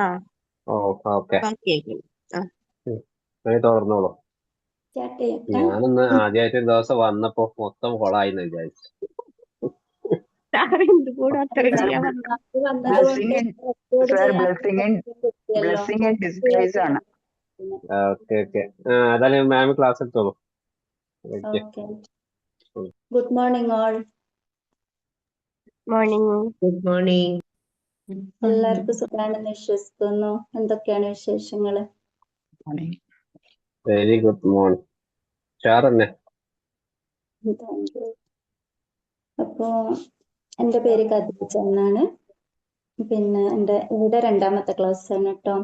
ആ ഓക്കെ. കേൾക്കുന്നു. ആ തുടർന്നോളൂ. സ്റ്റാർട്ട് ചെയ്യട്ടാ. ഞാനൊന്ന് ആദ്യമായിട്ട് ഒരു ദിവസം വന്നപ്പോ മൊത്തം കൊളായിന്ന് വിചാരിച്ചു. സാർ എന്ത് കൂടെ അത്ര ചെയ്യാൻ പറഞ്ഞു. വന്നതുകൊണ്ട് റെക്കോർഡ് സാർ ചെയ്യാൻ പറ്റിയല്ലോ. ബ്ലെസ്സിങ് ആൻഡ് ഡിസ്ഗൈസ് ആണ്. ഓക്കെ. ഏതായാലും മാം ക്ലാസ് എടുത്തോളൂ. Okay. Good morning all. Morning. Good morning. എല്ലാവർക്കും സുഖമാണെന്ന് വിശ്വസിക്കുന്നു. എന്തൊക്കെയാണ് വിശേഷങ്ങള്? Very good morning. ഷാറന്നെ. Thank you. അപ്പോ എൻ്റെ പേര് ഖദീജ എന്നാണ്. പിന്നെ ഇവിടെ 2ാമത്തെ ക്ലാസ് ആണ് കേട്ടോ.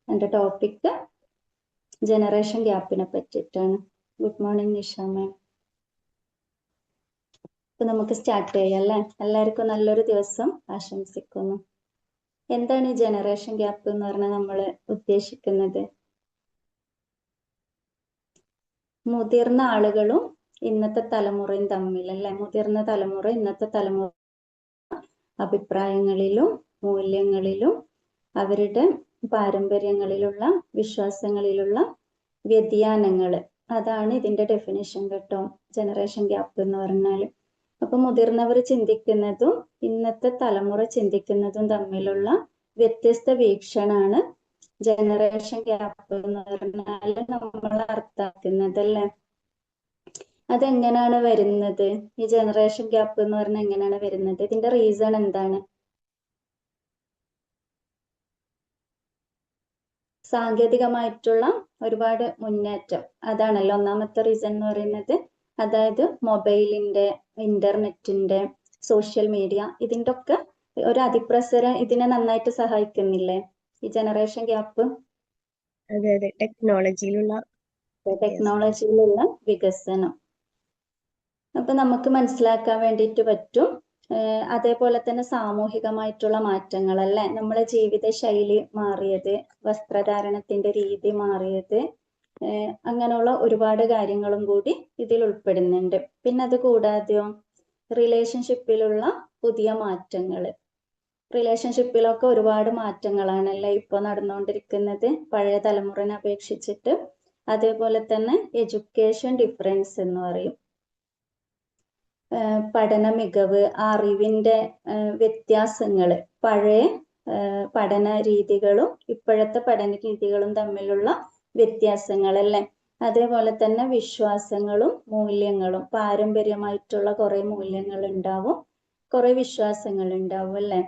എൻ്റെ ടോപ്പിക് ജനറേഷൻ ഗ്യാപ്പിനെ പറ്റിയിട്ടാണ്. ഗുഡ് മോർണിംഗ് നിഷ മാം. അപ്പൊ നമുക്ക് സ്റ്റാർട്ട് ചെയ്യാം അല്ലേ? എല്ലാവർക്കും നല്ലൊരു ദിവസം ആശംസിക്കുന്നു. എന്താണ് ഈ ജനറേഷൻ ഗ്യാപ്പ് എന്ന് പറഞ്ഞാൽ നമ്മൾ ഉദ്ദേശിക്കുന്നത്? മുതിർന്ന ആളുകളും ഇന്നത്തെ തലമുറയും തമ്മിൽ അല്ലെ, മുതിർന്ന തലമുറ ഇന്നത്തെ തലമുറ അഭിപ്രായങ്ങളിലും മൂല്യങ്ങളിലും അവരുടെ പാരമ്പര്യങ്ങളിലുള്ള വിശ്വാസങ്ങളിലുള്ള വ്യതിയാനങ്ങൾ, അതാണ് ഇതിന്റെ ഡെഫിനിഷൻ കേട്ടോ, ജനറേഷൻ ഗ്യാപ്പ് എന്ന് പറഞ്ഞാൽ. അപ്പൊ മുതിർന്നവർ ചിന്തിക്കുന്നതും ഇന്നത്തെ തലമുറ ചിന്തിക്കുന്നതും തമ്മിലുള്ള വ്യത്യസ്ത വീക്ഷണാണ് ജനറേഷൻ ഗ്യാപ്പ് എന്ന് പറഞ്ഞാൽ നമ്മൾ അർത്ഥാക്കുന്നത് അല്ലേ. അതെങ്ങനെയാണ് വരുന്നത്? ഈ ജനറേഷൻ ഗ്യാപ്പ് എന്ന് പറഞ്ഞാൽ എങ്ങനെയാണ് വരുന്നത്? ഇതിന്റെ റീസൺ എന്താണ്? സാങ്കേതികമായിട്ടുള്ള ഒരുപാട് മുന്നേറ്റം, അതാണല്ലോ ഒന്നാമത്തെ റീസൺ എന്ന് പറയുന്നത്. അതായത് മൊബൈലിന്റെ, ഇന്റർനെറ്റിന്റെ, സോഷ്യൽ മീഡിയ, ഇതിന്റെ ഒക്കെ ഒരു അതിപ്രസരം ഇതിനെ നന്നായിട്ട് സഹായിക്കുന്നില്ലേ ഈ ജനറേഷൻ ഗ്യാപ്പ്? അതെ അതെ, ടെക്നോളജിയിലുള്ള വികസനം. അപ്പൊ നമുക്ക് മനസ്സിലാക്കാൻ വേണ്ടിയിട്ട് പറ്റും. അതേപോലെ തന്നെ സാമൂഹികമായിട്ടുള്ള മാറ്റങ്ങൾ അല്ലെ, നമ്മളെ ജീവിത ശൈലി മാറിയത്, വസ്ത്രധാരണത്തിന്റെ രീതി മാറിയത്, അങ്ങനെയുള്ള ഒരുപാട് കാര്യങ്ങളും കൂടി ഇതിൽ ഉൾപ്പെടുന്നുണ്ട്. പിന്നെ അത് കൂടാതെയോ റിലേഷൻഷിപ്പിലുള്ള പുതിയ മാറ്റങ്ങൾ. റിലേഷൻഷിപ്പിലൊക്കെ ഒരുപാട് മാറ്റങ്ങളാണല്ലേ ഇപ്പോൾ നടന്നുകൊണ്ടിരിക്കുന്നത് പഴയ തലമുറനെ അപേക്ഷിച്ചിട്ട്. അതേപോലെ തന്നെ എഡ്യൂക്കേഷൻ ഡിഫറൻസ് എന്ന് പറയും. പഠന മികവ്, അറിവിന്റെ വ്യത്യാസങ്ങൾ, പഴയ പഠന രീതികളും ഇപ്പോഴത്തെ പഠന രീതികളും തമ്മിലുള്ള വ്യത്യാസങ്ങൾ അല്ലേ. അതേപോലെ തന്നെ വിശ്വാസങ്ങളും മൂല്യങ്ങളും, പാരമ്പര്യമായിട്ടുള്ള കുറെ മൂല്യങ്ങൾ ഉണ്ടാവും, കുറെ വിശ്വാസങ്ങൾ ഉണ്ടാവും അല്ലേ.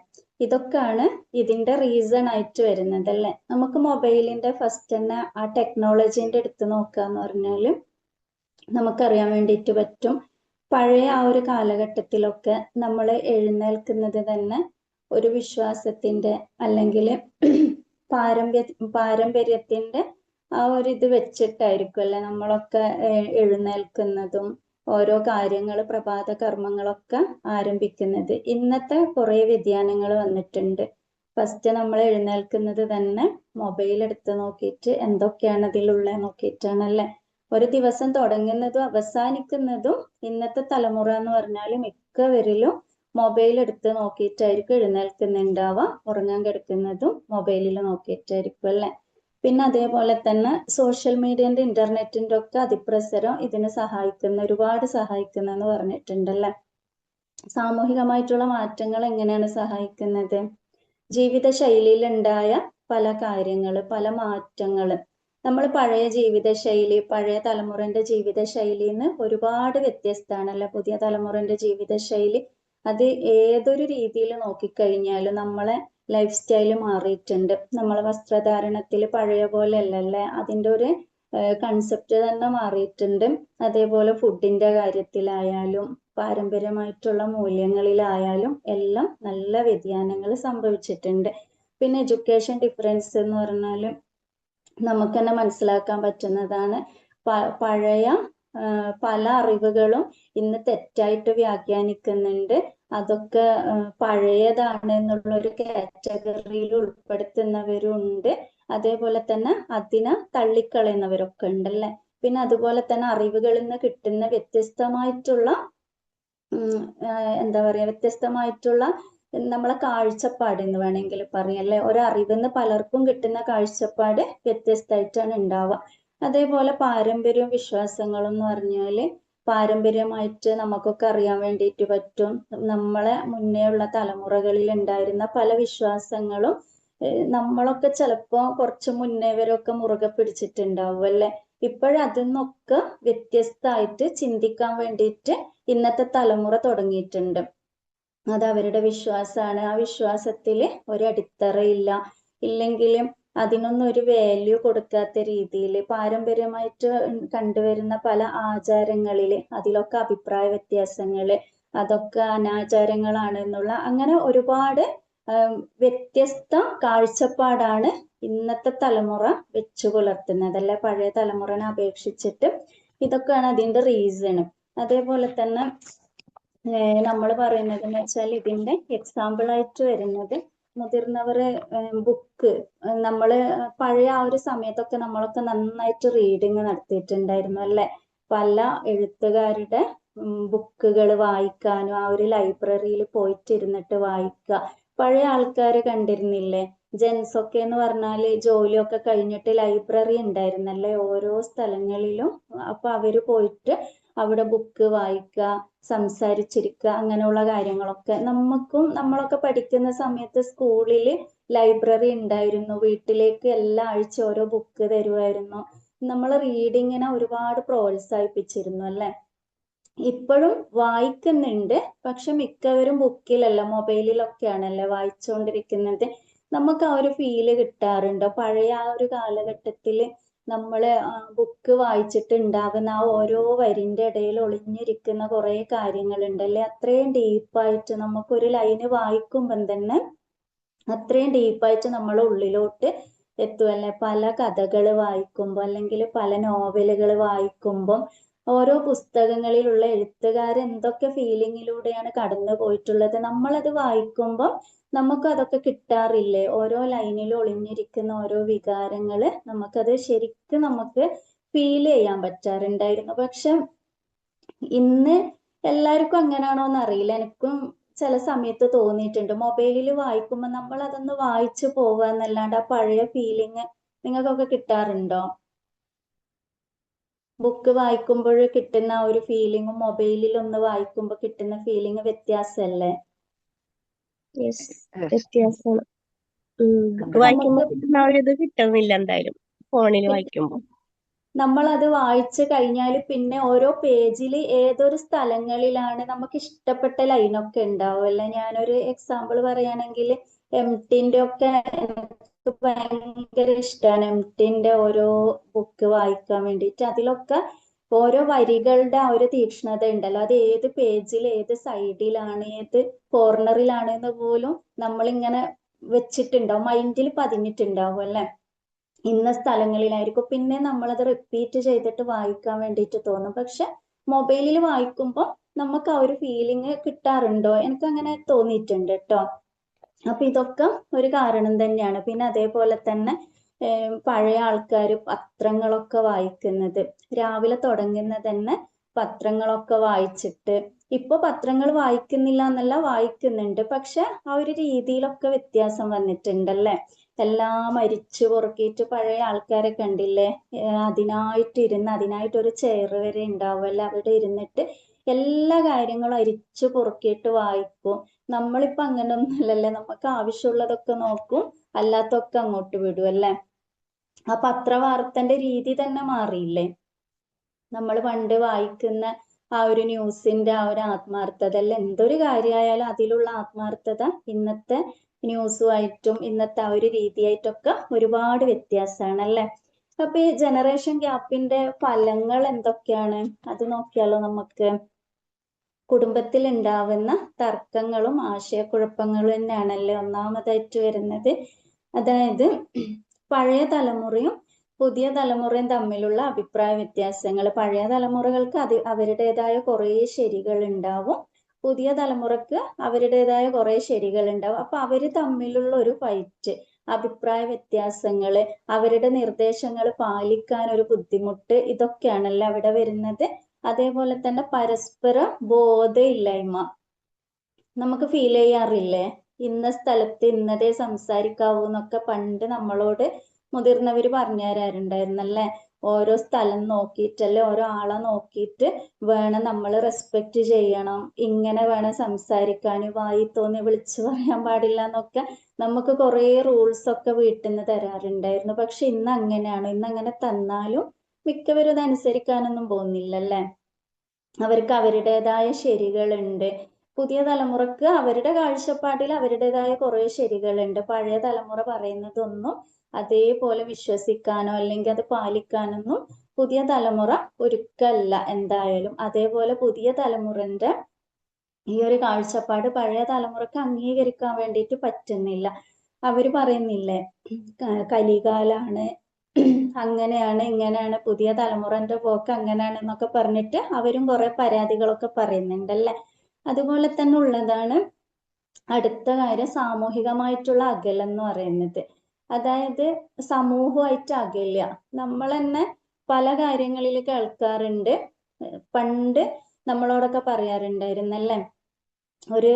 ഇതൊക്കെയാണ് ഇതിന്റെ റീസൺ ആയിട്ട് വരുന്നത് അല്ലേ. നമുക്ക് മൊബൈലിന്റെ ഫസ്റ്റ് തന്നെ ആ ടെക്നോളജിന്റെ എടുത്ത് നോക്കാന്ന് പറഞ്ഞാല് നമുക്കറിയാൻ വേണ്ടിയിട്ട് പറ്റും. പഴയ ആ ഒരു കാലഘട്ടത്തിലൊക്കെ നമ്മൾ എഴുന്നേൽക്കുന്നത് തന്നെ ഒരു വിശ്വാസത്തിന്റെ അല്ലെങ്കിൽ പാരമ്പര്യത്തിന്റെ ആ ഒരു ഇത് വെച്ചിട്ടായിരിക്കും അല്ലെ നമ്മളൊക്കെ എഴുന്നേൽക്കുന്നതും ഓരോ കാര്യങ്ങൾ, പ്രഭാത കർമ്മങ്ങളൊക്കെ ആരംഭിക്കുന്നത്. ഇന്നത്തെ കുറെ വ്യതിയാനങ്ങൾ വന്നിട്ടുണ്ട്. ഫസ്റ്റ് നമ്മൾ എഴുന്നേൽക്കുന്നത് തന്നെ മൊബൈൽ എടുത്ത് നോക്കിയിട്ട് എന്തൊക്കെയാണ് അതിലുള്ള നോക്കിയിട്ടാണല്ലേ. ഒരു ദിവസം തുടങ്ങുന്നതും അവസാനിക്കുന്നതും ഇന്നത്തെ തലമുറ എന്ന് പറഞ്ഞാൽ മിക്കവരിലും മൊബൈൽ എടുത്ത് നോക്കിയിട്ടായിരിക്കും എഴുന്നേൽക്കുന്നുണ്ടാവുക, ഉറങ്ങാൻ കിടക്കുന്നതും മൊബൈലിൽ നോക്കിയിട്ടായിരിക്കും അല്ലെ. പിന്നെ അതേപോലെ തന്നെ സോഷ്യൽ മീഡിയന്റെ, ഇന്റർനെറ്റിന്റെ ഒക്കെ അതിപ്രസരം ഇതിന് ഒരുപാട് സഹായിക്കുന്നെന്ന് പറഞ്ഞിട്ടുണ്ടല്ലേ. സാമൂഹികമായിട്ടുള്ള മാറ്റങ്ങൾ എങ്ങനെയാണ് സഹായിക്കുന്നത്? ജീവിത ശൈലിയിൽ ഉണ്ടായ പല കാര്യങ്ങൾ, പല മാറ്റങ്ങൾ. നമ്മൾ പഴയ ജീവിത ശൈലി, പഴയ തലമുറന്റെ ജീവിത ശൈലിന്ന് ഒരുപാട് വ്യത്യസ്തമാണല്ലോ പുതിയ തലമുറന്റെ ജീവിത ശൈലി. അത് ഏതൊരു രീതിയിൽ നോക്കിക്കഴിഞ്ഞാലും നമ്മളെ ലൈഫ് സ്റ്റൈല് മാറിയിട്ടുണ്ട്. നമ്മളെ വസ്ത്രധാരണത്തിൽ പഴയ പോലെ അല്ലല്ലേ, അതിൻ്റെ ഒരു കൺസെപ്റ്റ് തന്നെ മാറിയിട്ടുണ്ട്. അതേപോലെ ഫുഡിന്റെ കാര്യത്തിലായാലും പാരമ്പര്യമായിട്ടുള്ള മൂല്യങ്ങളിലായാലും എല്ലാം നല്ല വ്യതിയാനങ്ങൾ സംഭവിച്ചിട്ടുണ്ട്. പിന്നെ എഡ്യൂക്കേഷൻ ഡിഫറൻസ് എന്ന് പറഞ്ഞാൽ നമുക്ക് തന്നെ മനസ്സിലാക്കാൻ പറ്റുന്നതാണ്. പഴയ പല അറിവുകളും ഇന്ന് തെറ്റായിട്ട് വ്യാഖ്യാനിക്കുന്നുണ്ട്. അതൊക്കെ പഴയതാണ് എന്നുള്ള ഒരു കാറ്റഗറിയിൽ ഉൾപ്പെടുത്തുന്നവരും ഉണ്ട്. അതേപോലെ തന്നെ അതിനെ തള്ളിക്കളയുന്നവരൊക്കെ ഉണ്ടല്ലേ. പിന്നെ അതുപോലെ തന്നെ അറിവുകളിൽ നിന്ന് കിട്ടുന്ന വ്യത്യസ്തമായിട്ടുള്ള എന്താ പറയാ, വ്യത്യസ്തമായിട്ടുള്ള നമ്മളെ കാഴ്ചപ്പാട് എന്ന് വേണമെങ്കിൽ പറയാം അല്ലെ. ഒരറിവെന്ന് പലർക്കും കിട്ടുന്ന കാഴ്ചപ്പാട് വ്യത്യസ്തമായിട്ടാണ് ഉണ്ടാവുക. അതേപോലെ പാരമ്പര്യവും വിശ്വാസങ്ങളും എന്ന് പറഞ്ഞാല് പാരമ്പര്യമായിട്ട് നമുക്കൊക്കെ അറിയാൻ വേണ്ടിയിട്ട് പറ്റും. നമ്മളെ മുന്നേ ഉള്ള തലമുറകളിൽ ഉണ്ടായിരുന്ന പല വിശ്വാസങ്ങളും നമ്മളൊക്കെ ചിലപ്പോ കുറച്ച് മുന്നേ വരെയൊക്കെ മുറുകെ പിടിച്ചിട്ടുണ്ടാവും അല്ലെ. അതിൽ നിന്നൊക്കെ വ്യത്യസ്തമായിട്ട് ചിന്തിക്കാൻ വേണ്ടിയിട്ട് ഇന്നത്തെ തലമുറ തുടങ്ങിയിട്ടുണ്ട്. അത് അവരുടെ വിശ്വാസമാണ്. ആ വിശ്വാസത്തിൽ ഒരടിത്തറയില്ല, ഇല്ലെങ്കിലും അതിനൊന്നും ഒരു വാല്യൂ കൊടുക്കാത്ത രീതിയിൽ പാരമ്പര്യമായിട്ട് കണ്ടുവരുന്ന പല ആചാരങ്ങളില് അതിലൊക്കെ അഭിപ്രായ വ്യത്യാസങ്ങള്, അതൊക്കെ അനാചാരങ്ങളാണ് എന്നുള്ള അങ്ങനെ ഒരുപാട് വ്യത്യസ്ത കാഴ്ചപ്പാടാണ് ഇന്നത്തെ തലമുറ വെച്ചു പുലർത്തുന്നത് അല്ലെ, പഴയ തലമുറനെ അപേക്ഷിച്ചിട്ട്. ഇതൊക്കെയാണ് അതിന്റെ റീസൺ. അതേപോലെ തന്നെ നമ്മൾ പറയുന്നത് എന്ന് വെച്ചാൽ ഇതിന്റെ എക്സാമ്പിൾ ആയിട്ട് വരുന്നത് മുതിർന്നവര് ബുക്ക് നമ്മള് പഴയ ആ ഒരു സമയത്തൊക്കെ നമ്മളൊക്കെ നന്നായിട്ട് റീഡിങ് നടത്തിയിട്ടുണ്ടായിരുന്നു അല്ലെ. പല എഴുത്തുകാരുടെ ബുക്കുകൾ വായിക്കാനും ആ ഒരു ലൈബ്രറിയിൽ പോയിട്ടിരുന്നിട്ട് വായിക്കുക. പഴയ ആൾക്കാർ കണ്ടിരുന്നില്ലേ, ജെൻസ് ഒക്കെ എന്ന് പറഞ്ഞാല് ജോലിയൊക്കെ കഴിഞ്ഞിട്ട് ലൈബ്രറി ഉണ്ടായിരുന്നല്ലേ ഓരോ സ്ഥലങ്ങളിലും. അപ്പൊ അവര് പോയിട്ട് അവിടെ ബുക്ക് വായിക്കുക, സംസാരിച്ചിരിക്കുക, അങ്ങനെയുള്ള കാര്യങ്ങളൊക്കെ. നമ്മളൊക്കെ പഠിക്കുന്ന സമയത്ത് സ്കൂളിൽ ലൈബ്രറി ഉണ്ടായിരുന്നു. വീട്ടിലേക്ക് എല്ലാ ആഴ്ച ഓരോ ബുക്ക് തരുമായിരുന്നു. നമ്മൾ റീഡിങ്ങിനെ ഒരുപാട് പ്രോത്സാഹിപ്പിച്ചിരുന്നു അല്ലെ. ഇപ്പോഴും വായിക്കുന്നുണ്ട്, പക്ഷെ മിക്കവരും ബുക്കിലല്ല മൊബൈലിലൊക്കെയാണല്ലേ വായിച്ചുകൊണ്ടിരിക്കുന്നത്. നമുക്ക് ആ ഒരു ഫീല് കിട്ടാറുണ്ടോ? പഴയ ആ ഒരു കാലഘട്ടത്തില് നമ്മള് ബുക്ക് വായിച്ചിട്ട് ഉണ്ടാകുന്ന ആ ഓരോ വരിന്റെ ഇടയിൽ ഒളിഞ്ഞിരിക്കുന്ന കുറെ കാര്യങ്ങളുണ്ടല്ലേ, അത്രയും ഡീപ്പായിട്ട് നമുക്കൊരു ലൈന് വായിക്കുമ്പം തന്നെ അത്രയും ഡീപ്പായിട്ട് നമ്മളെ ഉള്ളിലോട്ട് എത്തുമല്ലേ. പല കഥകൾ വായിക്കുമ്പോൾ അല്ലെങ്കിൽ പല നോവലുകൾ വായിക്കുമ്പോൾ ഓരോ പുസ്തകങ്ങളിലുള്ള എഴുത്തുകാർ എന്തൊക്കെ ഫീലിങ്ങിലൂടെയാണ് കടന്നു പോയിട്ടുള്ളത്, നമ്മളത് വായിക്കുമ്പോൾ നമുക്ക് അതൊക്കെ കിട്ടാറില്ലേ. ഓരോ ലൈനിലും ഒളിഞ്ഞിരിക്കുന്ന ഓരോ വികാരങ്ങള് നമുക്കത് ശരിക്കും നമുക്ക് ഫീൽ ചെയ്യാൻ പറ്റാറുണ്ടായിരുന്നു. പക്ഷെ ഇന്ന് എല്ലാവർക്കും അങ്ങനെയാണോ എന്ന് അറിയില്ല. എനിക്കും ചില സമയത്ത് തോന്നിയിട്ടുണ്ട്, മൊബൈലിൽ വായിക്കുമ്പോൾ നമ്മൾ അതൊന്ന് വായിച്ചു പോവുക എന്നല്ലാണ്ട് ആ പഴയ ഫീലിങ് നിങ്ങൾക്കൊക്കെ കിട്ടാറുണ്ടോ? ബുക്ക് വായിക്കുമ്പോൾ കിട്ടുന്ന ആ ഒരു ഫീലിങ്ങും മൊബൈലിൽ ഒന്ന് വായിക്കുമ്പോൾ കിട്ടുന്ന ഫീലിംഗ് വ്യത്യാസമല്ലേ? വ്യത്യാസമാണ്. ബുക്ക് വായിക്കുമ്പോൾ കിട്ടുന്ന ആ ഒരു ഇത് കിട്ടുന്നില്ല എന്തായാലും ഫോണിൽ വായിക്കുമ്പോൾ. നമ്മളത് വായിച്ചു കഴിഞ്ഞാൽ പിന്നെ ഓരോ പേജിൽ ഏതൊരു സ്ഥലങ്ങളിലാണ് നമുക്ക് ഇഷ്ടപ്പെട്ട ലൈനൊക്കെ ഉണ്ടാവും അല്ലെ. ഞാനൊരു എക്സാമ്പിൾ പറയുകയാണെങ്കിൽ എംടിന്റെ ഒക്കെ എനിക്ക് ഭയങ്കര ഇഷ്ടമാണ്. എംടിന്റെ ഓരോ ബുക്ക് വായിക്കാൻ വേണ്ടിയിട്ട് അതിലൊക്കെ ഓരോ വരികളുടെ ആ ഒരു തീക്ഷ്ണത ഉണ്ടല്ലോ, അത് ഏത് പേജിൽ ഏത് സൈഡിലാണ് ഏത് കോർണറിലാണ് എന്ന് പോലും നമ്മളിങ്ങനെ വെച്ചിട്ടുണ്ടാവും, മൈൻഡിൽ പതിഞ്ഞിട്ടുണ്ടാവും അല്ലെ. ഇന്ന സ്ഥലങ്ങളിലായിരിക്കും. പിന്നെ നമ്മളത് റിപ്പീറ്റ് ചെയ്തിട്ട് വായിക്കാൻ വേണ്ടിയിട്ട് തോന്നും. പക്ഷെ മൊബൈലിൽ വായിക്കുമ്പോൾ നമുക്ക് ആ ഒരു ഫീലിംഗ് കിട്ടാറുണ്ടോ? എനിക്ക് അങ്ങനെ തോന്നിയിട്ടുണ്ട് കേട്ടോ. അപ്പൊ ഇതൊക്കെ ഒരു കാരണം തന്നെയാണ്. പിന്നെ അതേപോലെ തന്നെ പഴയ ആൾക്കാർ പത്രങ്ങളൊക്കെ വായിക്കുന്നത്, രാവിലെ തുടങ്ങുന്നത് തന്നെ പത്രങ്ങളൊക്കെ വായിച്ചിട്ട്. ഇപ്പൊ പത്രങ്ങൾ വായിക്കുന്നില്ല എന്നല്ല, വായിക്കുന്നുണ്ട്, പക്ഷെ ആ ഒരു രീതിയിലൊക്കെ വ്യത്യാസം വന്നിട്ടുണ്ടല്ലേ. എല്ലാം അരിച്ചു പൊറുക്കിയിട്ട് പഴയ ആൾക്കാരെ കണ്ടില്ലേ, അതിനായിട്ടൊരു ചെയർ വരെ ഉണ്ടാവുമല്ലോ, അവിടെ ഇരുന്നിട്ട് എല്ലാ കാര്യങ്ങളും അരിച്ചു പൊറുക്കിയിട്ട് വായിക്കും. നമ്മളിപ്പോ അങ്ങനെയൊന്നുമല്ലല്ലേ, നമുക്ക് ആവശ്യമുള്ളതൊക്കെ നോക്കും, അല്ലാത്തൊക്കെ അങ്ങോട്ട് വിടും അല്ലേ. ആ പത്രവാർത്തന്റെ രീതി തന്നെ മാറിയില്ലേ. നമ്മൾ പണ്ട് വായിക്കുന്ന ആ ഒരു ന്യൂസിന്റെ ആ ഒരു ആത്മാർത്ഥത അല്ല, എന്തൊരു കാര്യമായാലും അതിലുള്ള ആത്മാർത്ഥത ഇന്നത്തെ ന്യൂസുമായിട്ടും ഇന്നത്തെ ആ ഒരു രീതിയായിട്ടൊക്കെ ഒരുപാട് വ്യത്യാസമാണ് അല്ലെ. അപ്പൊ ഈ ജനറേഷൻ ഗ്യാപ്പിന്റെ ഫലങ്ങൾ എന്തൊക്കെയാണ് അത് നോക്കിയാലോ നമുക്ക്. കുടുംബത്തിൽ ഉണ്ടാവുന്ന തർക്കങ്ങളും ആശയക്കുഴപ്പങ്ങളും തന്നെയാണല്ലേ ഒന്നാമതായിട്ട് വരുന്നത്. അതായത് പഴയ തലമുറയും പുതിയ തലമുറയും തമ്മിലുള്ള അഭിപ്രായ വ്യത്യാസങ്ങൾ. പഴയ തലമുറകൾക്ക് അവരുടേതായ കുറേ ശരികൾ ഉണ്ടാവും, പുതിയ തലമുറക്ക് അവരുടേതായ കുറെ ശരികൾ ഉണ്ടാവും. അപ്പൊ അവര് തമ്മിലുള്ള ഒരു ഫൈറ്റ്, അഭിപ്രായ വ്യത്യാസങ്ങള്, അവരുടെ നിർദ്ദേശങ്ങൾ പാലിക്കാൻ ഒരു ബുദ്ധിമുട്ട്, ഇതൊക്കെയാണല്ലോ അവിടെ വരുന്നത്. അതേപോലെ തന്നെ പരസ്പര ബോധമില്ലായ്മ നമുക്ക് ഫീൽ ചെയ്യാറില്ലേ? ഇന്ന സ്ഥലത്ത് ഇന്നതേ സംസാരിക്കാവൂ എന്നൊക്കെ പണ്ട് നമ്മളോട് മുതിർന്നവര് പറഞ്ഞു തരാറുണ്ടായിരുന്നല്ലേ. ഓരോ സ്ഥലം നോക്കിയിട്ടല്ലേ, ഓരോ ആളെ നോക്കിയിട്ട് വേണം നമ്മൾ റെസ്പെക്ട് ചെയ്യണം, ഇങ്ങനെ വേണം സംസാരിക്കാൻ, വായി തോന്നി വിളിച്ചു പറയാൻ പാടില്ല എന്നൊക്കെ നമുക്ക് കുറേ റൂൾസ് ഒക്കെ വീട്ടിൽ നിന്ന് തരാറുണ്ടായിരുന്നു. പക്ഷെ ഇന്ന് അങ്ങനെയാണ്? ഇന്ന് അങ്ങനെ തന്നാലും മിക്കവരും അത് അനുസരിക്കാനൊന്നും പോകുന്നില്ലല്ലേ. അവർക്ക് അവരുടേതായ ശരികളുണ്ട്. പുതിയ തലമുറക്ക് അവരുടെ കാഴ്ചപ്പാടിൽ അവരുടേതായ കുറേ ശരികളുണ്ട്. പഴയ തലമുറ പറയുന്നതൊന്നും അതേപോലെ വിശ്വസിക്കാനോ അല്ലെങ്കിൽ അത് പാലിക്കാനൊന്നും പുതിയ തലമുറ ഒരുക്കല്ല എന്തായാലും. അതേപോലെ പുതിയ തലമുറന്റെ ഈ ഒരു കാഴ്ചപ്പാട് പഴയ തലമുറക്ക് അംഗീകരിക്കാൻ വേണ്ടിയിട്ട് പറ്റുന്നില്ല. അവര് പറയുന്നില്ലേ, കലികാലാണ്, അങ്ങനെയാണ് ഇങ്ങനെയാണ്, പുതിയ തലമുറന്റെ പോക്ക് അങ്ങനെയാണെന്നൊക്കെ പറഞ്ഞിട്ട് അവരും കുറെ പരാതികളൊക്കെ പറയുന്നുണ്ടല്ലേ. അതുപോലെ തന്നെ ഉള്ളതാണ് അടുത്ത കാര്യം, സാമൂഹികമായിട്ടുള്ള അകലം എന്ന് പറയുന്നത്. അതായത് സമൂഹമായിട്ട് അകലുക. നമ്മൾ തന്നെ പല കാര്യങ്ങളിൽ കേൾക്കാറുണ്ട്. പണ്ട് നമ്മളോടൊക്കെ പറയാറുണ്ടായിരുന്നല്ലേ, ഒരു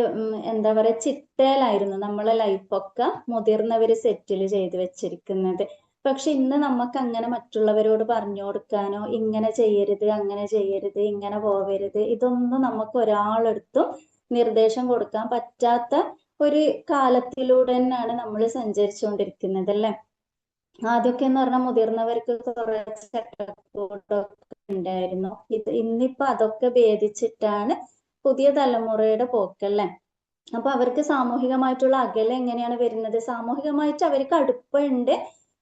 എന്താ പറയാ, ചിട്ടയിലായിരുന്നു നമ്മളെ ലൈഫൊക്കെ മുതിർന്നവര് സെറ്റിൽ ചെയ്ത് വെച്ചിരിക്കുന്നത്. പക്ഷെ ഇന്ന് നമുക്ക് അങ്ങനെ മറ്റുള്ളവരോട് പറഞ്ഞു കൊടുക്കാനോ ഇങ്ങനെ ചെയ്യരുത് അങ്ങനെ ചെയ്യരുത് ഇങ്ങനെ പോവരുത് ഇതൊന്നും നമുക്ക് ഒരാളെടുത്തും നിർദ്ദേശം കൊടുക്കാൻ പറ്റാത്ത ഒരു കാലത്തിലൂടെ തന്നെയാണ് നമ്മൾ സഞ്ചരിച്ചുകൊണ്ടിരിക്കുന്നത് അല്ലേ. ആദ്യമൊക്കെ എന്ന് പറഞ്ഞാൽ മുതിർന്നവർക്ക് കുറെ ചട്ടക്കൂടൊക്കെ ഉണ്ടായിരുന്നു. ഇന്നിപ്പോ അതൊക്കെ ഭേദിച്ചിട്ടാണ് പുതിയ തലമുറയുടെ പോക്കല്ലേ. അപ്പൊ അവർക്ക് സാമൂഹികമായിട്ടുള്ള അകലം എങ്ങനെയാണ് വരുന്നത്? സാമൂഹികമായിട്ട് അവർക്ക് അടുപ്പമുണ്ട്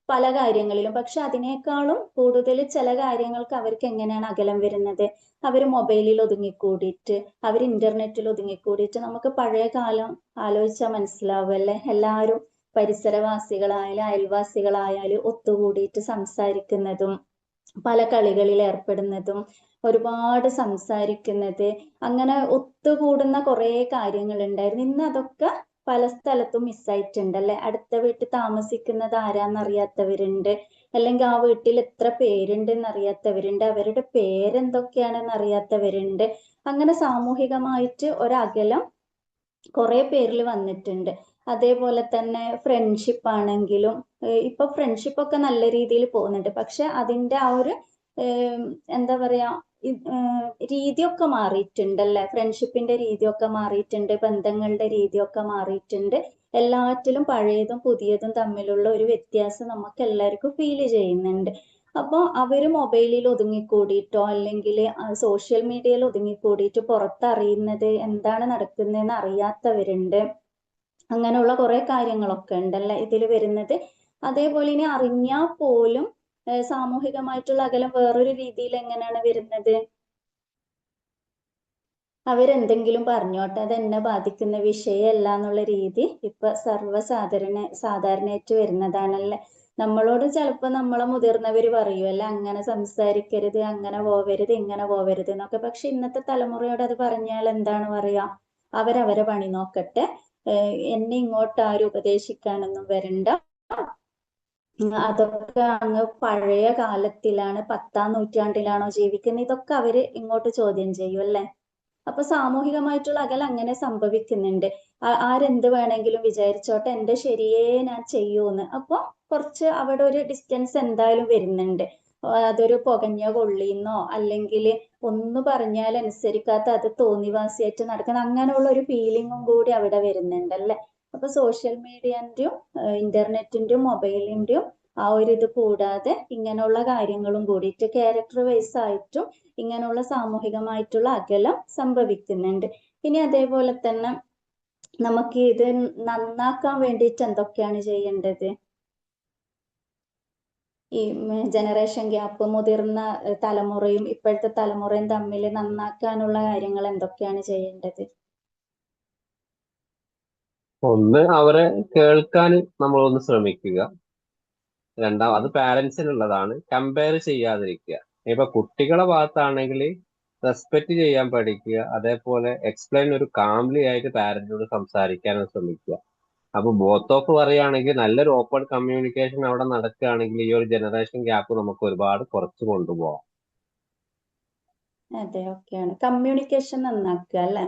പല കാര്യങ്ങളിലും, പക്ഷെ അതിനേക്കാളും കൂടുതൽ ചില കാര്യങ്ങൾക്ക് അവർക്ക് എങ്ങനെയാണ് അകലം വരുന്നത്? അവർ മൊബൈലിൽ ഒതുങ്ങിക്കൂടിയിട്ട്, അവർ ഇന്റർനെറ്റിൽ ഒതുങ്ങിക്കൂടിയിട്ട്. നമുക്ക് പഴയ കാലം ആലോചിച്ചാൽ മനസ്സിലാവുമല്ലേ, എല്ലാവരും പരിസരവാസികളായാലും അയൽവാസികളായാലും ഒത്തുകൂടിയിട്ട് സംസാരിക്കുന്നതും പല കളികളിൽ ഏർപ്പെടുന്നതും ഒരുപാട് സംസാരിക്കുന്നത്, അങ്ങനെ ഒത്തുകൂടുന്ന കുറേ കാര്യങ്ങൾ ഉണ്ടായിരുന്നു. ഇന്ന് അതൊക്കെ പല സ്ഥലത്തും മിസ്സായിട്ടുണ്ടല്ലേ. അടുത്ത വീട്ടിൽ താമസിക്കുന്നത് ആരാന്നറിയാത്തവരുണ്ട്, അല്ലെങ്കിൽ ആ വീട്ടിൽ എത്ര പേരുണ്ടെന്ന് അറിയാത്തവരുണ്ട്, അവരുടെ പേരെന്തൊക്കെയാണെന്ന് അറിയാത്തവരുണ്ട്. അങ്ങനെ സാമൂഹികമായിട്ട് ഒരകലം കുറെ പേരിൽ വന്നിട്ടുണ്ട്. അതേപോലെ തന്നെ ഫ്രണ്ട്ഷിപ്പ് ആണെങ്കിലും ഇപ്പൊ ഫ്രണ്ട്ഷിപ്പ് ഒക്കെ നല്ല രീതിയിൽ പോകുന്നുണ്ട്. പക്ഷെ അതിന്റെ ആ ഒരു എന്താ പറയാ, രീതിയൊക്കെ മാറിയിട്ടുണ്ടല്ലേ. ഫ്രണ്ട്ഷിപ്പിന്റെ രീതിയൊക്കെ മാറിയിട്ടുണ്ട്, ബന്ധങ്ങളുടെ രീതിയൊക്കെ മാറിയിട്ടുണ്ട്. എല്ലാറ്റിലും പഴയതും പുതിയതും തമ്മിലുള്ള ഒരു വ്യത്യാസം നമുക്ക് എല്ലാവർക്കും ഫീൽ ചെയ്യുന്നുണ്ട്. അപ്പോൾ അവര് മൊബൈലിൽ ഒതുങ്ങിക്കൂടിയിട്ടോ അല്ലെങ്കിൽ സോഷ്യൽ മീഡിയയിൽ ഒതുങ്ങിക്കൂടിയിട്ട് പുറത്തറിയുന്നത് എന്താണ് നടക്കുന്നതെന്ന് അറിയാത്തവരുണ്ട്. അങ്ങനെയുള്ള കുറെ കാര്യങ്ങളൊക്കെ ഉണ്ടല്ലേ ഇതിൽ വരുന്നത്. അതേപോലെ ഇനി അറിഞ്ഞാൽ പോലും സാമൂഹികമായിട്ടുള്ള അകലം വേറൊരു രീതിയിൽ എങ്ങനെയാണ് വരുന്നത്? അവരെന്തെങ്കിലും പറഞ്ഞോട്ടെ, അത് എന്നെ ബാധിക്കുന്ന വിഷയമല്ല എന്നുള്ള രീതി ഇപ്പൊ സാധാരണയായിട്ട് വരുന്നതാണല്ലേ. നമ്മളോട് ചിലപ്പോ നമ്മളെ മുതിർന്നവര് പറയുമല്ലേ, അങ്ങനെ സംസാരിക്കരുത്, അങ്ങനെ പോവരുത്, ഇങ്ങനെ പോവരുത് എന്നൊക്കെ. പക്ഷെ ഇന്നത്തെ തലമുറയോട് അത് പറഞ്ഞാൽ എന്താണ് പറയാ? അവരവരെ പണി നോക്കട്ടെ, എന്നെ ഇങ്ങോട്ട് ആരും ഉപദേശിക്കാനൊന്നും വരണ്ട, അതൊക്കെ അങ്ങ് പഴയ കാലത്തിലാണ്, 10ാം നൂറ്റാണ്ടിലാണോ ജീവിക്കുന്നത്, ഇതൊക്കെ അവര് ഇങ്ങോട്ട് ചോദ്യം ചെയ്യും അല്ലേ. അപ്പൊ സാമൂഹികമായിട്ടുള്ള അകലം അങ്ങനെ സംഭവിക്കുന്നുണ്ട്. ആരെന്ത് വേണമെങ്കിലും വിചാരിച്ചോട്ടെ, എന്റെ ശരിയേ ഞാൻ ചെയ്യൂന്ന്. അപ്പൊ കുറച്ച് അവിടെ ഒരു ഡിസ്റ്റൻസ് എന്തായാലും വരുന്നുണ്ട്. അതൊരു പുകഞ്ഞ കൊള്ളിന്നോ അല്ലെങ്കിൽ ഒന്ന് പറഞ്ഞാൽ അനുസരിക്കാത്ത അത് തോന്നിവാസിയായിട്ട് നടക്കണം, അങ്ങനെയുള്ള ഒരു ഫീലിങ്ങും കൂടി അവിടെ വരുന്നുണ്ടല്ലേ. അപ്പൊ സോഷ്യൽ മീഡിയന്റെയും ഇന്റർനെറ്റിന്റെയും മൊബൈലിന്റെയും ആ ഒരു ഇത് കൂടാതെ ഇങ്ങനെയുള്ള കാര്യങ്ങളും കൂടിയിട്ട് ക്യാരക്ടർ വൈസ് ആയിട്ടും ഇങ്ങനെയുള്ള സാമൂഹികമായിട്ടുള്ള അകലം സംഭവിക്കുന്നുണ്ട്. ഇനി അതേപോലെ തന്നെ നമുക്ക് ഇത് നന്നാക്കാൻ വേണ്ടിയിട്ട് എന്തൊക്കെയാണ് ചെയ്യേണ്ടത്? ഈ ജനറേഷൻ ഗ്യാപ്പ്, മുതിർന്ന തലമുറയും ഇപ്പോഴത്തെ തലമുറയും തമ്മിൽ നന്നാക്കാനുള്ള കാര്യങ്ങൾ എന്തൊക്കെയാണ് ചെയ്യേണ്ടത്? ഒന്ന്, അവരെ കേൾക്കാൻ നമ്മളൊന്ന് ശ്രമിക്കുക. അത് പാരന്റ്സിനുള്ളതാണ്. കമ്പയർ ചെയ്യാതിരിക്കുക. ഇപ്പൊ കുട്ടികളെ ഭാഗത്താണെങ്കിൽ റെസ്പെക്ട് ചെയ്യാൻ പഠിക്കുക. അതേപോലെ എക്സ്പ്ലെയിൻ ഒരു കാംലി ആയിട്ട് പാരന്റിനോട് സംസാരിക്കാനും ശ്രമിക്കുക. അപ്പൊ ബോത്ത് ഓഫ് പറയുകയാണെങ്കിൽ നല്ലൊരു ഓപ്പൺ കമ്മ്യൂണിക്കേഷൻ അവിടെ നടക്കുകയാണെങ്കിൽ ഈ ഒരു ജനറേഷൻ ഗ്യാപ്പ് നമുക്ക് ഒരുപാട് കുറച്ച് കൊണ്ടുപോകാം. അതെ, ഓക്കെയാണ്. കമ്മ്യൂണിക്കേഷൻ നന്നാക്കുക അല്ലെ.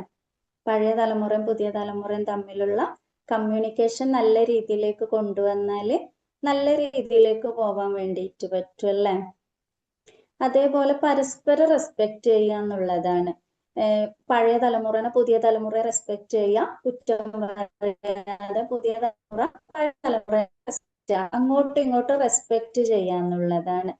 പഴയ തലമുറയും പുതിയ തലമുറയും തമ്മിലുള്ള കമ്മ്യൂണിക്കേഷൻ നല്ല രീതിയിലേക്ക് കൊണ്ടുവന്നാല് നല്ല രീതിയിലേക്ക് പോവാൻ വേണ്ടിയിട്ട് പറ്റും അല്ലേ. അതേപോലെ പരസ്പരം റെസ്പെക്ട് ചെയ്യുക എന്നുള്ളതാണ്. പഴയ തലമുറനെ പുതിയ തലമുറ റെസ്പെക്ട് ചെയ്യുക, കുറ്റം പറയാതെ പുതിയ തലമുറ പഴയ തലമുറയെ റെസ്പെക്ട് ചെയ്യുക, അങ്ങോട്ടും ഇങ്ങോട്ടും റെസ്പെക്ട് ചെയ്യുക എന്നുള്ളതാണ്.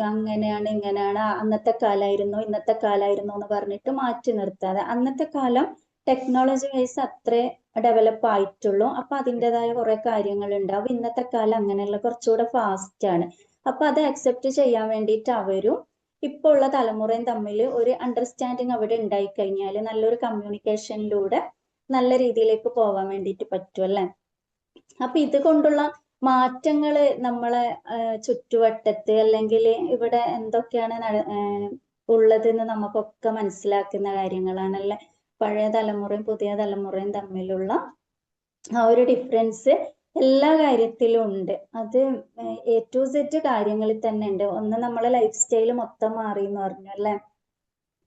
അങ്ങനെയാണ് ഇങ്ങനെയാണ്, അന്നത്തെ കാലമായിരുന്നു ഇന്നത്തെ കാലമായിരുന്നു എന്ന് പറഞ്ഞിട്ട് മാറ്റി നിർത്താതെ. അന്നത്തെ കാലം ടെക്നോളജി വൈസ് അത്രേ ഡെവലപ്പ് ആയിട്ടുള്ളൂ. അപ്പൊ അതിൻ്റെതായ കുറെ കാര്യങ്ങൾ ഉണ്ടാവും. ഇന്നത്തെ കാലം അങ്ങനെയല്ല, കുറച്ചുകൂടെ ഫാസ്റ്റ് ആണ്. അപ്പൊ അത് അക്സെപ്റ്റ് ചെയ്യാൻ വേണ്ടിയിട്ട് അവരും ഇപ്പോൾ ഉള്ള തലമുറയും തമ്മിൽ ഒരു അണ്ടർസ്റ്റാൻഡിങ് അവിടെ ഉണ്ടായി കഴിഞ്ഞാൽ നല്ലൊരു കമ്മ്യൂണിക്കേഷനിലൂടെ നല്ല രീതിയിലേക്ക് പോവാൻ വേണ്ടിയിട്ട് പറ്റും അല്ലേ. അപ്പൊ ഇത് കൊണ്ടുള്ള മാറ്റങ്ങൾ നമ്മളെ ചുറ്റുവട്ടത്ത് അല്ലെങ്കിൽ ഇവിടെ എന്തൊക്കെയാണ് ഉള്ളതെന്ന് നമുക്കൊക്കെ മനസ്സിലാക്കുന്ന കാര്യങ്ങളാണല്ലേ. പഴയ തലമുറയും പുതിയ തലമുറയും തമ്മിലുള്ള ആ ഒരു ഡിഫറൻസ് എല്ലാ കാര്യത്തിലും ഉണ്ട്. അത് A to Z കാര്യങ്ങളിൽ തന്നെ ഉണ്ട്. ഒന്ന് നമ്മളെ ലൈഫ് സ്റ്റൈൽ മൊത്തം മാറി എന്ന് പറഞ്ഞു അല്ലെ.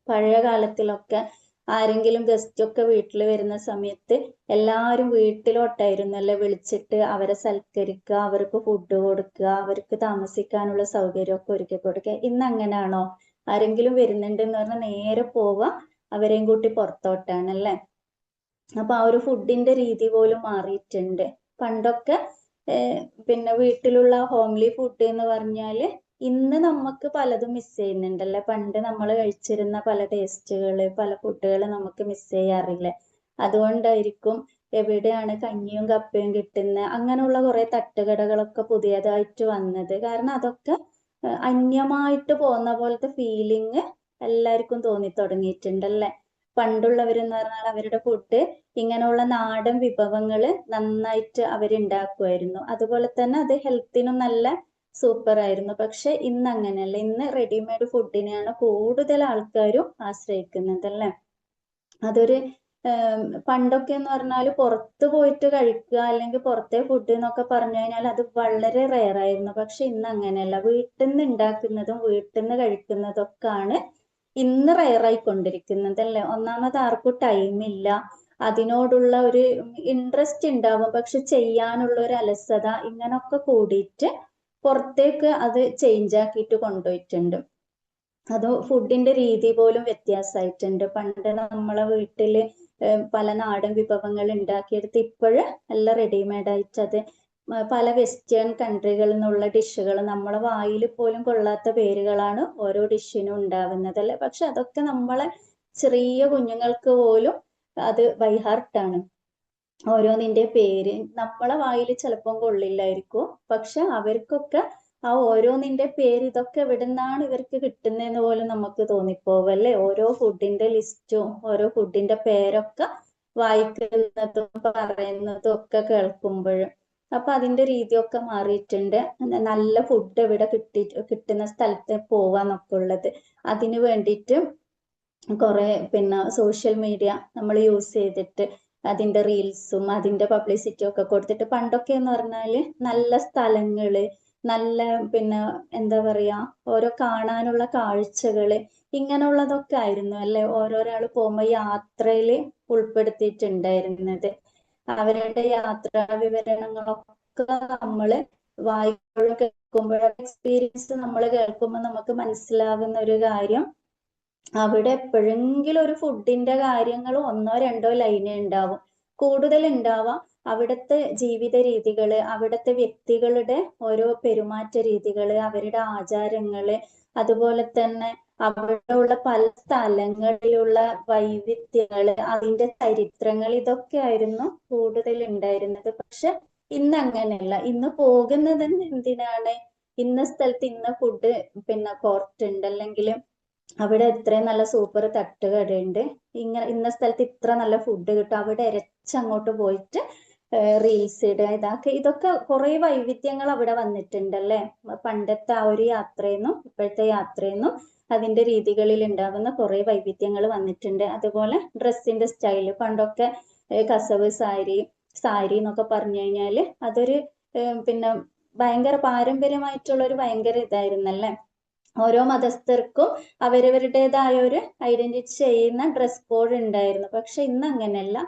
പഴയ കാലത്തിലൊക്കെ ആരെങ്കിലും ഗസ്റ്റ് ഒക്കെ വീട്ടിൽ വരുന്ന സമയത്ത് എല്ലാവരും വീട്ടിലോട്ടായിരുന്നു അല്ലെ വിളിച്ചിട്ട് അവരെ സൽക്കരിക്കുക, അവർക്ക് ഫുഡ് കൊടുക്കുക, അവർക്ക് താമസിക്കാനുള്ള സൗകര്യമൊക്കെ ഒരുക്കി കൊടുക്കുക. ഇന്ന് അങ്ങനെയാണോ? ആരെങ്കിലും വരുന്നുണ്ട് എന്ന് പറഞ്ഞാൽ നേരെ പോവുക, അവരെയും കൂട്ടി പുറത്തോട്ടാണ് അല്ലെ. അപ്പൊ ആ ഒരു ഫുഡിന്റെ രീതി പോലും മാറിയിട്ടുണ്ട്. പണ്ടൊക്കെ പിന്നെ വീട്ടിലുള്ള ഹോംലി ഫുഡ് എന്ന് പറഞ്ഞാല് ഇന്ന് നമുക്ക് പലതും മിസ് ചെയ്യുന്നുണ്ടല്ലേ. പണ്ട് നമ്മൾ കഴിച്ചിരുന്ന പല ടേസ്റ്റുകള്, പല ഫുഡുകൾ നമുക്ക് മിസ് ചെയ്യാറില്ലേ. അതുകൊണ്ടായിരിക്കും എവിടെയാണ് കഞ്ഞിയും കപ്പയും കിട്ടുന്ന അങ്ങനെയുള്ള കുറെ തട്ടുകടകളൊക്കെ പുതിയതായിട്ട് വന്നത്. കാരണം അതൊക്കെ അന്യമായിട്ട് പോകുന്ന പോലത്തെ ഫീലിംഗ് എല്ലാവർക്കും തോന്നി തുടങ്ങിയിട്ടുണ്ടല്ലേ. പണ്ടുള്ളവരെന്ന് പറഞ്ഞാൽ അവരുടെ ഫുഡ് ഇങ്ങനെയുള്ള നാടൻ വിഭവങ്ങൾ നന്നായിട്ട് അവരുണ്ടാക്കുമായിരുന്നു. അതുപോലെ തന്നെ അത് ഹെൽത്തിനും നല്ല സൂപ്പർ ആയിരുന്നു. പക്ഷെ ഇന്ന് അങ്ങനെയല്ല. ഇന്ന് റെഡിമെയ്ഡ് ഫുഡിനെയാണ് കൂടുതൽ ആൾക്കാരും ആശ്രയിക്കുന്നത് അല്ലേ. അതൊരു പണ്ടൊക്കെ എന്ന് പറഞ്ഞാൽ പുറത്ത് പോയിട്ട് കഴിക്കുക അല്ലെങ്കിൽ പുറത്തെ ഫുഡ് എന്നൊക്കെ പറഞ്ഞു കഴിഞ്ഞാൽ അത് വളരെ റെയർ ആയിരുന്നു. പക്ഷെ ഇന്ന് അങ്ങനെയല്ല. വീട്ടിൽ നിന്ന് ഉണ്ടാക്കുന്നതും വീട്ടിൽ നിന്ന് കഴിക്കുന്നതൊക്കെയാണ് ഇന്ന് റെയറായിക്കൊണ്ടിരിക്കുന്നത് അല്ലേ. ഒന്നാമത് ആർക്കും ടൈമില്ല, അതിനോടുള്ള ഒരു ഇൻട്രസ്റ്റ് ഉണ്ടാവും, പക്ഷെ ചെയ്യാനുള്ള ഒരു അലസത, ഇങ്ങനൊക്കെ കൂടിയിട്ട് പുറത്തേക്ക് അത് ചേഞ്ച് ആക്കിയിട്ട് കൊണ്ടുപോയിട്ടുണ്ട്. അത് ഫുഡിന്റെ രീതി പോലും വ്യത്യാസമായിട്ടുണ്ട്. പണ്ട് നമ്മളെ വീട്ടില് പല നാടൻ വിഭവങ്ങൾ ഉണ്ടാക്കിയെടുത്ത് ഇപ്പോഴ് എല്ലാം റെഡിമെയ്ഡ് ആയിട്ട് അത് പല വെസ്റ്റേൺ കൺട്രികളിൽ നിന്നുള്ള ഡിഷുകൾ നമ്മളെ വായിൽ പോലും കൊള്ളാത്ത പേരുകളാണ് ഓരോ ഡിഷിനും ഉണ്ടാവുന്നത് അല്ലെ. പക്ഷെ അതൊക്കെ നമ്മളെ ചെറിയ കുഞ്ഞുങ്ങൾക്ക് പോലും അത് ബൈഹാർട്ടാണ്. ഓരോന്നിന്റെ പേര് നമ്മളെ വായിൽ ചിലപ്പം കൊള്ളില്ലായിരിക്കും, പക്ഷെ അവർക്കൊക്കെ ആ ഓരോന്നിന്റെ പേര് ഇതൊക്കെ എവിടുന്നാണ് ഇവർക്ക് കിട്ടുന്നതെന്ന് പോലും നമുക്ക് തോന്നിപ്പോവല്ലേ. ഓരോ ഫുഡിന്റെ ലിസ്റ്റും ഓരോ ഫുഡിന്റെ പേരൊക്കെ വായിക്കുന്നതും പറയുന്നതും ഒക്കെ കേൾക്കുമ്പോഴും. അപ്പൊ അതിന്റെ രീതിയൊക്കെ മാറിയിട്ടുണ്ട്. നല്ല ഫുഡ് ഇവിടെ കിട്ടുന്ന സ്ഥലത്ത് പോവാന്നൊക്കെ ഉള്ളത്. അതിന് വേണ്ടിയിട്ട് കുറെ പിന്നെ സോഷ്യൽ മീഡിയ നമ്മൾ യൂസ് ചെയ്തിട്ട് അതിന്റെ റീൽസും അതിന്റെ പബ്ലിസിറ്റിയും ഒക്കെ കൊടുത്തിട്ട്, പണ്ടൊക്കെ എന്ന് പറഞ്ഞാല് നല്ല സ്ഥലങ്ങള്, നല്ല പിന്നെ എന്താ പറയാ ഓരോ കാണാനുള്ള കാഴ്ചകള് ഇങ്ങനെയുള്ളതൊക്കെ ആയിരുന്നു അല്ലെ ഓരോരാൾ പോകുമ്പോ യാത്രയില് ഉൾപ്പെടുത്തിയിട്ടുണ്ടായിരുന്നത്. അവരുടെ യാത്രാ വിവരണങ്ങളൊക്കെ നമ്മള് വായിക്കുമ്പോഴും കേൾക്കുമ്പോഴും എക്സ്പീരിയൻസ് നമ്മൾ കേൾക്കുമ്പോൾ നമുക്ക് മനസ്സിലാകുന്ന ഒരു കാര്യം, അവിടെ എപ്പോഴെങ്കിലും ഒരു ഫുഡിന്റെ കാര്യങ്ങൾ ഒന്നോ രണ്ടോ ലൈനേ ഉണ്ടാവും. കൂടുതൽ ഉണ്ടാവാം അവിടുത്തെ ജീവിത രീതികള്, അവിടുത്തെ വ്യക്തികളുടെ ഓരോ പെരുമാറ്റ രീതികള്, അവരുടെ ആചാരങ്ങള്, അതുപോലെ തന്നെ അവിടെ ഉള്ള പല സ്ഥലങ്ങളിലുള്ള വൈവിധ്യങ്ങള്, അതിന്റെ ചരിത്രങ്ങൾ, ഇതൊക്കെ ആയിരുന്നു കൂടുതൽ ഉണ്ടായിരുന്നത്. പക്ഷെ ഇന്ന് അങ്ങനെയല്ല. ഇന്ന് പോകുന്നത് എന്തിനാണ്? ഇന്ന സ്ഥലത്ത് ഇന്ന ഫുഡ് പിന്നെ കോർട്ട് ഉണ്ട്, അല്ലെങ്കിൽ അവിടെ ഇത്രയും നല്ല സൂപ്പർ തട്ടുകടയുണ്ട്, ഇന്ന സ്ഥലത്ത് ഇത്ര നല്ല ഫുഡ് കിട്ടും, അവിടെ ഇരച്ചങ്ങോട്ട് പോയിട്ട് റീൽസ് ഇടുക, ഇതൊക്കെ കുറെ വൈവിധ്യങ്ങൾ അവിടെ വന്നിട്ടുണ്ടല്ലേ. പണ്ടത്തെ ആ ഒരു യാത്രയെന്നും ഇപ്പോഴത്തെ യാത്രയെന്നും അതിന്റെ രീതികളിൽ ഉണ്ടാകുന്ന കുറെ വൈവിധ്യങ്ങൾ വന്നിട്ടുണ്ട്. അതുപോലെ ഡ്രസ്സിന്റെ സ്റ്റൈല്, പണ്ടൊക്കെ കസവ് സാരി എന്നൊക്കെ പറഞ്ഞു കഴിഞ്ഞാല് അതൊരു പിന്നെ ഭയങ്കര പാരമ്പര്യമായിട്ടുള്ള ഒരു ഭയങ്കര ഇതായിരുന്നല്ലേ. ഓരോ മതസ്ഥർക്കും അവരവരുടേതായ ഒരു ഐഡന്റിറ്റി ചെയ്യുന്ന ഡ്രസ് കോഡ് ഉണ്ടായിരുന്നു. പക്ഷെ ഇന്ന് അങ്ങനെയല്ല.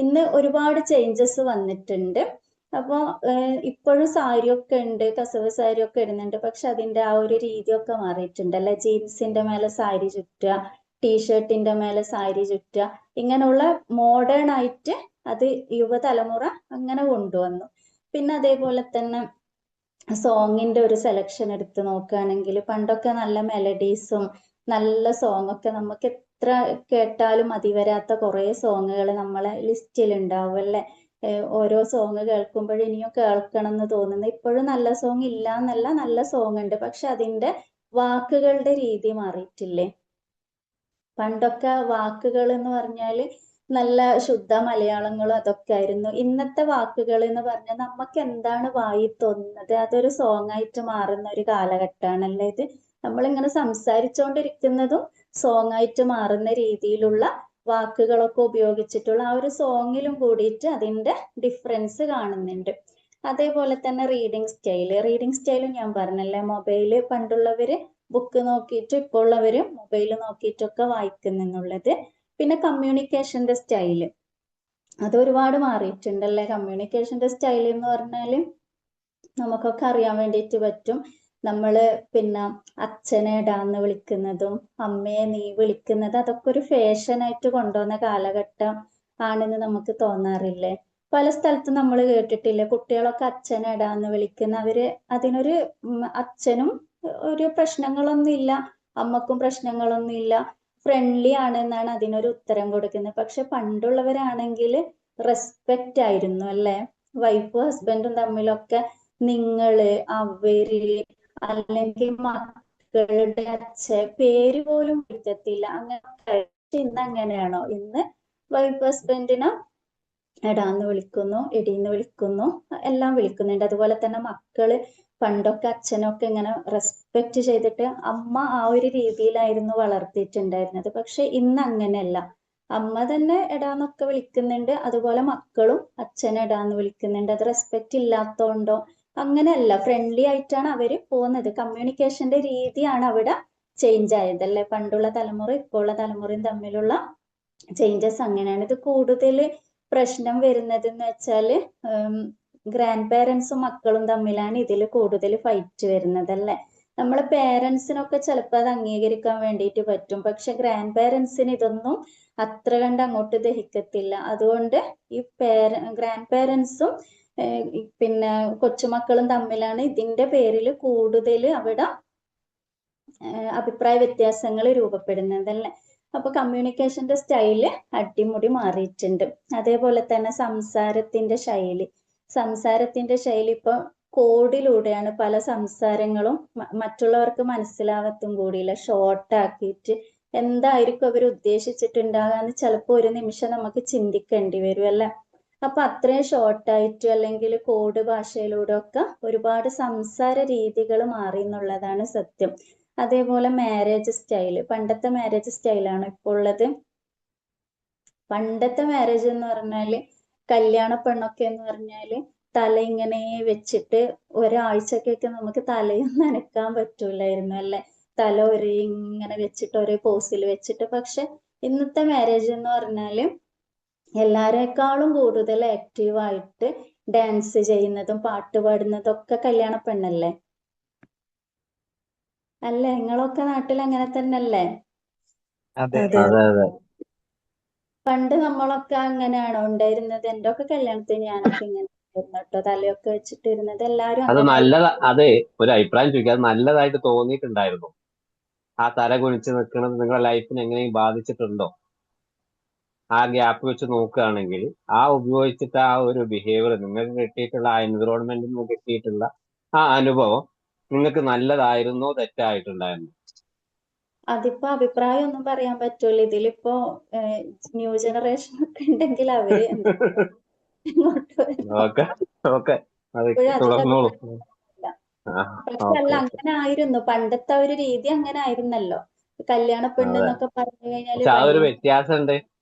ഇന്ന് ഒരുപാട് ചേഞ്ചസ് വന്നിട്ടുണ്ട്. അപ്പോൾ ഇപ്പോഴും സാരിയൊക്കെ ഉണ്ട്, കസവ് സാരിയൊക്കെ ഇടുന്നുണ്ട്. പക്ഷെ അതിന്റെ ആ ഒരു രീതിയൊക്കെ മാറിയിട്ടുണ്ട് അല്ലെ. ജീൻസിന്റെ മേലെ സാരി ചുറ്റുക, ടീഷർട്ടിന്റെ മേലെ സാരി ചുറ്റുക, ഇങ്ങനെയുള്ള മോഡേൺ ആയിട്ട് അത് യുവതലമുറ അങ്ങനെ കൊണ്ടുവന്നു. പിന്നെ അതേപോലെ തന്നെ സോങ്ങിന്റെ ഒരു സെലക്ഷൻ എടുത്ത് നോക്കുകയാണെങ്കിൽ പണ്ടൊക്കെ നല്ല മെലഡീസും നല്ല സോങ് ഒക്കെ നമുക്ക് എത്ര കേട്ടാലും മതി വരാത്ത കുറെ സോങ്ങുകൾ നമ്മളെ ലിസ്റ്റിൽ ഉണ്ടാവും അല്ലെ. ഓരോ സോങ് കേൾക്കുമ്പോഴും ഇനിയും കേൾക്കണം എന്ന് തോന്നുന്നു. ഇപ്പോഴും നല്ല സോങ് ഇല്ല എന്നല്ല, നല്ല സോങ് ഉണ്ട്. പക്ഷെ അതിന്റെ വാക്കുകളുടെ രീതി മാറിയിട്ടില്ലേ. പണ്ടൊക്കെ വാക്കുകൾ എന്ന് പറഞ്ഞാൽ നല്ല ശുദ്ധ മലയാളങ്ങളും അതൊക്കെ ആയിരുന്നു. ഇന്നത്തെ വാക്കുകൾ എന്ന് പറഞ്ഞാൽ നമുക്ക് എന്താണ് വായി തോന്നുന്നത് അതൊരു സോങ് ആയിട്ട് മാറുന്ന ഒരു കാലഘട്ടമാണല്ലേ ഇത്. നമ്മളിങ്ങനെ സംസാരിച്ചുകൊണ്ടിരിക്കുന്നതും സോങ് ആയിട്ട് മാറുന്ന രീതിയിലുള്ള വാക്കുകളൊക്കെ ഉപയോഗിച്ചിട്ടുള്ള ആ ഒരു സോങ്ങിലും കൂടിയിട്ട് അതിന്റെ ഡിഫറൻസ് കാണുന്നുണ്ട്. അതേപോലെ തന്നെ റീഡിങ് സ്റ്റൈലും ഞാൻ പറഞ്ഞല്ലേ, മൊബൈല് പണ്ടുള്ളവര് ബുക്ക് നോക്കിയിട്ട് ഇപ്പോൾ ഉള്ളവര് മൊബൈൽ നോക്കിയിട്ടൊക്കെ വായിക്കുന്നുള്ളത്. പിന്നെ കമ്മ്യൂണിക്കേഷന്റെ സ്റ്റൈല് അത് ഒരുപാട് മാറിയിട്ടുണ്ടല്ലേ. കമ്മ്യൂണിക്കേഷന്റെ സ്റ്റൈൽ എന്ന് പറഞ്ഞാല് നമുക്കൊക്കെ അറിയാൻ വേണ്ടിയിട്ട് പറ്റും. നമ്മള് പിന്നെ അച്ഛനെ ഡാന്ന് വിളിക്കുന്നതും അമ്മയെ നീ വിളിക്കുന്നത് അതൊക്കെ ഒരു ഫാഷനായിട്ട് കൊണ്ടുവന്ന കാലഘട്ടം ആണെന്ന് നമുക്ക് തോന്നാറില്ലേ. പല സ്ഥലത്തും നമ്മൾ കേട്ടിട്ടില്ലേ, കുട്ടികളൊക്കെ അച്ഛനെ ഡാന്ന് വിളിക്കുന്ന, അവര് അതിനൊരു അച്ഛനും ഒരു പ്രശ്നങ്ങളൊന്നും ഇല്ല, അമ്മക്കും പ്രശ്നങ്ങളൊന്നും ഇല്ല, ഫ്രണ്ട്ലി ആണെന്നാണ് അതിനൊരു ഉത്തരം കൊടുക്കുന്നത്. പക്ഷെ പണ്ടുള്ളവരാണെങ്കിൽ റെസ്പെക്റ്റ് ആയിരുന്നു അല്ലെ. വൈഫും ഹസ്ബൻഡും തമ്മിലൊക്കെ നിങ്ങള്, അവര്, അല്ലെങ്കിൽ മക്കളുടെ അച്ഛൻ പേര് പോലും വിളിക്കത്തില്ല. അങ്ങനെ ഇന്ന് അങ്ങനെയാണോ? ഇന്ന് വൈഫ് ഹസ്ബൻഡിനെ എടാന്ന് വിളിക്കുന്നു, എടീന്ന് വിളിക്കുന്നു, എല്ലാം വിളിക്കുന്നുണ്ട്. അതുപോലെ തന്നെ മക്കള് പണ്ടൊക്കെ അച്ഛനൊക്കെ ഇങ്ങനെ റെസ്പെക്ട് ചെയ്തിട്ട് അമ്മ ആ ഒരു രീതിയിലായിരുന്നു വളർത്തിയിട്ടുണ്ടായിരുന്നത്. പക്ഷെ ഇന്ന് അങ്ങനെയല്ല. അമ്മ തന്നെ എടാന്നൊക്കെ വിളിക്കുന്നുണ്ട്, അതുപോലെ മക്കളും അച്ഛനെ എടാന്ന് വിളിക്കുന്നുണ്ട്. അത് റെസ്പെക്ട് ഇല്ലാത്തോണ്ടോ അങ്ങനെയല്ല, ഫ്രണ്ട്ലി ആയിട്ടാണ് അവര് പോകുന്നത്. കമ്മ്യൂണിക്കേഷന്റെ രീതിയാണ് അവിടെ ചേഞ്ച് ആയത് അല്ലെ. പണ്ടുള്ള തലമുറ ഇപ്പോഴുള്ള തലമുറയും തമ്മിലുള്ള ചേഞ്ചസ് അങ്ങനെയാണ്. ഇത് കൂടുതൽ പ്രശ്നം വരുന്നത് എന്ന് വെച്ചാല് ഗ്രാൻഡ് പേരൻസും മക്കളും തമ്മിലാണ് ഇതിൽ കൂടുതൽ ഫൈറ്റ് വരുന്നത് അല്ലെ. നമ്മളെ പേരൻസിനൊക്കെ ചിലപ്പോൾ അത് അംഗീകരിക്കാൻ വേണ്ടിയിട്ട് പറ്റും. പക്ഷെ ഗ്രാൻഡ് പേരൻസിന് ഇതൊന്നും അത്ര കണ്ട് അങ്ങോട്ട് ദഹിക്കത്തില്ല. അതുകൊണ്ട് ഈ ഗ്രാൻഡ് പേരൻസും പിന്നെ കൊച്ചുമക്കളും തമ്മിലാണ് ഇതിന്റെ പേരിൽ കൂടുതൽ അവിടെ അഭിപ്രായ വ്യത്യാസങ്ങൾ രൂപപ്പെടുന്നത് അല്ലെ. അപ്പൊ കമ്മ്യൂണിക്കേഷന്റെ സ്റ്റൈല് അടിമുടി മാറിയിട്ടുണ്ട്. അതേപോലെ തന്നെ സംസാരത്തിന്റെ ശൈലി ഇപ്പൊ കോഡിലൂടെയാണ് പല സംസാരങ്ങളും മറ്റുള്ളവർക്ക് മനസ്സിലാവത്തും കൂടിയില്ല. ഷോർട്ട് ആക്കിയിട്ട് എന്തായിരിക്കും അവർ ഉദ്ദേശിച്ചിട്ടുണ്ടാകാന്ന് ചിലപ്പോൾ ഒരു നിമിഷം നമുക്ക് ചിന്തിക്കേണ്ടി വരും അല്ലെ. അപ്പൊ അത്രയും ഷോർട്ടായിട്ട് അല്ലെങ്കിൽ കോഡ് ഭാഷയിലൂടെ ഒക്കെ ഒരുപാട് സംസാര രീതികൾ മാറി എന്നുള്ളതാണ് സത്യം. അതേപോലെ മാരേജ് സ്റ്റൈല്, പണ്ടത്തെ മാരേജ് സ്റ്റൈലാണ് ഇപ്പോൾ ഉള്ളത്. പണ്ടത്തെ മാരേജ് എന്ന് പറഞ്ഞാല് കല്യാണ പെണ്ണൊക്കെ എന്ന് പറഞ്ഞാല് തല ഇങ്ങനെ വെച്ചിട്ട് ഒരാഴ്ചക്കൊക്കെ നമുക്ക് തലയും നനക്കാൻ പറ്റൂലായിരുന്നു അല്ലെ. തല ഒരേ ഇങ്ങനെ വെച്ചിട്ട് ഒരേ പോസിൽ വെച്ചിട്ട്. പക്ഷെ ഇന്നത്തെ മാരേജ് എന്ന് പറഞ്ഞാല് എല്ലാരെക്കാളും കൂടുതൽ ആക്റ്റീവായിട്ട് ഡാൻസ് ചെയ്യുന്നതും പാട്ട് പാടുന്നതും ഒക്കെ കല്യാണ പെണ്ണല്ലേ അല്ലേ. നിങ്ങളൊക്കെ നാട്ടിൽ അങ്ങനെ തന്നെ അല്ലേ? അതെ അതെ അതെ അതെ. പണ്ട് നമ്മളൊക്കെ അങ്ങനെയാണോ ഉണ്ടായിരുന്നത്? എൻ്റെ ഒക്കെ കല്യാണത്തിന് ഞാനൊക്കെ ഇങ്ങനെ ആയിരുന്നു കേട്ടോ, തലയൊക്കെ വെച്ചിട്ട് ഇരുന്നത്. എല്ലാരും അത് അങ്ങനെ നല്ലതാ. അത് ഒരു അഭിപ്രായം ചോദിക്കുക, അത് നല്ലതായിട്ട് തോന്നിയിട്ടുണ്ടായിരുന്നു? ആ തല കുനിച്ച് നിൽക്കുന്നത് നിങ്ങളുടെ ലൈഫിനെ എങ്ങനെയും ബാധിച്ചിട്ടുണ്ടോ? ആ ഗ്യാപ്പ് വെച്ച് നോക്കുകയാണെങ്കിൽ ആ ഉപയോഗിച്ചിട്ട് ആ ഒരു ബിഹേവിയർ നിങ്ങൾക്ക് കിട്ടിയിട്ടുള്ള ആ എൻവിറോൺമെന്റിൽ നിന്ന് കിട്ടിയിട്ടുള്ള ആ അനുഭവം നിങ്ങൾക്ക് നല്ലതായിരുന്നോ തെറ്റായിട്ടുണ്ടായിരുന്നോ? അതിപ്പോ അഭിപ്രായം ഒന്നും പറയാൻ പറ്റൂല. ഇതിലിപ്പോ ന്യൂ ജനറേഷൻ ഒക്കെ ഉണ്ടെങ്കിൽ അവര് എന്തെങ്കിലും ഇങ്ങോട്ട് വരും. ഓക്കെ ഓക്കെ, അത് ഇപ്പോഴും അതിൽ തുടർന്നോളൂ. അഭിപ്രായമില്ല. ആ പക്ഷെ അല്ല, ഓക്കെ ഓക്കെ. അങ്ങനെ ആയിരുന്നു പണ്ടത്തെ ഒരു രീതി, അങ്ങനെ ആയിരുന്നല്ലോ. കല്യാണ പെണ്ണ് അതെ, എന്നൊക്കെ പറഞ്ഞു കഴിഞ്ഞാല് പക്ഷെ ആ ഒരു വലിയ വ്യത്യാസമുണ്ട്.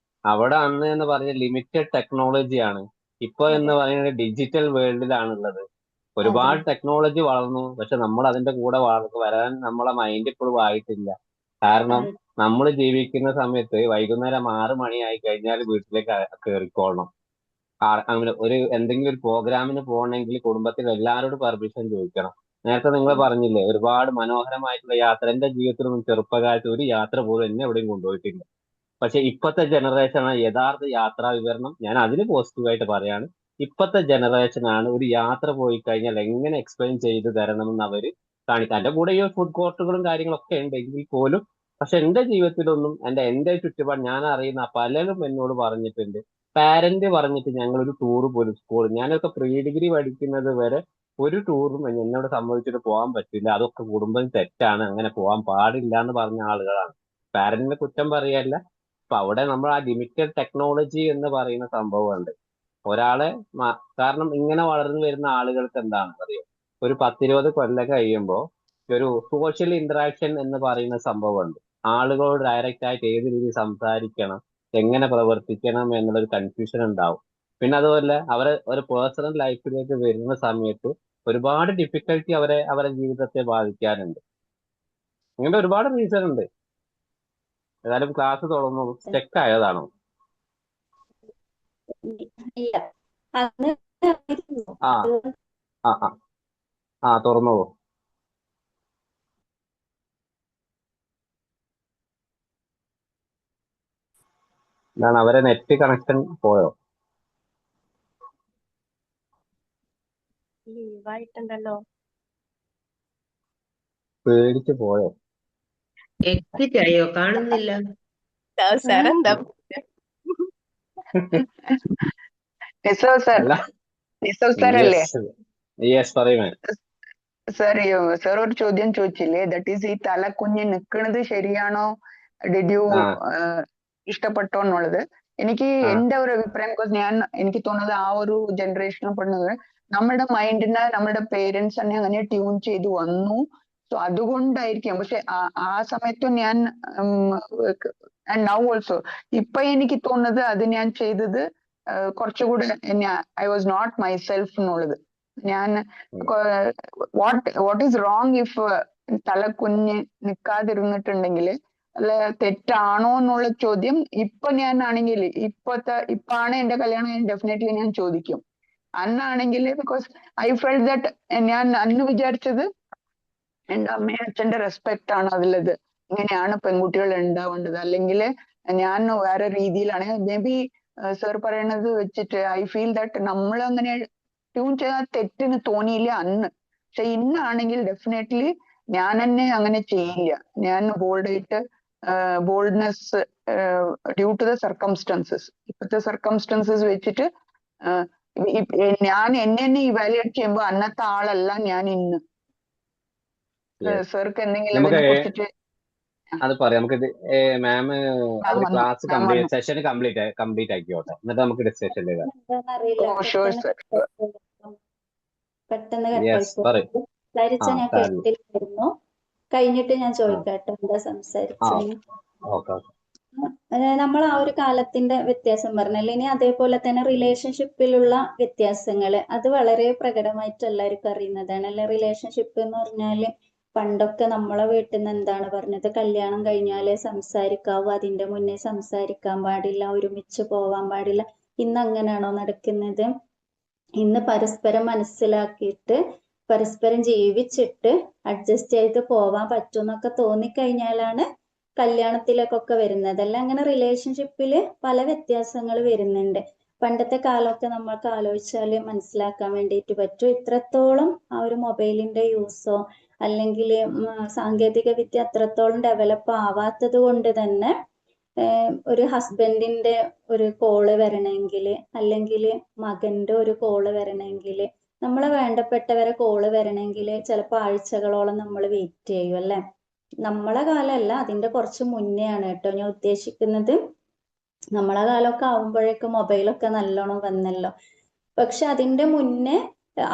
അവിടെ അന്ന് എന്ന് പറഞ്ഞ ലിമിറ്റഡ് ടെക്നോളജിയാണ്. ഇപ്പൊ അതെ എന്ന് പറയുന്നത് ഡിജിറ്റൽ വേൾഡിലാണുള്ളത്. അതെ ഒരുപാട് ടെക്നോളജി വളർന്നു, പക്ഷെ നമ്മൾ അതിന്റെ കൂടെ വളർന്നു വരാൻ നമ്മളെ മൈൻഡ് ഇപ്പോഴും ആയിട്ടില്ല. കാരണം നമ്മൾ ജീവിക്കുന്ന സമയത്ത് വൈകുന്നേരം 6 മണിയായി കഴിഞ്ഞാൽ വീട്ടിലേക്ക് കയറിക്കോളണം. അങ്ങനെ ഒരു എന്തെങ്കിലും ഒരു പ്രോഗ്രാമിന് പോകണമെങ്കിൽ കുടുംബത്തിൽ എല്ലാവരോടും പെർമിഷൻ ചോദിക്കണം. നേരത്തെ നിങ്ങൾ പറഞ്ഞില്ലേ ഒരുപാട് മനോഹരമായിട്ടുള്ള യാത്ര. എന്റെ ജീവിതത്തിലൊന്നും ചെറുപ്പകാലത്ത് ഒരു യാത്ര പോലും എന്നെ എവിടെയും കൊണ്ടുപോയിട്ടില്ല. പക്ഷെ ഇപ്പോഴത്തെ ജനറേഷനാണ് യഥാർത്ഥ യാത്രാ വിവരണം. ഞാൻ അതിന് പോസിറ്റീവായിട്ട് പറയാണ്. ഇപ്പോഴത്തെ ജനറേഷനാണ് ഒരു യാത്ര പോയി കഴിഞ്ഞാൽ എങ്ങനെ എക്സ്പ്ലെയിൻ ചെയ്ത് തരണമെന്ന് അവര് കാണിക്കാം. എന്റെ കൂടെ ഈ ഫുഡ് കോർട്ടുകളും കാര്യങ്ങളൊക്കെ ഉണ്ട് എങ്കിൽ പോലും, പക്ഷെ എന്റെ ജീവിതത്തിലൊന്നും എന്റെ ചുറ്റുപാട് ഞാൻ അറിയുന്ന പലരും എന്നോട് പറഞ്ഞിട്ടുണ്ട്. പാരന്റ് പറഞ്ഞിട്ട് ഞങ്ങൾ ഒരു ടൂർ പോലും ഞാനൊക്കെ പ്രീ ഡിഗ്രി പഠിക്കുന്നത് വരെ ഒരു ടൂറും എന്നോട് സമ്മതിച്ചിട്ട് പോകാൻ പറ്റില്ല, അതൊക്കെ കുടുംബം തെറ്റാണ്, അങ്ങനെ പോകാൻ പാടില്ല എന്ന് പറഞ്ഞ ആളുകളാണ്. പാരന്റിനെ കുറ്റം പറയല്ല. അപ്പൊ അവിടെ നമ്മൾ ആ ലിമിറ്റഡ് ടെക്നോളജി എന്ന് പറയുന്ന സംഭവമുണ്ട്. ഒരാളെ കാരണം ഇങ്ങനെ വളർന്നു വരുന്ന ആളുകൾക്ക് എന്താണെന്ന് അറിയോ, ഒരു 10-20 കൊല്ലം കഴിയുമ്പോൾ ഒരു സോഷ്യൽ ഇന്ററാക്ഷൻ എന്ന് പറയുന്ന സംഭവമുണ്ട്. ആളുകളോട് ഡയറക്റ്റ് ആയിട്ട് ഏത് രീതിയിൽ സംസാരിക്കണം, എങ്ങനെ പ്രവർത്തിക്കണം എന്നുള്ളൊരു കൺഫ്യൂഷൻ ഉണ്ടാവും. പിന്നെ അതുപോലെ അവരെ ഒരു പേഴ്സണൽ ലൈഫിലേക്ക് വരുന്ന സമയത്ത് ഒരുപാട് ഡിഫിക്കൽട്ടി അവരെ ജീവിതത്തെ ബാധിക്കാറുണ്ട്. ഇങ്ങനെ ഒരുപാട് റീസൺ ഉണ്ട്. ഏതായാലും ക്ലാസ് തുടർന്നു. സ്റ്റെക്ക് ആയതാണോ? ഇല്ല, അന്ന് ആയിരുന്നു. ആ ആ ആ ആ തുറന്നോളൂ. എന്താണ് അവരെ നെറ്റ് കണക്ഷൻ പോയോ? ലീവായിട്ടുണ്ടല്ലോ. പേടിച്ച് പോയോ? എക്സിറ്റ് ആയോ? കാണുന്നില്ല. സാർ എന്താ നിസോ സർ, അല്ല, നിസോ സർ അല്ലേ? യെസ് പറയുമേ. സർ, സർ ഒരു ചോദ്യം ചോദിച്ചില്ലേ, ദാറ്റ് ഈസ് ഈ തലക്കുഞ്ഞ് നിക്കണത് ശരിയാണോ, ഡിഡ് യു ആ ഇഷ്ടപ്പെട്ടോ എന്നുള്ളത്. എനിക്ക് ആ എന്റെ ഒരു അഭിപ്രായം, ബിക്കോസ് എനിക്ക് തോന്നുന്നത് ആ ഒരു ജനറേഷനിൽ പെടുന്നത് നമ്മുടെ മൈൻഡിനെ നമ്മുടെ പേരൻസ് തന്നെ അങ്ങനെ ട്യൂൺ ചെയ്തു വന്നു. സോ അതുകൊണ്ടായിരിക്കാം. പക്ഷെ ആ സമയത്തും ഞാൻ നൗ ഓൾസോ ഇപ്പൊ എനിക്ക് തോന്നുന്നത് അത് ഞാൻ ചെയ്തത് കുറച്ചുകൂടെ ഐ വാസ് നോട്ട് മൈസെൽഫ് എന്നുള്ളത്. ഞാൻ വാട്ട് ഈസ് റോങ് ഇഫ് തലക്കുഞ്ഞ് നിക്കാതിരുന്നിട്ടുണ്ടെങ്കിൽ അല്ല തെറ്റാണോ എന്നുള്ള ചോദ്യം ഇപ്പൊ ഞാൻ ആണെങ്കിൽ ഇപ്പാണ് എന്റെ കല്യാണം, ഡെഫിനറ്റ്ലി ഞാൻ ചോദിക്കും. അന്നാണെങ്കിൽ ബിക്കോസ് ഐ ഫെൽ ദാറ്റ് ഞാൻ അന്ന് വിചാരിച്ചത് എന്റെ അമ്മയും അച്ഛന്റെ റെസ്പെക്ട് ആണ് അതിലത്, ഇങ്ങനെയാണ് പെൺകുട്ടികൾ ഉണ്ടാവേണ്ടത്. അല്ലെങ്കിൽ ഞാൻ വേറെ രീതിയിലാണ് മേ ബി സർ പറയണത് വെച്ചിട്ട് ഐ ഫീൽ ദാറ്റ് നമ്മൾ അങ്ങനെ ട്യൂൺ ചെയ്താൽ തെറ്റിന് തോന്നിയില്ല അന്ന്. പക്ഷെ ഇന്നാണെങ്കിൽ ഡെഫിനറ്റ്ലി ഞാൻ തന്നെ അങ്ങനെ ചെയ്യില്ല. ഞാൻ ബോൾഡായിട്ട് boldness due to the circumstances, ഇപ്പോഴത്തെ സർക്കംസ്റ്റൻസസ് വെച്ചിട്ട് ഞാൻ എന്നെ ഇവാലുവേറ്റ് ചെയ്യുമ്പോൾ അന്നത്തെ ആളല്ല ഞാൻ ഇന്ന്. സർക്ക് എന്തെങ്കിലും നമുക്ക് ഇതിനെ കുറിച്ചിട്ട് അത് പറയാം. നമുക്ക് മാം ഒരു ക്ലാസ് വന്നു. സെഷൻ കംപ്ലീറ്റ് ആക്കിയോട്ടെ, എന്നിട്ട് നമുക്ക് ഡിസ്കഷൻ ചെയ്യാം. എന്താണെന്നറിയില്ല, ഷുവർ സർ. പെട്ടെന്ന് യെസ് പറയും. സംസാരിച്ച ഞാൻ സാരമില്ല. കേട്ടില്ലായിരുന്നു. കഴിഞ്ഞിട്ട് ഞാൻ ചോദിക്കട്ടെ എന്താ സംസാരിച്ചെന്ന്. ഓക്കെ. നമ്മൾ ആ ഒരു കാലത്തിന്റെ വ്യത്യാസം പറഞ്ഞല്ലേ. ഇനി അതേപോലെ തന്നെ റിലേഷൻഷിപ്പിലുള്ള വ്യത്യാസങ്ങള്, അത് വളരെ പ്രകടമായിട്ട് എല്ലാവർക്കും അറിയുന്നതാണ് അല്ലെ. റിലേഷൻഷിപ്പ് എന്ന് പറഞ്ഞാല് പണ്ടൊക്കെ നമ്മളെ വീട്ടിൽ നിന്ന് എന്താണ് പറഞ്ഞത്, കല്യാണം കഴിഞ്ഞാലേ സംസാരിക്കാവൂ, അതിന്റെ മുന്നേ സംസാരിക്കാൻ പാടില്ല, ഒരുമിച്ച് പോവാൻ പാടില്ല. ഇന്ന് അങ്ങനെയാണോ നടക്കുന്നത്? ഇന്ന് പരസ്പരം മനസ്സിലാക്കിയിട്ട് പരസ്പരം ജീവിച്ചിട്ട് അഡ്ജസ്റ്റ് ചെയ്ത് പോവാൻ പറ്റുമെന്നൊക്കെ തോന്നിക്കഴിഞ്ഞാലാണ് കല്യാണത്തിലേക്കൊക്കെ വരുന്നത്. അല്ല അങ്ങനെ റിലേഷൻഷിപ്പില് പല വ്യത്യാസങ്ങൾ വരുന്നുണ്ട്. പണ്ടത്തെ കാലമൊക്കെ നമ്മൾക്ക് ആലോചിച്ചാൽ മനസ്സിലാക്കാൻ വേണ്ടിയിട്ട് പറ്റും. ഇത്രത്തോളം ആ ഒരു മൊബൈലിന്റെ യൂസോ അല്ലെങ്കിൽ സാങ്കേതിക വിദ്യ അത്രത്തോളം ഡെവലപ്പ് ആവാത്തത് കൊണ്ട് തന്നെ ഒരു ഹസ്ബൻഡിന്റെ ഒരു കോള് വരണമെങ്കിൽ അല്ലെങ്കിൽ മകന്റെ ഒരു കോള് വരണമെങ്കിൽ, നമ്മളെ വേണ്ടപ്പെട്ടവരെ കോള് വരണമെങ്കിൽ ചിലപ്പോൾ ആഴ്ചകളോളം നമ്മൾ വെയിറ്റ് ചെയ്യും അല്ലെ. നമ്മളെ കാലമല്ല, അതിന്റെ കുറച്ച് മുന്നേ ആണ് കേട്ടോ ഞാൻ ഉദ്ദേശിക്കുന്നത്. നമ്മളെ കാലമൊക്കെ ആവുമ്പോഴേക്കും മൊബൈലൊക്കെ നല്ലോണം വന്നല്ലോ. പക്ഷെ അതിന്റെ മുന്നേ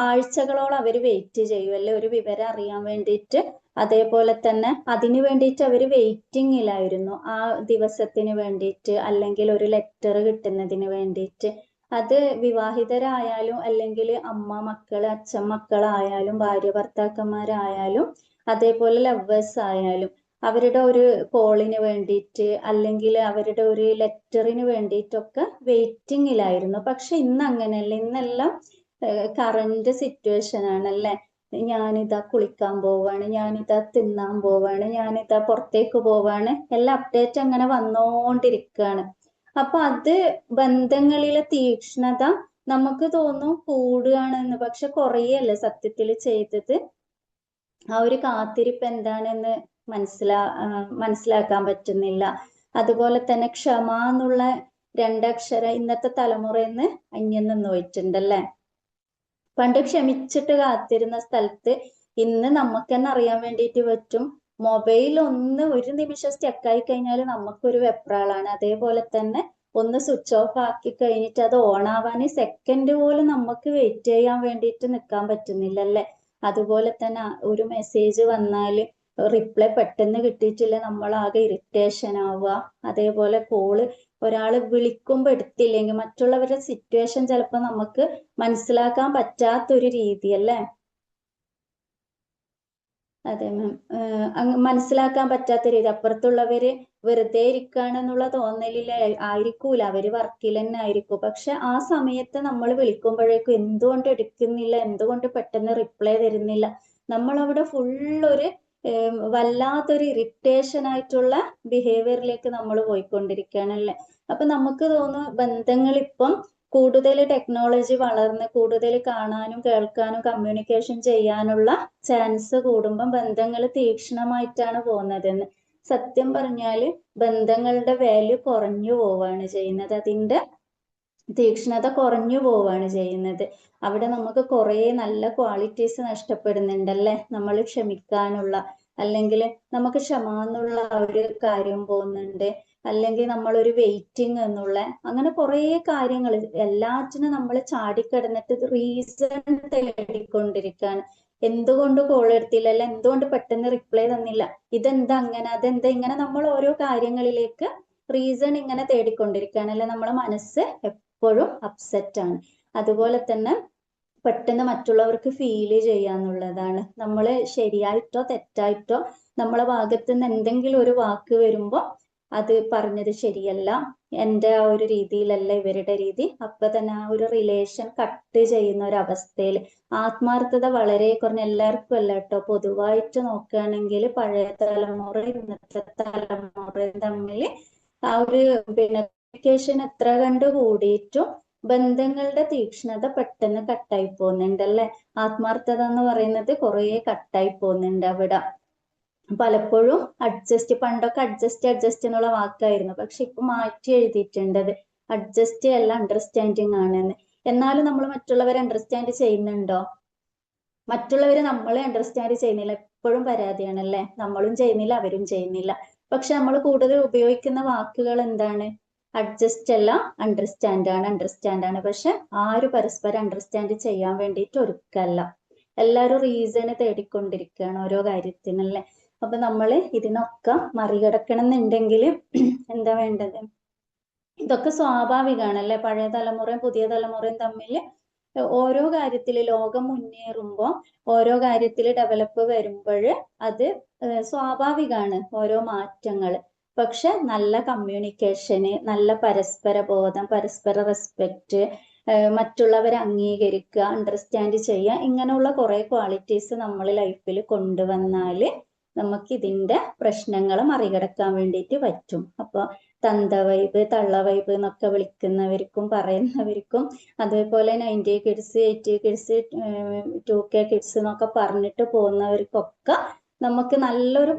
ആഴ്ചകളോളം അവർ വെയിറ്റ് ചെയ്യും അല്ലെ, ഒരു വിവരം അറിയാൻ വേണ്ടിയിട്ട്. അതേപോലെ തന്നെ അതിനു വേണ്ടിയിട്ട് അവർ വെയിറ്റിങ്ങിലായിരുന്നു, ആ ദിവസത്തിന് വേണ്ടിയിട്ട്, അല്ലെങ്കിൽ ഒരു ലെറ്റർ കിട്ടുന്നതിന് വേണ്ടിയിട്ട്. അത് വിവാഹിതരായാലും അല്ലെങ്കിൽ അമ്മ മക്കള് അച്ഛൻ മക്കളായാലും ഭാര്യ ഭർത്താക്കന്മാരായാലും അതേപോലെ ലവേഴ്സ് ആയാലും അവരുടെ ഒരു കോളിന് വേണ്ടിയിട്ട് അല്ലെങ്കിൽ അവരുടെ ഒരു ലെറ്ററിന് വേണ്ടിയിട്ടൊക്കെ വെയിറ്റിംഗിലായിരുന്നു. പക്ഷെ ഇന്ന് അങ്ങനെയല്ല. ഇന്നെല്ലാം കറന്റ് സിറ്റുവേഷൻ ആണല്ലേ. ഞാനിതാ കുളിക്കാൻ പോവാണ്, ഞാനിതാ തിന്നാൻ പോവാണ്, ഞാനിതാ പുറത്തേക്ക് പോവാണ്, എല്ലാം അപ്ഡേറ്റ് അങ്ങനെ വന്നോണ്ടിരിക്കുകയാണ്. അപ്പൊ അത് ബന്ധങ്ങളിലെ തീക്ഷ്ണത നമുക്ക് തോന്നും കൂടുകയാണെന്ന്, പക്ഷെ കുറയല്ലേ സത്യത്തിൽ ചെയ്തത്. ആ ഒരു കാത്തിരിപ്പ് എന്താണെന്ന് മനസ്സിലാക്കാൻ പറ്റുന്നില്ല. അതുപോലെ തന്നെ ക്ഷമ എന്നുള്ള രണ്ടക്ഷരം ഇന്നത്തെ തലമുറയിൽ നിന്ന് അന്യം നിന്ന് പോയിട്ടുണ്ടല്ലേ. പണ്ട് ക്ഷമിച്ചിട്ട് കാത്തിരുന്ന സ്ഥലത്ത് ഇന്ന് നമുക്ക് തന്നെ അറിയാൻ വേണ്ടിയിട്ട് പറ്റും, മൊബൈൽ ഒന്ന് ഒരു നിമിഷം സ്റ്റക്കായി കഴിഞ്ഞാൽ നമുക്കൊരു വെപ്രാളാണ്. അതേപോലെ തന്നെ ഒന്ന് സ്വിച്ച് ഓഫ് ആക്കി കഴിഞ്ഞിട്ട് അത് ഓൺ ആവാൻ സെക്കൻഡ് പോലും നമുക്ക് വെയിറ്റ് ചെയ്യാൻ വേണ്ടിയിട്ട് നിൽക്കാൻ പറ്റുന്നില്ലല്ലേ. അതുപോലെ തന്നെ ഒരു മെസ്സേജ് വന്നാൽ റിപ്ലൈ പെട്ടെന്ന് കിട്ടിയിട്ടില്ല, നമ്മളാകെ ഇറിറ്റേഷൻ ആവുക. അതേപോലെ കോള് ഒരാൾ വിളിക്കുമ്പോൾ എടുത്തില്ലെങ്കിൽ മറ്റുള്ളവരുടെ സിറ്റുവേഷൻ ചിലപ്പോൾ നമുക്ക് മനസ്സിലാക്കാൻ പറ്റാത്തൊരു രീതി അല്ലേ. അതെ മാം, മനസ്സിലാക്കാൻ പറ്റാത്ത രീതി. അപ്പുറത്തുള്ളവര് വെറുതെ ഇരിക്കുകയാണെന്നുള്ള തോന്നലിൽ ആയിരിക്കൂല, അവര് വർക്കിൽ തന്നെ ആയിരിക്കും. പക്ഷെ ആ സമയത്ത് നമ്മൾ വിളിക്കുമ്പോഴേക്കും എന്തുകൊണ്ട് എടുക്കുന്നില്ല, എന്തുകൊണ്ട് പെട്ടെന്ന് റിപ്ലൈ തരുന്നില്ല, നമ്മളവിടെ ഫുള്ളൊരു വല്ലാത്തൊരു ഇറിറ്റേഷൻ ആയിട്ടുള്ള ബിഹേവിയറിലേക്ക് നമ്മൾ പോയിക്കൊണ്ടിരിക്കുകയാണല്ലേ. അപ്പൊ നമുക്ക് തോന്നും ബന്ധങ്ങൾ ഇപ്പം കൂടുതൽ ടെക്നോളജി വളർന്ന് കൂടുതൽ കാണാനും കേൾക്കാനും കമ്മ്യൂണിക്കേഷൻ ചെയ്യാനുള്ള ചാൻസ് കൂടുമ്പം ബന്ധങ്ങൾ തീക്ഷ്ണമായിട്ടാണ് പോകുന്നതെന്ന്. സത്യം പറഞ്ഞാല് ബന്ധങ്ങളുടെ വാല്യൂ കുറഞ്ഞു പോവാണ് ചെയ്യുന്നത്, അതിന്റെ തീക്ഷ്ണത കുറഞ്ഞു പോവാണ് ചെയ്യുന്നത്. അവിടെ നമുക്ക് കുറെ നല്ല ക്വാളിറ്റീസ് നഷ്ടപ്പെടുന്നുണ്ടല്ലേ. നമ്മൾ ക്ഷമിക്കാനുള്ള, അല്ലെങ്കിൽ നമുക്ക് ക്ഷമ എന്നുള്ള ഒരു കാര്യം പോകുന്നുണ്ട്, അല്ലെങ്കിൽ നമ്മളൊരു വെയിറ്റിംഗ് എന്നുള്ള, അങ്ങനെ കുറെ കാര്യങ്ങൾ എല്ലാറ്റിനും നമ്മൾ ചാടിക്കിടന്നിട്ട് റീസൺ തേടിക്കൊണ്ടിരിക്കുകയാണ്. എന്തുകൊണ്ട് കോൾ എടുത്തില്ല, അല്ല എന്തുകൊണ്ട് പെട്ടെന്ന് റിപ്ലൈ തന്നില്ല, ഇതെന്താ അങ്ങനെ, അതെന്താ ഇങ്ങനെ, നമ്മൾ ഓരോ കാര്യങ്ങളിലേക്ക് റീസൺ ഇങ്ങനെ തേടിക്കൊണ്ടിരിക്കുകയാണ് അല്ലെ. നമ്മളെ മനസ്സ് എപ്പോഴും അപ്സെറ്റ് ആണ്. അതുപോലെ തന്നെ പെട്ടെന്ന് മറ്റുള്ളവർക്ക് ഫീൽ ചെയ്യാന്നുള്ളതാണ്. നമ്മൾ ശരിയായിട്ടോ തെറ്റായിട്ടോ നമ്മളെ ഭാഗത്ത് നിന്ന് എന്തെങ്കിലും ഒരു വാക്ക് വരുമ്പോൾ അത് പറഞ്ഞത് ശരിയല്ല, എൻ്റെ ആ ഒരു രീതിയിലല്ല ഇവരുടെ രീതി, അപ്പൊ തന്നെ ആ ഒരു റിലേഷൻ കട്ട് ചെയ്യുന്ന ഒരു അവസ്ഥയിൽ ആത്മാർത്ഥത വളരെ കുറഞ്ഞ, എല്ലാവർക്കും അല്ല കേട്ടോ, പൊതുവായിട്ട് നോക്കുകയാണെങ്കിൽ പഴയ തലമുറ ഇന്നത്തെ തലമുറയും തമ്മിൽ ആ ഒരു കമ്മ്യൂണിക്കേഷൻ എത്ര കണ്ട് കൂടിയിട്ടും ബന്ധങ്ങളുടെ തീക്ഷ്ണത പെട്ടെന്ന് കട്ടായി പോകുന്നുണ്ടല്ലേ. ആത്മാർത്ഥത എന്ന് പറയുന്നത് കുറെ കട്ടായി പോകുന്നുണ്ട് അവിടെ. പലപ്പോഴും അഡ്ജസ്റ്റ്, പണ്ടൊക്കെ അഡ്ജസ്റ്റ് എന്നുള്ള വാക്കായിരുന്നു, പക്ഷെ ഇപ്പൊ മാറ്റി എഴുതിയിട്ടുണ്ടത് അഡ്ജസ്റ്റ് അല്ല അണ്ടർസ്റ്റാൻഡിങ് ആണെന്ന്. എന്നാലും നമ്മൾ മറ്റുള്ളവരെ അണ്ടർസ്റ്റാൻഡ് ചെയ്യുന്നുണ്ടോ? മറ്റുള്ളവരെ നമ്മളെ അണ്ടർസ്റ്റാൻഡ് ചെയ്യുന്നില്ല, എപ്പോഴും പരാതിയാണല്ലേ. നമ്മളും ചെയ്യുന്നില്ല, അവരും ചെയ്യുന്നില്ല. പക്ഷെ നമ്മൾ കൂടുതൽ ഉപയോഗിക്കുന്ന വാക്കുകൾ എന്താണ്? അഡ്ജസ്റ്റ് അല്ല അണ്ടർസ്റ്റാൻഡ് ആണ്. പക്ഷെ ആരും പരസ്പരം അണ്ടർസ്റ്റാൻഡ് ചെയ്യാൻ വേണ്ടിയിട്ട് ഒരുക്കല്ല. എല്ലാവരും റീസണ് തേടിക്കൊണ്ടിരിക്കുകയാണ് ഓരോ കാര്യത്തിനല്ലേ. അപ്പൊ നമ്മൾ ഇതിനൊക്കെ മറികടക്കണം എന്നുണ്ടെങ്കിൽ എന്താ വേണ്ടത്? ഇതൊക്കെ സ്വാഭാവികമാണല്ലേ. പഴയ തലമുറയും പുതിയ തലമുറയും തമ്മിൽ ഓരോ കാര്യത്തിൽ ലോകം മുന്നേറുമ്പോൾ, ഓരോ കാര്യത്തിൽ ഡെവലപ്പ് വരുമ്പോൾ അത് സ്വാഭാവികമാണ് ഓരോ മാറ്റങ്ങൾ. പക്ഷെ നല്ല കമ്മ്യൂണിക്കേഷന്, നല്ല പരസ്പര ബോധം, പരസ്പര റെസ്പെക്റ്റ്, മറ്റുള്ളവരെ അംഗീകരിക്കുക, അണ്ടർസ്റ്റാൻഡ് ചെയ്യുക, ഇങ്ങനെയുള്ള കുറെ ക്വാളിറ്റീസ് നമ്മൾ ലൈഫിൽ കൊണ്ടുവന്നാൽ നമുക്ക് ഇതിന്റെ പ്രശ്നങ്ങളെ മറികടക്കാൻ വേണ്ടിയിട്ട് പറ്റും. അപ്പോൾ തന്ത വൈബ്, തള്ള വൈബ് എന്നൊക്കെ വിളിക്കുന്നവർക്കും പറയുന്നവർക്കും, അതേപോലെ 90 കിഡ്സ്, 80 കിഡ്സ്, 2K കിഡ്സ് എന്നൊക്കെ പറഞ്ഞിട്ട് പോകുന്നവർക്കൊക്കെ നമുക്ക് നല്ലൊരു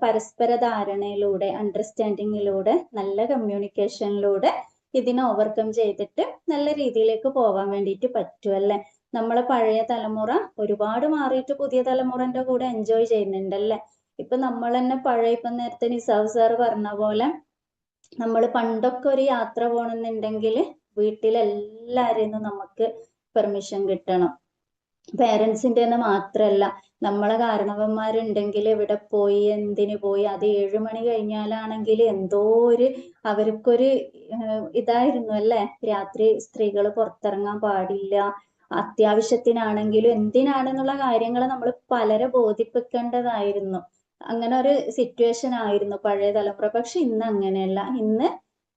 പരസ്പര ധാരണയിലൂടെ, അണ്ടർസ്റ്റാൻഡിങ്ങിലൂടെ, നല്ല കമ്മ്യൂണിക്കേഷനിലൂടെ ഇതിനെ ഓവർകം ചെയ്തിട്ട് നല്ല രീതിയിലേക്ക് പോവാൻ വേണ്ടിയിട്ട് പറ്റുമല്ലേ. നമ്മളെ പഴയ തലമുറ ഒരുപാട് മാറിയിട്ട് പുതിയ തലമുറന്റെ കൂടെ എൻജോയ് ചെയ്യുന്നുണ്ടല്ലേ. ഇപ്പൊ നമ്മൾ തന്നെ പഴയ, ഇപ്പൊ നേരത്തെ നിസാവ് സാറ് പറഞ്ഞ പോലെ, നമ്മൾ പണ്ടൊക്കെ ഒരു യാത്ര പോകണമെന്നുണ്ടെങ്കിൽ വീട്ടിലെല്ലാവരെയും നമുക്ക് പെർമിഷൻ കിട്ടണം. പേരൻസിന്റെ മാത്രല്ല, നമ്മളെ കാരണവന്മാരുണ്ടെങ്കിൽ എവിടെ പോയി, എന്തിനു പോയി, അത് 7 മണി കഴിഞ്ഞാലാണെങ്കിൽ എന്തോ ഒരു അവർക്കൊരു ഇതായിരുന്നു അല്ലേ. രാത്രി സ്ത്രീകൾ പുറത്തിറങ്ങാൻ പാടില്ല, അത്യാവശ്യത്തിനാണെങ്കിലും എന്തിനാണെന്നുള്ള കാര്യങ്ങൾ നമ്മൾ പലരെ ബോധിപ്പിക്കേണ്ടതായിരുന്നു. അങ്ങനെ ഒരു സിറ്റുവേഷൻ ആയിരുന്നു പഴയ തലമുറ. പക്ഷെ ഇന്ന് അങ്ങനെയല്ല. ഇന്ന്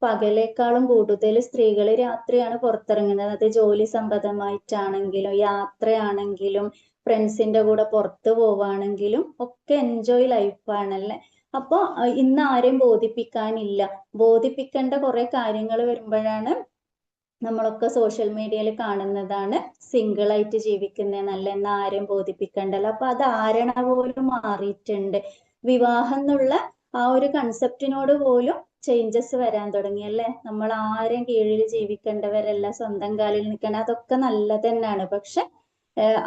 പകലേക്കാളും കൂടുതൽ സ്ത്രീകൾ രാത്രിയാണ് പുറത്തിറങ്ങുന്നത്. അത് ജോലി സംബന്ധമായിട്ടാണെങ്കിലും യാത്രയാണെങ്കിലും ഫ്രണ്ട്സിന്റെ കൂടെ പുറത്തു പോവാണെങ്കിലും ഒക്കെ എൻജോയ് ലൈഫാണല്ലേ. അപ്പൊ ഇന്ന് ആരെയും ബോധിപ്പിക്കാനില്ല. ബോധിപ്പിക്കേണ്ട കുറെ കാര്യങ്ങൾ വരുമ്പോഴാണ് നമ്മളൊക്കെ സോഷ്യൽ മീഡിയയിൽ കാണുന്നതാണ് സിംഗിൾ ആയിട്ട് ജീവിക്കുന്നത് നല്ല, എന്ന് ആരെയും ബോധിപ്പിക്കണ്ടല്ലോ. അപ്പൊ അത് ധാരണ പോലും മാറിയിട്ടുണ്ട്. വിവാഹം എന്നുള്ള ആ ഒരു കൺസെപ്റ്റിനോട് പോലും ചേഞ്ചസ് വരാൻ തുടങ്ങി അല്ലേ. നമ്മൾ ആരെയും കീഴിൽ ജീവിക്കേണ്ടവരല്ല, സ്വന്തം കാലിൽ നിൽക്കണം. അതൊക്കെ നല്ലത് തന്നെയാണ്. പക്ഷെ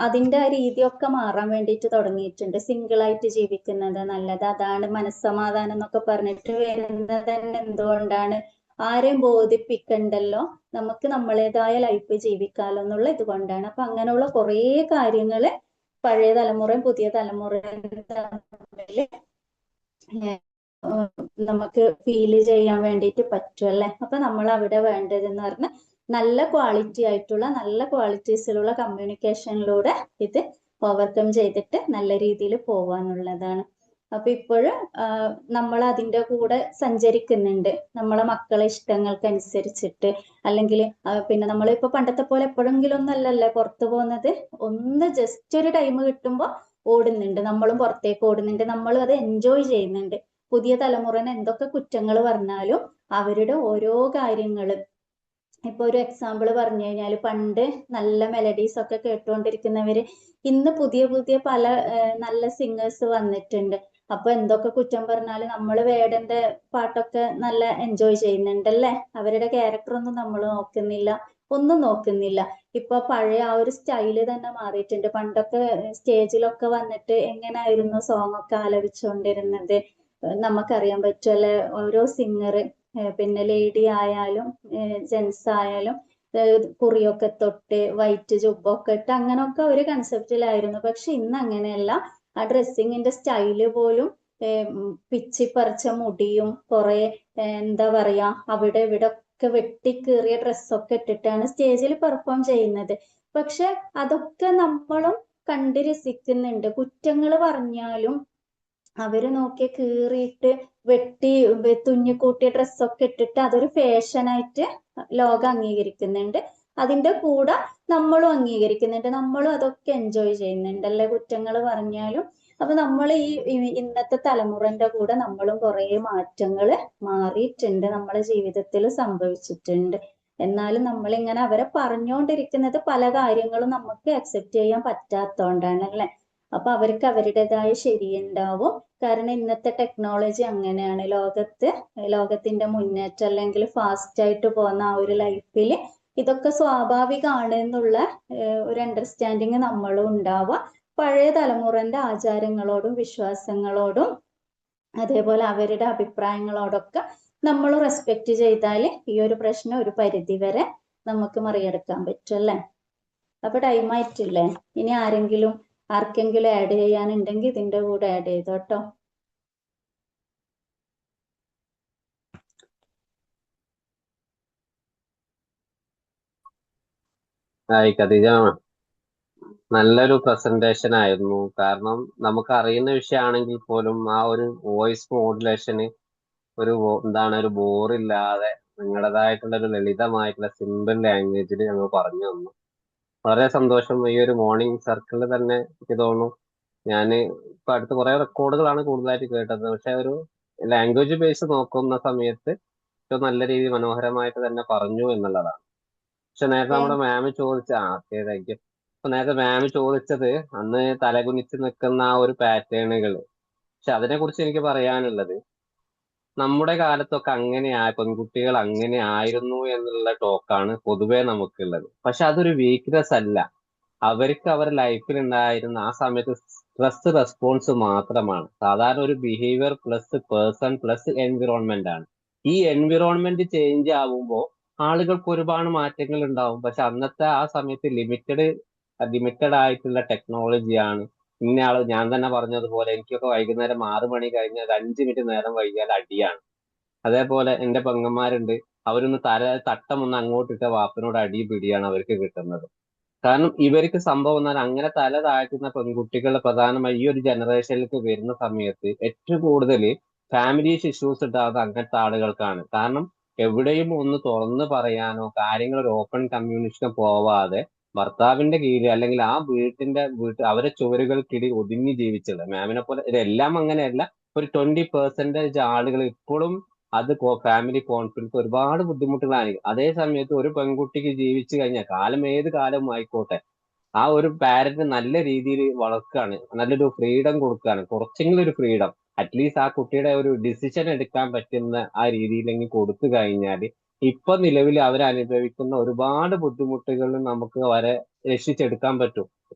അതിന്റെ ആ രീതിയൊക്കെ മാറാൻ വേണ്ടിയിട്ട് തുടങ്ങിയിട്ടുണ്ട്. സിംഗിൾ ആയിട്ട് ജീവിക്കുന്നത് നല്ലത്, അതാണ് മനസ്സമാധാനം എന്നൊക്കെ പറഞ്ഞിട്ട് വരുന്നത് തന്നെ എന്തുകൊണ്ടാണ്? ആരെയും ബോധിപ്പിക്കണ്ടല്ലോ, നമുക്ക് നമ്മളേതായ ലൈഫ് ജീവിക്കാലോ എന്നുള്ള ഇതുകൊണ്ടാണ്. അപ്പൊ അങ്ങനെയുള്ള കുറേ കാര്യങ്ങള് പഴയ തലമുറയും പുതിയ തലമുറയും തമ്മില് നമുക്ക് ഫീൽ ചെയ്യാൻ വേണ്ടിയിട്ട് പറ്റും അല്ലെ. അപ്പൊ നമ്മൾ അവിടെ വേണ്ടതെന്ന് പറഞ്ഞാൽ നല്ല ക്വാളിറ്റി ആയിട്ടുള്ള നല്ല ക്വാളിറ്റീസിലുള്ള കമ്മ്യൂണിക്കേഷനിലൂടെ ഇത് ഓവർകം ചെയ്തിട്ട് നല്ല രീതിയിൽ പോവാന്നുള്ളതാണ്. അപ്പൊ ഇപ്പോഴും നമ്മൾ അതിന്റെ കൂടെ സഞ്ചരിക്കുന്നുണ്ട്, നമ്മളെ മക്കളെ ഇഷ്ടങ്ങൾക്കനുസരിച്ചിട്ട്. അല്ലെങ്കിൽ പിന്നെ നമ്മൾ ഇപ്പൊ പണ്ടത്തെ പോലെ എപ്പോഴെങ്കിലും ഒന്നല്ലല്ലേ പുറത്തു പോകുന്നത്. ഒന്ന് ജസ്റ്റ് ഒരു ടൈം കിട്ടുമ്പോൾ ഓടുന്നുണ്ട്, നമ്മളും പുറത്തേക്ക് ഓടുന്നുണ്ട്, നമ്മളും അത് എൻജോയ് ചെയ്യുന്നുണ്ട്. പുതിയ തലമുറന് എന്തൊക്കെ കുറ്റങ്ങൾ പറഞ്ഞാലും അവരുടെ ഓരോ കാര്യങ്ങള്, ഇപ്പൊ ഒരു എക്സാമ്പിൾ പറഞ്ഞു കഴിഞ്ഞാൽ പണ്ട് നല്ല മെലഡീസ് ഒക്കെ കേട്ടുകൊണ്ടിരിക്കുന്നവര് ഇന്ന് പുതിയ പുതിയ പല നല്ല സിംഗേഴ്സ് വന്നിട്ടുണ്ട്. അപ്പൊ എന്തൊക്കെ കുറ്റം പറഞ്ഞാലും നമ്മൾ വേടന്റെ പാട്ടൊക്കെ നല്ല എൻജോയ് ചെയ്യുന്നുണ്ടല്ലേ. അവരുടെ ക്യാരക്ടർ ഒന്നും നമ്മൾ നോക്കുന്നില്ല, ഒന്നും നോക്കുന്നില്ല. ഇപ്പൊ പഴയ ആ ഒരു സ്റ്റൈല് തന്നെ മാറിയിട്ടുണ്ട്. പണ്ടൊക്കെ സ്റ്റേജിലൊക്കെ വന്നിട്ട് എങ്ങനായിരുന്നു സോങ് ഒക്കെ ആലപിച്ചുകൊണ്ടിരുന്നത് നമുക്കറിയാൻ പറ്റുമല്ലേ. ഓരോ സിംഗർ, പിന്നെ ലേഡി ആയാലും ജെൻസ് ആയാലും കുറിയൊക്കെ തൊട്ട് വൈറ്റ് ജുബൊക്കെ ഇട്ട് അങ്ങനൊക്കെ ഒരു കൺസെപ്റ്റിലായിരുന്നു. പക്ഷെ ഇന്ന് അങ്ങനെയല്ല. ആ ഡ്രസ്സിങ്ങിന്റെ സ്റ്റൈല് പോലും പിച്ചിപ്പറിച്ച മുടിയും കുറെ എന്താ പറയാ അവിടെ ഇവിടെ ഒക്കെ വെട്ടിക്കീറിയ ഡ്രസ്സൊക്കെ ഇട്ടിട്ടാണ് സ്റ്റേജിൽ പെർഫോം ചെയ്യുന്നത്. പക്ഷെ അതൊക്കെ നമ്മളും കണ്ട് രസിക്കുന്നുണ്ട്. കുറ്റങ്ങൾ പറഞ്ഞാലും അവര് നോക്കിയ കീറിയിട്ട് വെട്ടി തുന്നിക്കൂട്ടിയ ഡ്രസ്സൊക്കെ ഇട്ടിട്ട് അതൊരു ഫാഷനായിട്ട് ലോകം അംഗീകരിക്കുന്നുണ്ട്. അതിന്റെ കൂടെ നമ്മളും അംഗീകരിക്കുന്നുണ്ട്, നമ്മളും അതൊക്കെ എൻജോയ് ചെയ്യുന്നുണ്ട് അല്ലെ, കുറ്റങ്ങൾ പറഞ്ഞാലും. അപ്പൊ നമ്മൾ ഈ ഇന്നത്തെ തലമുറന്റെ കൂടെ നമ്മളും കുറെ മാറ്റങ്ങൾ മാറിയിട്ടുണ്ട്, നമ്മളെ ജീവിതത്തിൽ സംഭവിച്ചിട്ടുണ്ട്. എന്നാലും നമ്മളിങ്ങനെ അവരെ പറഞ്ഞുകൊണ്ടിരിക്കുന്നത് പല കാര്യങ്ങളും നമുക്ക് അക്സെപ്റ്റ് ചെയ്യാൻ പറ്റാത്തോണ്ടാണ് അല്ലെ. അപ്പൊ അവർക്ക് അവരുടേതായ ശരിയുണ്ടാവും. കാരണം ഇന്നത്തെ ടെക്നോളജി അങ്ങനെയാണ്. ലോകത്തിന്റെ മുന്നേറ്റം അല്ലെങ്കിൽ ഫാസ്റ്റ് ആയിട്ട് പോകുന്ന ആ ഒരു ലൈഫിൽ ഇതൊക്കെ സ്വാഭാവികമാണ് എന്നുള്ള ഒരു അണ്ടർസ്റ്റാൻഡിങ് നമ്മളും ഉണ്ടാവുക. പഴയ തലമുറന്റെ ആചാരങ്ങളോടും വിശ്വാസങ്ങളോടും അതേപോലെ അവരുടെ അഭിപ്രായങ്ങളോടൊക്കെ നമ്മൾ റെസ്പെക്ട് ചെയ്താൽ ഈ ഒരു പ്രശ്നം ഒരു പരിധി വരെ നമുക്ക് മറികടക്കാൻ പറ്റും അല്ലേ. അപ്പൊ ടൈം ആയിട്ടില്ലേ? ഇനി ആർക്കെങ്കിലും ആഡ് ചെയ്യാനുണ്ടെങ്കിൽ ഇതിന്റെ കൂടെ ആഡ് ചെയ്തോട്ടോ. ഹായ് ഖദീജ, നല്ലൊരു പ്രസന്റേഷൻ ആയിരുന്നു. കാരണം നമുക്ക് അറിയുന്ന വിഷയമാണെങ്കിൽ പോലും ആ ഒരു വോയിസ് മോഡുലേഷന് ഒരു ബോറില്ലാതെ നിങ്ങളുടേതായിട്ടുള്ള ഒരു ലളിതമായിട്ടുള്ള സിമ്പിൾ ലാംഗ്വേജിൽ ഞങ്ങൾ പറഞ്ഞു തന്നു. വളരെ സന്തോഷം. ഈ ഒരു മോർണിംഗ് സർക്കിളിൽ തന്നെ എനിക്ക് തോന്നുന്നു ഞാൻ ഇപ്പൊ അടുത്ത് കുറെ റെക്കോർഡുകളാണ് കൂടുതലായിട്ട് കേട്ടത്. പക്ഷെ ഒരു ലാംഗ്വേജ് ബേസ് നോക്കുന്ന സമയത്ത് ഏറ്റവും നല്ല രീതിയിൽ മനോഹരമായിട്ട് തന്നെ പറഞ്ഞു എന്നുള്ളതാണ്. പക്ഷെ നേരത്തെ നമ്മുടെ മാം താങ്ക് യു. അപ്പൊ നേരത്തെ മാം ചോദിച്ചത് അന്ന് തലകുനിച്ച് നിൽക്കുന്ന ആ ഒരു പാറ്റേണുകൾ, പക്ഷെ അതിനെ കുറിച്ച് എനിക്ക് പറയാനുള്ളത്, നമ്മുടെ കാലത്തൊക്കെ പെൺകുട്ടികൾ അങ്ങനെ ആയിരുന്നു എന്നുള്ള ടോക്കാണ് പൊതുവെ നമുക്കുള്ളത്. പക്ഷെ അതൊരു വീക്ക്നെസ് അല്ല. അവർക്ക് അവരുടെ ലൈഫിൽ ഉണ്ടായിരുന്ന ആ സമയത്ത് സ്ട്രെസ് റെസ്പോൺസ് മാത്രമാണ്. സാധാരണ ഒരു behaviour plus person plus environment ആണ്. ഈ എൻവിറോൺമെന്റ് ചേഞ്ച് ആവുമ്പോൾ ആളുകൾക്ക് ഒരുപാട് മാറ്റങ്ങൾ ഉണ്ടാവും. പക്ഷെ അന്നത്തെ ആ സമയത്ത് ലിമിറ്റഡ് ആയിട്ടുള്ള ടെക്നോളജിയാണ്. ഇന്നയാള് ഞാൻ തന്നെ പറഞ്ഞതുപോലെ എനിക്കൊക്കെ വൈകുന്നേരം 6 മണി കഴിഞ്ഞാൽ 5 മിനിറ്റ് നേരം വൈകിയാൽ അടിയാണ്. അതേപോലെ എന്റെ പെങ്ങന്മാരുണ്ട്, അവരൊന്ന് തട്ടമൊന്ന് അങ്ങോട്ടിട്ട വാപ്പനോട് അടി പിടിയാണ് അവർക്ക് കിട്ടുന്നത്. കാരണം ഇവർക്ക് സംഭവം എന്നാൽ അങ്ങനെ തല താഴ്ത്തുന്ന പെൺകുട്ടികൾ പ്രധാനമായി ഈ ഒരു ജനറേഷനിലേക്ക് വരുന്ന സമയത്ത് ഏറ്റവും കൂടുതൽ ഫാമിലി ഇഷ്യൂസ് ഉണ്ടാകുന്നത് അങ്ങനത്തെ ആളുകൾക്കാണ്. കാരണം എവിടെയും ഒന്ന് തുറന്നു പറയാനോ കാര്യങ്ങൾ ഒരു ഓപ്പൺ കമ്മ്യൂണിക്കേഷൻ പോവാതെ ഭർത്താവിന്റെ കീഴിൽ അല്ലെങ്കിൽ ആ അവരെ ചുവരുകൾക്കിടയിൽ ഒതുങ്ങി ജീവിച്ചത് മാമിനെ പോലെ ഇതെല്ലാം അങ്ങനെയല്ല. ഒരു 20% ആളുകൾ ഇപ്പോഴും അത് ഫാമിലി കോൺഫ്ലിക്റ്റ് ഒരുപാട് ബുദ്ധിമുട്ടുകളാണ്. അതേ സമയത്ത് ഒരു പെൺകുട്ടിക്ക് ജീവിച്ചു കഴിഞ്ഞാൽ കാലം ഏത് കാലവും ആയിക്കോട്ടെ ആ ഒരു പാരന്റ് നല്ല രീതിയിൽ വളർക്കുകയാണ്, നല്ലൊരു ഫ്രീഡം കൊടുക്കുകയാണ്, കുറച്ചെങ്കിലും ഒരു ഫ്രീഡം അറ്റ്ലീസ്റ്റ് ആ കുട്ടിയുടെ ഒരു ഡിസിഷൻ എടുക്കാൻ പറ്റുന്ന ആ രീതിയിലെങ്കിൽ കൊടുത്തു കഴിഞ്ഞാൽ ഇപ്പൊ നിലവിൽ അവരനുഭവിക്കുന്ന ഒരുപാട് ബുദ്ധിമുട്ടുകളിൽ നമുക്ക് അവരെ രക്ഷിച്ചെടുക്കാൻ പറ്റും.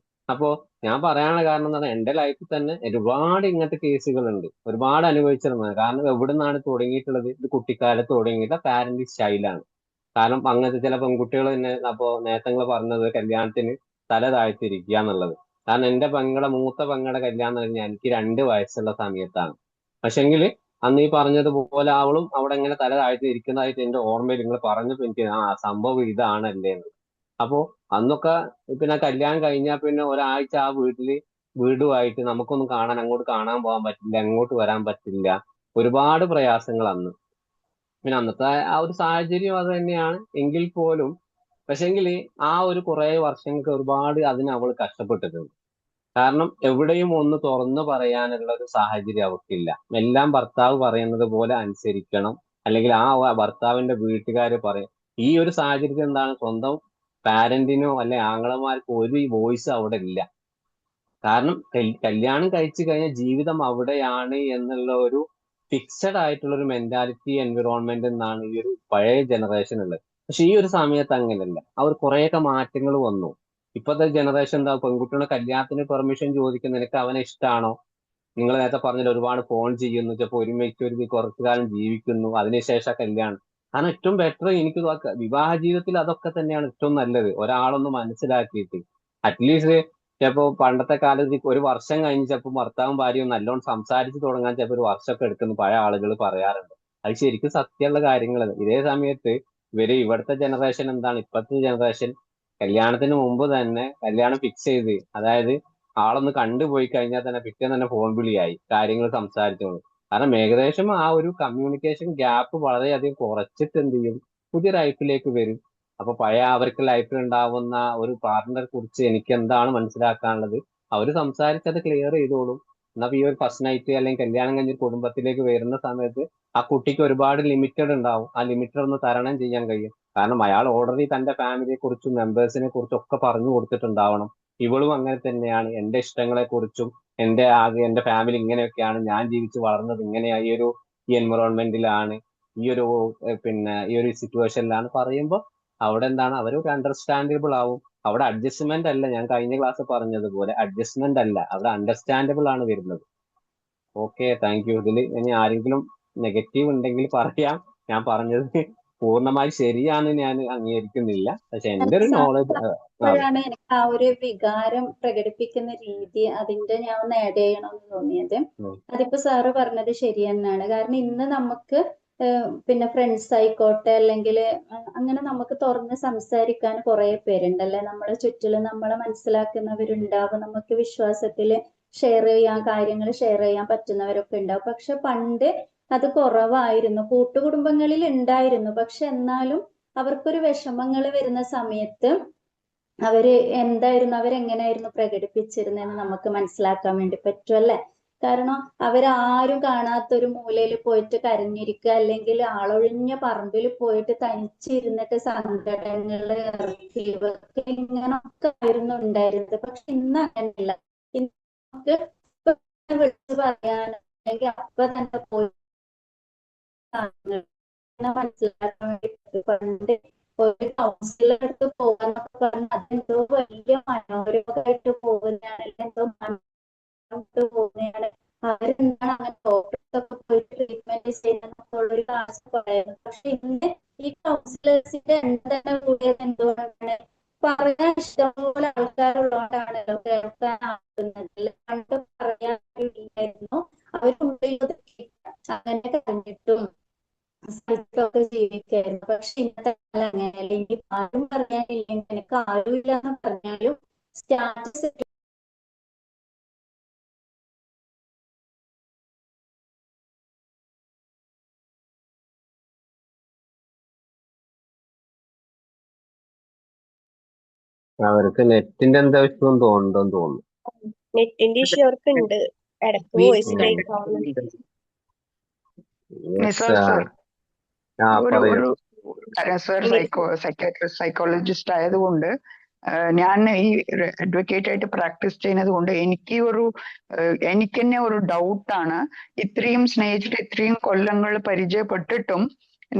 അപ്പോ ഞാൻ പറയാനുള്ള കാരണം എന്ന് പറഞ്ഞാൽ എന്റെ ലൈഫിൽ തന്നെ ഒരുപാട് ഇങ്ങനത്തെ കേസുകളുണ്ട്, ഒരുപാട് അനുഭവിച്ചിരുന്നത്. കാരണം എവിടെ നിന്നാണ് തുടങ്ങിയിട്ടുള്ളത്? ഇത് കുട്ടിക്കാലത്ത് തുടങ്ങിയിട്ട് പാരന്റിങ് സ്റ്റൈലാണ്. കാരണം അങ്ങനത്തെ ചില പെൺകുട്ടികൾ തന്നെ അപ്പോ നേരത്തെ നിങ്ങൾ പറഞ്ഞത് കല്യാണത്തിന് തല താഴ്ത്തിരിക്കുക എന്നുള്ളത്. കാരണം എന്റെ മൂത്ത പെങ്ങളുടെ കല്യാണം കഴിഞ്ഞാൽ എനിക്ക് 2 വയസ്സുള്ള സമയത്താണ്. പക്ഷെങ്കിൽ അന്ന് ഈ പറഞ്ഞതുപോലെ അവളും അവിടെ ഇങ്ങനെ തല താഴ്ത്തി ഇരിക്കുന്നതായിട്ട് എന്റെ ഓർമ്മയിൽ നിങ്ങൾ പറഞ്ഞപ്പോ എനിക്ക് ആ സംഭവം ഇതാണല്ലേ എന്ന്. അപ്പോ അന്നൊക്കെ പിന്നെ കല്യാണം കഴിഞ്ഞാൽ പിന്നെ ഒരാഴ്ച ആ വീടുമായിട്ട് നമുക്കൊന്നും അങ്ങോട്ട് കാണാൻ പോകാൻ പറ്റില്ല, അങ്ങോട്ട് വരാൻ പറ്റില്ല. ഒരുപാട് പ്രയാസങ്ങൾ അന്ന്. പിന്നെ അന്നത്തെ ആ ഒരു സാഹചര്യം അത് തന്നെയാണ് എങ്കിൽ പോലും പക്ഷെങ്കിൽ ആ ഒരു കുറെ വർഷങ്ങൾക്ക് ഒരുപാട് അതിന് അവൾ കഷ്ടപ്പെട്ടിട്ടുണ്ട്. കാരണം എവിടെയും ഒന്ന് തുറന്നു പറയാനുള്ള ഒരു സാഹചര്യം അവൾക്കില്ല. എല്ലാം ഭർത്താവ് പറയുന്നത് പോലെ അനുസരിക്കണം, അല്ലെങ്കിൽ ആ ഭർത്താവിന്റെ വീട്ടുകാർ പറയും. ഈ ഒരു സാഹചര്യത്തിൽ എന്താണ് സ്വന്തം പാരന്റിനോ അല്ലെ ആങ്ങളമാർക്കോ ഒരു വോയിസ് അവിടെ ഇല്ല. കാരണം കല്യാണം കഴിച്ചു കഴിഞ്ഞാൽ ജീവിതം അവിടെയാണ് എന്നുള്ള ഒരു ഫിക്സഡ് ആയിട്ടുള്ള ഒരു മെന്റാലിറ്റി എൻവിറോൺമെന്റ് എന്നാണ് ഈ ഒരു പഴയ ജനറേഷൻ ഉള്ളത്. പക്ഷെ ഈ ഒരു സമയത്ത് അങ്ങനെയല്ല, അവർ കുറേയൊക്കെ മാറ്റങ്ങൾ വന്നു. ഇപ്പോഴത്തെ ജനറേഷൻ എന്താ, പെൺകുട്ടികളുടെ കല്യാണത്തിന് പെർമിഷൻ ചോദിക്കുന്ന നിനക്ക് അവനെ ഇഷ്ടമാണോ? നിങ്ങൾ നേരത്തെ പറഞ്ഞില്ല ഒരുപാട് ഫോൺ ചെയ്യുന്നു, ചിലപ്പോൾ ഒരുമിച്ച് ഒരു കുറച്ചു കാലം ജീവിക്കുന്നു, അതിനുശേഷം കല്യാണം. കാരണം ഏറ്റവും ബെറ്റർ എനിക്ക് വിവാഹ ജീവിതത്തിൽ അതൊക്കെ തന്നെയാണ് ഏറ്റവും നല്ലത്. ഒരാളൊന്ന് മനസ്സിലാക്കിയിട്ട് അറ്റ്ലീസ്റ്റ് ചിലപ്പോ പണ്ടത്തെ കാലത്ത് ഒരു വർഷം കഴിഞ്ഞ് ചിലപ്പോൾ ഭർത്താവും ഭാര്യയും നല്ലോണം സംസാരിച്ച് തുടങ്ങാൻ ചിലപ്പോൾ ഒരു വർഷമൊക്കെ എടുക്കുന്നു പഴയ ആളുകൾ പറയാറുണ്ട്. അത് ശരിക്കും സത്യമുള്ള കാര്യങ്ങളാണ്. ഇതേ സമയത്ത് ഇവിടുത്തെ ജനറേഷൻ എന്താണ്, ഇപ്പോഴത്തെ ജനറേഷൻ കല്യാണത്തിന് മുമ്പ് തന്നെ കല്യാണം ഫിക്സ് ചെയ്ത്, അതായത് ആളൊന്ന് കണ്ടുപോയി കഴിഞ്ഞാൽ തന്നെ പിറ്റേന്ന് തന്നെ ഫോൺ വിളിയായി കാര്യങ്ങൾ സംസാരിച്ചോളൂ. കാരണം ഏകദേശം ആ ഒരു കമ്മ്യൂണിക്കേഷൻ ഗ്യാപ്പ് വളരെയധികം കുറച്ചിട്ട് എന്ത് ചെയ്യും, പുതിയ ലൈഫിലേക്ക് വരും. അപ്പൊ പഴയ അവർക്ക് ലൈഫിൽ ഉണ്ടാവുന്ന ഒരു പാർട്ട്ണറെ കുറിച്ച് എനിക്ക് എന്താണ് മനസ്സിലാക്കാനുള്ളത് അവര് സംസാരിച്ചത് ക്ലിയർ ചെയ്തോളും. എന്നാ ഈ ഒരു ഫസ്റ്റ് നൈറ്റ് അല്ലെങ്കിൽ കല്യാണം കഴിഞ്ഞ് കുടുംബത്തിലേക്ക് വരുന്ന സമയത്ത് ആ കുട്ടിക്ക് ഒരുപാട് ലിമിറ്റഡ് ഉണ്ടാവും. ആ ലിമിറ്റഡ് ഒന്ന് തരണം ചെയ്യാൻ കഴിയും. കാരണം അയാൾ ഓൾറെഡി തന്റെ ഫാമിലിയെ കുറിച്ചും മെമ്പേഴ്സിനെ കുറിച്ചും ഒക്കെ പറഞ്ഞു കൊടുത്തിട്ടുണ്ടാവണം. ഇവളും അങ്ങനെ തന്നെയാണ്, എന്റെ ഇഷ്ടങ്ങളെ കുറിച്ചും എന്റെ ഫാമിലി ഇങ്ങനെയൊക്കെയാണ്, ഞാൻ ജീവിച്ച് വളർന്നത് ഇങ്ങനെയാ, ഈ എൻവറോൺമെന്റിലാണ്, ഈ ഒരു സിറ്റുവേഷനിലാണ് പറയുമ്പോൾ അവിടെ എന്താണ് അവരൊരു അണ്ടർസ്റ്റാൻഡബിൾ ആവും. അവിടെ അഡ്ജസ്റ്റ്മെന്റ് അല്ല, ഞാൻ കഴിഞ്ഞ ക്ലാസ് പറഞ്ഞതുപോലെ അഡ്ജസ്റ്റ്മെന്റ് അല്ല, അവിടെ അണ്ടർസ്റ്റാൻഡബിൾ ആണ് വരുന്നത്. Okay, thank you. ഇതിൽ ഇനി ആരെങ്കിലും നെഗറ്റീവ് ഉണ്ടെങ്കിൽ പറയാം. ഞാൻ പറഞ്ഞത് പൂർണ്ണമായി ശരിയാണെന്ന് ഞാൻ അംഗീകരിക്കുന്നില്ല. പക്ഷെ എന്റെ ഒരു നോളജ് അപ്പോഴാണ് എനിക്ക് ആ ഒരു വികാരം പ്രകടിപ്പിക്കുന്ന രീതി അതിന്റെ ഞാൻ ഒന്ന് ആഡ് ചെയ്യണമെന്ന് തോന്നിയത്. അതിപ്പോ സാറ് പറഞ്ഞത് ശരി തന്നെയാണ്. കാരണം ഇന്ന് നമുക്ക് പിന്നെ ഫ്രണ്ട്സ് ആയിക്കോട്ടെ അല്ലെങ്കിൽ അങ്ങനെ നമുക്ക് തുറന്ന് സംസാരിക്കാൻ കുറെ പേരുണ്ടല്ലേ നമ്മളെ ചുറ്റിലും, നമ്മളെ മനസ്സിലാക്കുന്നവരുണ്ടാവും, നമുക്ക് വിശ്വാസത്തില് കാര്യങ്ങൾ ഷെയർ ചെയ്യാൻ പറ്റുന്നവരൊക്കെ ഉണ്ടാവും. പക്ഷെ പണ്ട് അത് കുറവായിരുന്നു. കൂട്ടുകുടുംബങ്ങളിൽ ഉണ്ടായിരുന്നു, പക്ഷെ എന്നാലും അവർക്കൊരു വിഷമങ്ങൾ വരുന്ന സമയത്ത് അവരെങ്ങനെയായിരുന്നു പ്രകടിപ്പിച്ചിരുന്നതെന്ന് നമുക്ക് മനസ്സിലാക്കാൻ വേണ്ടി പറ്റും അല്ലെ. കാരണം അവരാരും കാണാത്തൊരു മൂലയിൽ പോയിട്ട് കരഞ്ഞിരിക്കുക, അല്ലെങ്കിൽ ആളൊഴിഞ്ഞ പറമ്പിൽ പോയിട്ട് തനിച്ചിരുന്നിട്ട് സങ്കടങ്ങള് ഇറക്കി ഇവർക്ക് ഇങ്ങനൊക്കെ ആയിരുന്നു ഉണ്ടായിരുന്നത്. പക്ഷെ ഇന്ന് അങ്ങനെയല്ല. ഇന്ന് നമുക്ക് വിളിച്ചു പറയാനോ അല്ലെങ്കിൽ അപ്പൊ തന്നെ പോയി മനസ്സിലാക്കാൻ വേണ്ടി പണ്ട് ഒരു കൗൺസിലർ അടുത്ത് പോകാന്നൊക്കെ പറഞ്ഞാൽ അതെന്തോ വലിയ മനോഹരമായിട്ട് പോകുന്നതാണ്, എന്തോ പോകുന്നതാണ്. അവരെന്താണ് അങ്ങനെ ഡോക്ടേഴ്സൊക്കെ പോയിട്ട് ട്രീറ്റ്മെന്റ് ചെയ്യുന്നൊക്കെയുള്ളൊരു കാശ് പറയുന്നു. പക്ഷെ ഇന്ന് ഈ കൗൺസിലേഴ്സിന്റെ എണ്ണം തന്നെ കൂടിയത് എന്തുകൊണ്ടാണ്? പറയാൻ ഇഷ്ടംപോലെ ആൾക്കാരുള്ളതുകൊണ്ടാണല്ലോ കേൾക്കാനാകുന്നത്. പണ്ട് പറയാനില്ലായിരുന്നു, അവരുള്ളിൽ അങ്ങനെ കണ്ടിട്ടും ഒക്കെ ജീവിക്കായിരുന്നു. പക്ഷെ ഇന്നത്തെ അങ്ങനെയല്ല, ഇനി ആരും പറയാനില്ലെങ്കിൽ എനിക്ക് ആരുമില്ല എന്ന് പറഞ്ഞാലും സ്റ്റാറ്റസ് അവർക്ക് നെറ്റിന്റെ എന്താ വിഷയം തോന്നുന്നുണ്ടെന്ന് തോന്നുന്നു. നെറ്റിന്റെ ഇഷ്യൂ അവർക്ക് ഉണ്ട്, ഇടക്ക് വോയിസ് ബ്രേക്ക് ആവുന്നുണ്ട്. നിസാർ സർ, ഒരു പറയൂ. ഒരു കാര്യം സർ, സൈക്കാട്രിസ്റ്റ് സൈക്കോളജിസ്റ്റ് ആയതുകൊണ്ട് ഞാൻ ഈ അഡ്വക്കേറ്റ് ആയിട്ട് പ്രാക്ടീസ് ചെയ്യുന്നത് കൊണ്ട് എനിക്ക് തന്നെ ഒരു ഡൗട്ടാണ്. ഇത്രയും സ്നേഹിച്ചിട്ട് ഇത്രയും കൊല്ലങ്ങൾ പരിചയപ്പെട്ടിട്ടും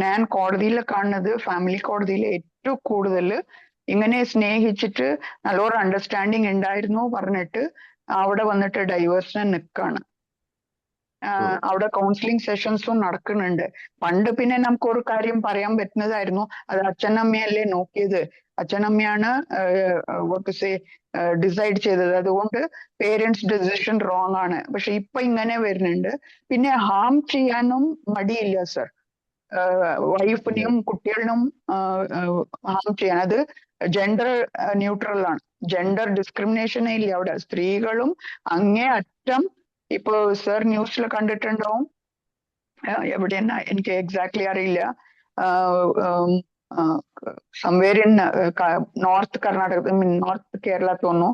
ഞാൻ കോടതിയിൽ കാണുന്നത്, ഫാമിലി കോടതിയിൽ ഏറ്റവും കൂടുതൽ ഇങ്ങനെ സ്നേഹിച്ചിട്ട് നല്ലൊരു അണ്ടർസ്റ്റാൻഡിങ് ഉണ്ടായിരുന്നു പറഞ്ഞിട്ട് അവിടെ വന്നിട്ട് ഡൈവേഴ്സിന് നിൽക്കാണ്. അവിടെ കൗൺസിലിംഗ് സെഷൻസും നടക്കുന്നുണ്ട്. പണ്ട് പിന്നെ നമുക്കൊരു കാര്യം പറയാൻ പറ്റുന്നതായിരുന്നു, അത് അച്ഛനമ്മയല്ലേ നോക്കിയത്, അച്ഛനമ്മയാണ് ഡിസൈഡ് ചെയ്തത്, അതുകൊണ്ട് പേരൻസ് ഡിസിഷൻ റോങ് ആണ്. പക്ഷെ ഇപ്പൊ ഇങ്ങനെ വരുന്നുണ്ട്. പിന്നെ ഹാം ചെയ്യാനും മടിയില്ല സർ, വൈഫിനെയും കുട്ടികളിനും ഹാം ചെയ്യാൻ. അത് ജെൻഡർ ന്യൂട്രൽ ആണ്, ജെൻഡർ ഡിസ്ക്രിമിനേഷനേ ഇല്ല അവിടെ. സ്ത്രീകളും അങ്ങേ അറ്റം, ഇപ്പൊ സർ ന്യൂസിൽ കണ്ടിട്ടുണ്ടാവും, എവിടെയെന്ന എനിക്ക് എക്സാക്ട്ലി അറിയില്ല, somewhere in north Karnataka, north Kerala തോന്നുന്നു,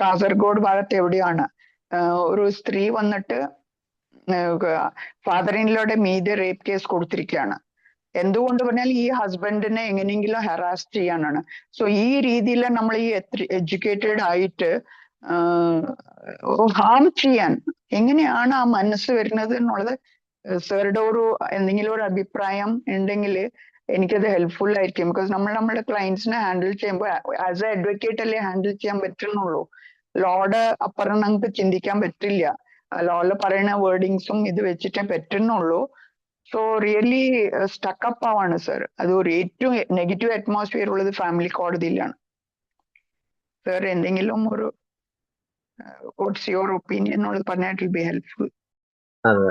കാസർഗോഡ് ഭാഗത്ത് എവിടെയാണ് ഒരു സ്ത്രീ വന്നിട്ട് ഫാദർ ഇൻലോയുടെ മീതെ റേപ്പ് കേസ് കൊടുത്തിരിക്കുകയാണ്. എന്തുകൊണ്ട് പറഞ്ഞാൽ ഈ ഹസ്ബൻഡിനെ എങ്ങനെയെങ്കിലും ഹറാസ് ചെയ്യാനാണ്. സോ ഈ രീതിയിൽ നമ്മൾ ഈ എഡ്യൂക്കേറ്റഡ് ആയിട്ട് ഹാം ചെയ്യാൻ എങ്ങനെയാണ് ആ മനസ്സ് വരുന്നത് എന്നുള്ളത് സാറുടെ എന്തെങ്കിലും ഒരു അഭിപ്രായം ഉണ്ടെങ്കിൽ എനിക്കത് ഹെൽപ്ഫുൾ ആയിരിക്കും. ബിക്കോസ് നമ്മുടെ ക്ലയൻസിനെ ഹാൻഡിൽ ചെയ്യുമ്പോൾ ആസ് എ അഡ്വക്കേറ്റ് അല്ലേ ഹാൻഡിൽ ചെയ്യാൻ പറ്റുന്നുള്ളൂ. ലോയുടെ അപ്പുറം നമുക്ക് ചിന്തിക്കാൻ പറ്റില്ല. ലോയില് പറയുന്ന വേർഡിങ്സും ഇത് വെച്ചിട്ടേ പറ്റുന്നുള്ളൂ. സോ റിയലി സ്റ്റക്കപ്പ് ആവാണ് സർ. അത് ഒരു ഏറ്റവും നെഗറ്റീവ് അറ്റ്മോസ്ഫിയർ ഉള്ളത് ഫാമിലി കോടതിയിലാണ്. സർ എന്തെങ്കിലും ഒരു വാട്ട്സ് യുവർ ഒപ്പീനിയൻ എന്നുള്ളത് പറഞ്ഞാൽ ഇറ്റ് വിൽ ബി ഹെൽപ്ഫുൾ. അതെ,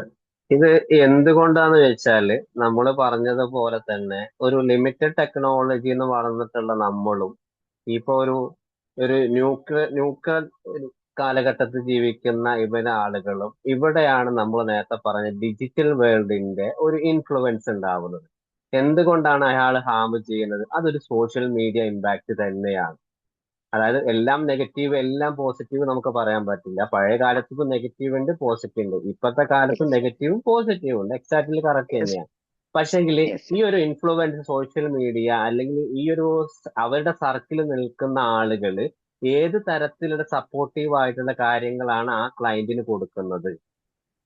ഇത് എന്തുകൊണ്ടാന്ന് വെച്ചാല് നമ്മൾ പറഞ്ഞതുപോലെ തന്നെ ഒരു ലിമിറ്റഡ് ടെക്നോളജി എന്ന് പറഞ്ഞിട്ടുള്ള നമ്മളും ഇപ്പൊ ഒരു ന്യൂക്ലിയർ കാലഘട്ടത്തിൽ ജീവിക്കുന്ന ആളുകളും ഇവിടെയാണ് നമ്മൾ നേരത്തെ പറഞ്ഞ ഡിജിറ്റൽ വേൾഡിന്റെ ഒരു ഇൻഫ്ലുവൻസ് ഉണ്ടാവുന്നത്. എന്തുകൊണ്ടാണ് അയാൾ ഹാം ചെയ്യുന്നത്? അതൊരു സോഷ്യൽ മീഡിയ ഇമ്പാക്ട് തന്നെയാണ്. അതായത് എല്ലാം നെഗറ്റീവ് എല്ലാം പോസിറ്റീവ് നമുക്ക് പറയാൻ പറ്റില്ല. പഴയ കാലത്തും നെഗറ്റീവ് ഉണ്ട്, പോസിറ്റീവ് ഉണ്ട്. ഇപ്പോഴത്തെ കാലത്തും നെഗറ്റീവും പോസിറ്റീവും ഉണ്ട്. എക്സാക്ട്ലി കറക്റ്റ് തന്നെയാണ്. പക്ഷെങ്കിൽ ഈ ഒരു ഇൻഫ്ലുവൻസ് സോഷ്യൽ മീഡിയ അല്ലെങ്കിൽ അവരുടെ സർക്കിളിൽ നിൽക്കുന്ന ആളുകൾ ഏത് തരത്തിലുള്ള സപ്പോർട്ടീവ് ആയിട്ടുള്ള കാര്യങ്ങളാണ് ആ ക്ലയന്റിന് കൊടുക്കുന്നത്?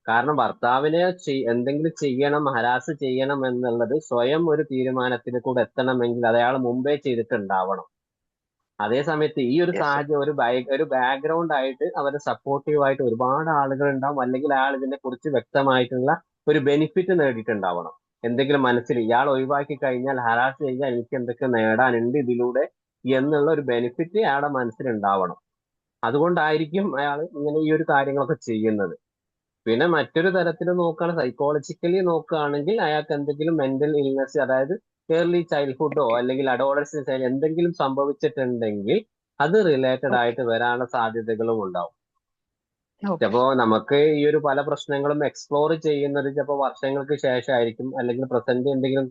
കാരണം ഭർത്താവിനെ എന്തെങ്കിലും ചെയ്യണം, ഹരാസ് ചെയ്യണം എന്നുള്ളത് സ്വയം ഒരു തീരുമാനത്തിന് കൂടെ എത്തണമെങ്കിൽ അത് അയാൾ മുമ്പേ ചെയ്തിട്ടുണ്ടാവണം. അതേ സമയത്ത് ഈ ഒരു സാഹചര്യം ഒരു ബാക്ക്ഗ്രൗണ്ട് ആയിട്ട് അവരെ സപ്പോർട്ടീവ് ആയിട്ട് ഒരുപാട് ആളുകൾ ഉണ്ടാവും. അല്ലെങ്കിൽ അയാൾ ഇതിനെ കുറിച്ച് വ്യക്തമായിട്ടുള്ള ഒരു ബെനിഫിറ്റ് നേടിയിട്ടുണ്ടാവണം. എന്തെങ്കിലും മനസ്സിൽ ഇയാൾ ഒഴിവാക്കി കഴിഞ്ഞാൽ, ഹരാസ് കഴിഞ്ഞാൽ എനിക്ക് എന്തൊക്കെ നേടാനുണ്ട് ഇതിലൂടെ എന്നുള്ള ഒരു ബെനിഫിറ്റ് അയാളുടെ മനസ്സിലുണ്ടാവണം. അതുകൊണ്ടായിരിക്കും അയാൾ ഇങ്ങനെ ഈ ഒരു കാര്യങ്ങളൊക്കെ ചെയ്യുന്നത്. പിന്നെ മറ്റൊരു തരത്തിൽ നോക്കുകയാണെങ്കിൽ, സൈക്കോളജിക്കലി നോക്കുകയാണെങ്കിൽ അയാൾക്ക് എന്തെങ്കിലും മെന്റൽ ഇൽനെസ്, അതായത് ഏർലി ചൈൽഡ്ഹുഡോ അല്ലെങ്കിൽ അഡോളസൻസ് എന്തെങ്കിലും സംഭവിച്ചിട്ടുണ്ടെങ്കിൽ അത് റിലേറ്റഡ് ആയിട്ട് വരാനുള്ള സാധ്യതകളും ഉണ്ടാവും. ചിലപ്പോ നമുക്ക് ഈ ഒരു പല പ്രശ്നങ്ങളും എക്സ്പ്ലോർ ചെയ്യുന്നത് ചിലപ്പോൾ വർഷങ്ങൾക്ക് ശേഷമായിരിക്കും, അല്ലെങ്കിൽ പ്രസന്റ് എന്തെങ്കിലും